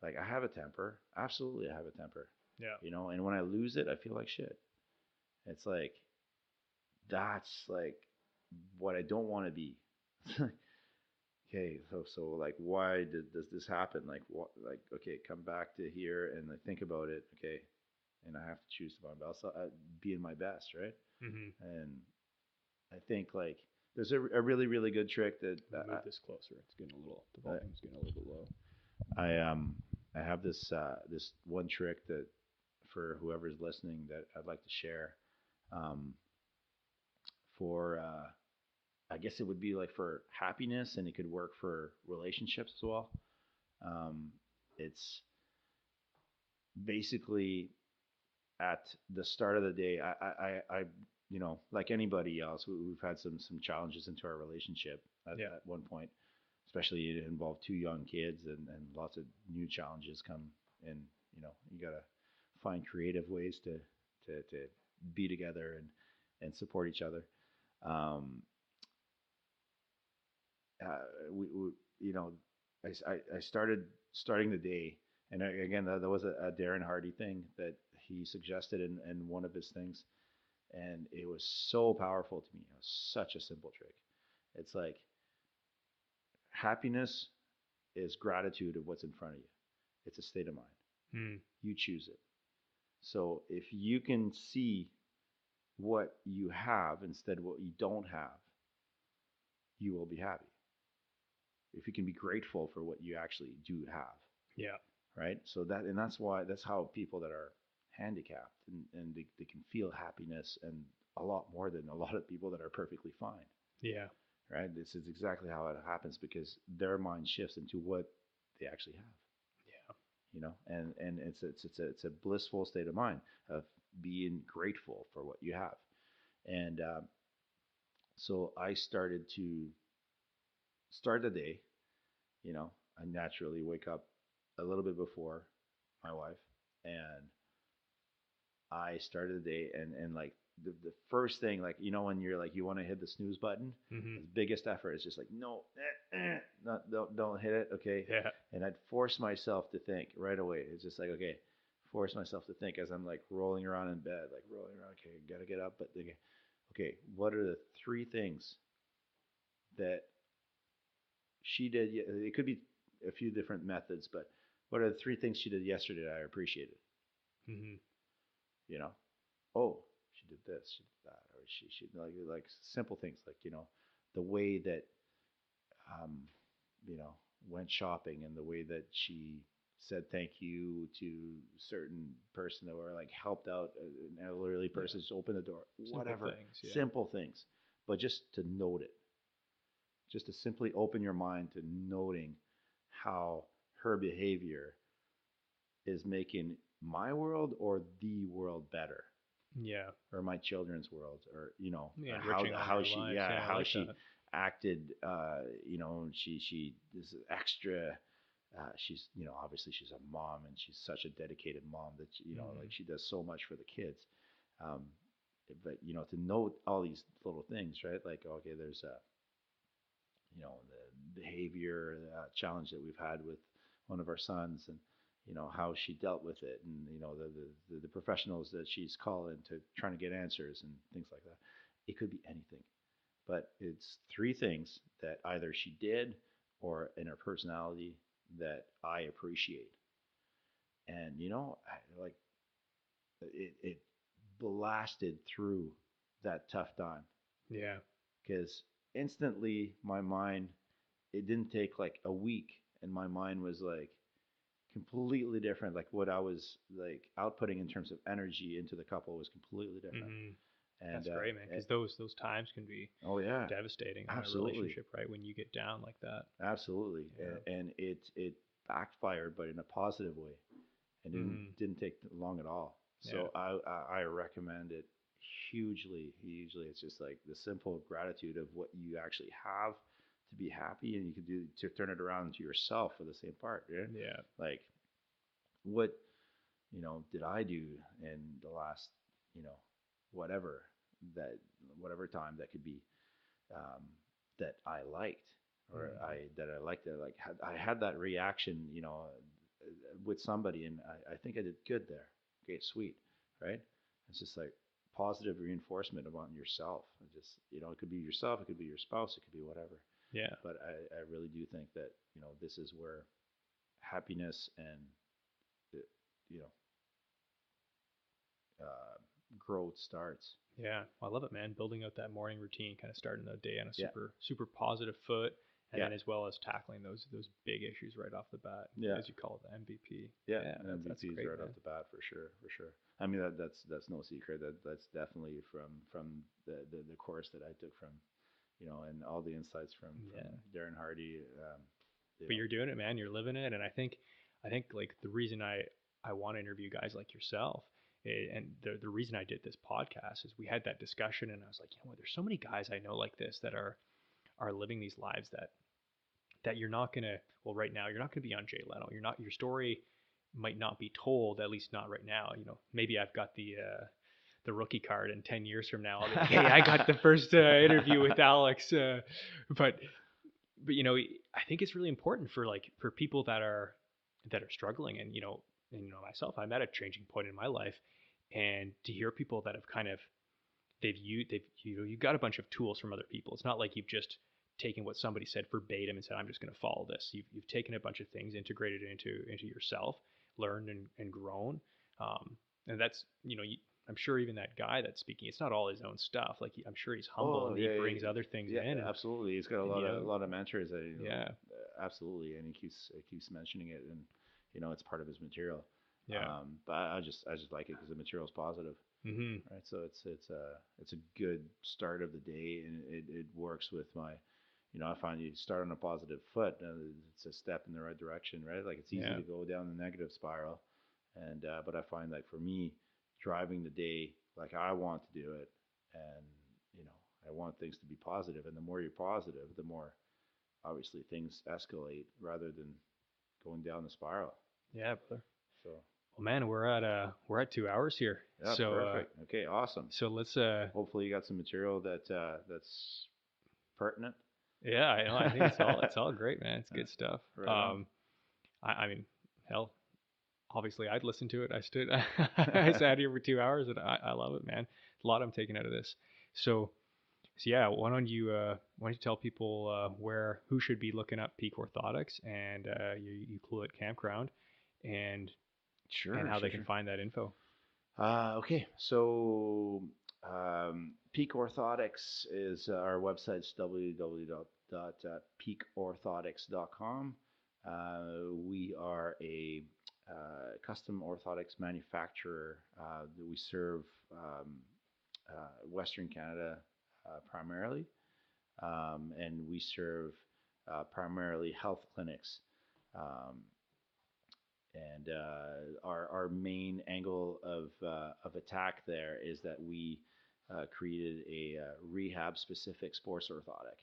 like I have a temper. Absolutely, I have a temper. yeah, And when I lose it, I feel like shit. It's like that's like what I don't want to be. Okay, so like why does this happen? Like what like okay, come back to here and like think about it. Okay, and I have to choose to be in my best, right? hmm And I think like there's a really really good trick that Move this closer. It's getting a little, the I, volume's getting a little bit low. I have this one trick that for whoever's listening that I'd like to share um, for I guess it would be like for happiness and it could work for relationships as well. Um, it's basically at the start of the day, like anybody else, we've had some challenges into our relationship Yeah, at one point, especially it involved two young kids and lots of new challenges come in. You gotta find creative ways to be together and support each other. Um, we I starting the day, and again that was a Darren Hardy thing that he suggested in one of his things, and it was so powerful to me. It was such a simple trick. It's like happiness is gratitude of what's in front of you. It's a state of mind. mm, You choose it. So if you can see what you have instead of what you don't have, you will be happy. If you can be grateful for what you actually do have, yeah, right? That's how people that are handicapped and they can feel happiness and a lot more than a lot of people that are perfectly fine, yeah, right? This is exactly how it happens because their mind shifts into what they actually have, yeah, and it's a blissful state of mind of being grateful for what you have. And so I started to start the day. I naturally wake up a little bit before my wife, and I started the day, and like the first thing, like, when you're like, you want to hit the snooze button, Mm-hmm. the biggest effort is just like, no, not, don't hit it. Okay. Yeah. And I'd force myself to think right away. It's just like, okay, force myself to think as I'm like rolling around in bed, like rolling around. Okay, gotta get up. But okay, what are the three things that she did? It could be a few different methods, but what are the three things she did yesterday that I appreciated? Mm-hmm. You know, oh, she did this, she did that, or she like simple things like, the way that um, you know went shopping, and the way that she said thank you to certain person, or like helped out an elderly Yeah. person, just open the door, Simple whatever, things. Yeah. simple things, but just to note it, just to simply open your mind to noting how her behavior is making my world or the world better, Yeah. or my children's world, or Yeah. how Enriching all how your she, lives. yeah, Yeah, I how like she that. acted. She this extra. She's, obviously she's a mom, and she's such a dedicated mom that like, Mm-hmm. she does so much for the kids. Um, but to note all these little things, right? Like, okay, there's a the behavior challenge that we've had with one of our sons, and how she dealt with it, and the professionals that she's calling to trying to get answers and things like that. It could be anything, but it's three things that either she did or in her personality that I appreciate. And like, it blasted through that tough time, Yeah. because instantly my mind, it didn't take like a week, and my mind was like completely different. Like, what I was like outputting in terms of energy into the couple was completely different. Mm-hmm. And That's great, man. Because those times can be oh yeah, devastating on a absolutely, relationship, right? When you get down like that. absolutely. Yeah. And it backfired, but in a positive way, and Mm-hmm. didn't take long at all. Yeah. So I recommend it hugely. Hugely, it's just like the simple gratitude of what you actually have to be happy, and you can do to turn it around to yourself for the same part. Yeah, Yeah. like, what did I do in the last, you know whatever that whatever time that could be, um, that I liked, or Mm-hmm. I liked that, like, I had that reaction, with somebody, and I think I did good there. Okay, sweet, right? It's just like positive reinforcement about yourself. It just, it could be yourself, it could be your spouse, it could be whatever. Yeah. But I really do think that this is where happiness and uh, you know uh, growth starts. Yeah, well, I love it, man. Building out that morning routine, kind of starting the day on a Yeah, super positive foot, and yeah, then as well as tackling those big issues right off the bat, yeah. as you call it, the MVP. Yeah, Yeah, that's MVPs great, right man. off the bat, for sure, for sure. I mean, that's no secret. That's definitely from the course that I took from, and all the insights from Yeah, Darren Hardy. You but know, you're doing it, man. You're living it, and I think like the reason I want to interview guys like yourself, and the reason I did this podcast is we had that discussion, and I was like, you know what? There's so many guys I know like this that are living these lives that you're not gonna. Well, right now you're not gonna be on Jay Leno. You're not. Your story might not be told, at least not right now. Maybe I've got the rookie card, and 10 years from now I'll be like, hey, I got the first interview with Alex. But I think it's really important for people that are struggling, and myself, I'm at a changing point in my life, and to hear people that have kind of they've you got a bunch of tools from other people. It's not like you've just taken what somebody said verbatim and said, I'm just going to follow this. You've taken a bunch of things, integrated it into yourself, learned and grown. And that's, I'm sure even that guy that's speaking, it's not all his own stuff. Like, I'm sure he's humble oh and he yeah, brings other things yeah, in, absolutely. He's got a and lot of mentors that, yeah, absolutely, and he keeps mentioning it, and it's part of his material. yeah. But I just like it because the material is positive. Hmm. Right, so it's a good start of the day, and it works with my, I find you start on a positive foot, it's a step in the right direction, right? Like, it's easy Yeah. to go down the negative spiral, and but I find that for me, driving the day like I want to do it, and I want things to be positive, and the more you're positive, the more obviously things escalate rather than going down the spiral. Yeah, brother. So Well, Well, man, we're at 2 hours here. Yeah, So perfect. Okay, awesome. so let's Hopefully, you got some material that's pertinent. yeah, I think it's all great, man. It's Yeah, good stuff. right on. I mean, hell, obviously I'd listen to it. I sat here for 2 hours and I love it, man. A lot I'm taking out of this. So yeah, why don't you tell people who should be looking up Peak Orthotics and you cool it campground and Sure, how they sure, can sure. find that info. Okay, so Peak Orthotics is our website's www.peakorthotics.com. We are a custom orthotics manufacturer. We serve Western Canada primarily, and we serve primarily health clinics. Um, and our main angle of attack there is that we created a rehab specific sports orthotic.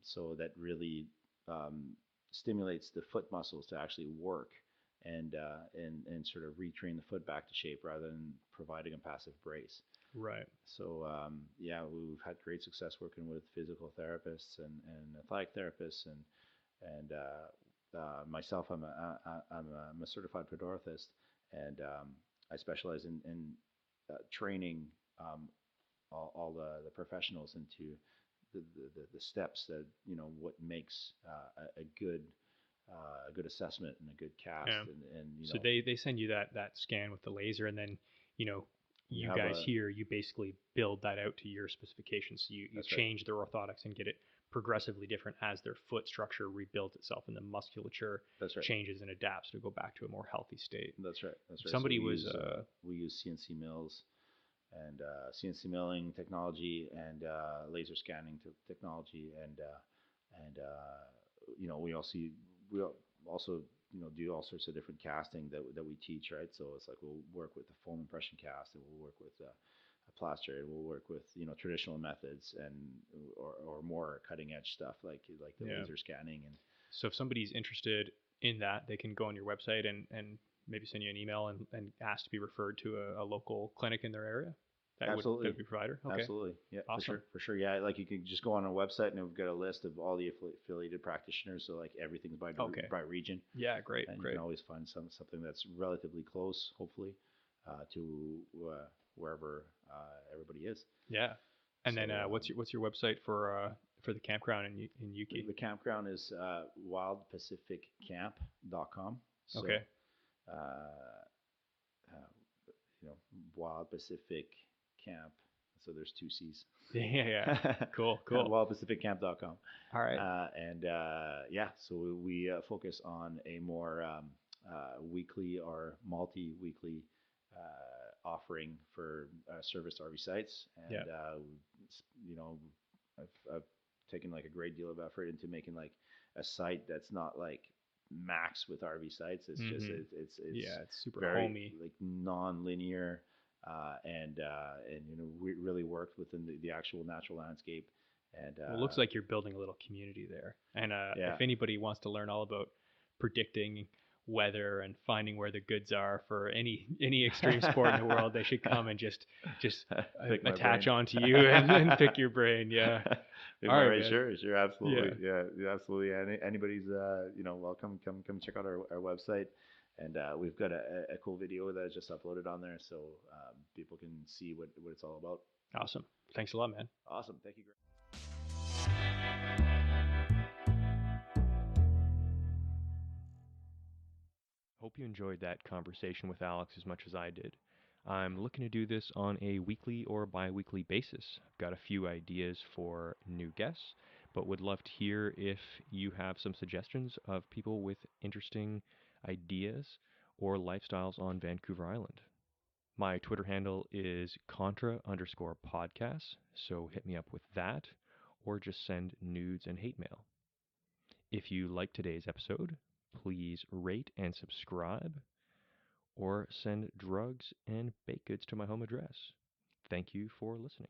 So that really stimulates the foot muscles to actually work and sort of retrain the foot back to shape rather than providing a passive brace. Right. So yeah, we've had great success working with physical therapists and athletic therapists and myself, I'm a certified podorthist, and I specialize in training all the professionals into the steps that what makes a good assessment and a good cast, Yeah. and So they send you that scan with the laser, and then you know we you have guys a here you basically build that out to your specifications. So you that's right, change their orthotics and get it progressively different as their foot structure rebuilds itself and the musculature that's right. changes and adapts to go back to a more healthy state. That's right. That's right. So Somebody was we use CNC mills and CNC milling technology and laser scanning technology and we also do all sorts of different casting that we teach, right? So it's like we'll work with the foam impression cast, and we'll work with a plaster, and we'll work with traditional methods and or more cutting edge stuff like the yeah. laser scanning and So if somebody's interested in that, they can go on your website and maybe send you an email and ask to be referred to a local clinic in their area. absolutely. That would be provider. Okay. Absolutely. Yeah, Awesome. for sure. Yeah, like you can just go on our website and we've got a list of all the affiliated practitioners. So like everything's Okay. by region, Yeah, great, and you great. can always find something that's relatively close, hopefully, to wherever everybody is. Yeah. And So then what's your website for the campground in Yuki? the campground is wildpacificcamp.com. So Okay. uh, Wild Pacific Camp. So there's two C's. Yeah. Cool. Cool. wildpacificcamp.com. All right. And yeah, so we focus on a more weekly or multi-weekly offering for service RV sites, and Yeah. you know, I've taken like a great deal of effort into making like a site that's not like max with RV sites. It's just Mm-hmm. it's Yeah, it's super very homey. like non-linear, and we really worked within the actual natural landscape. And Well, it looks like you're building a little community there. And yeah, if anybody wants to learn all about predicting weather and finding where the goods are for any extreme sport in the world, they should come and just pick my attach brain. onto you and pick your brain. Yeah. Pick All my right, brain. man. Sure, absolutely. Yeah. Yeah, absolutely. Anybody's welcome. Come check out our website. And we've got a cool video that I just uploaded on there, so people can see what it's all about. Awesome. Thanks a lot, man. Awesome. Thank you. Hope you enjoyed that conversation with Alex as much as I did. I'm looking to do this on a weekly or bi-weekly basis. I've got a few ideas for new guests, but would love to hear if you have some suggestions of people with interesting ideas or lifestyles on Vancouver Island. My Twitter handle is contra_podcast, so hit me up with that, or just send nudes and hate mail. If you liked today's episode, please rate and subscribe, or send drugs and baked goods to my home address. Thank you for listening.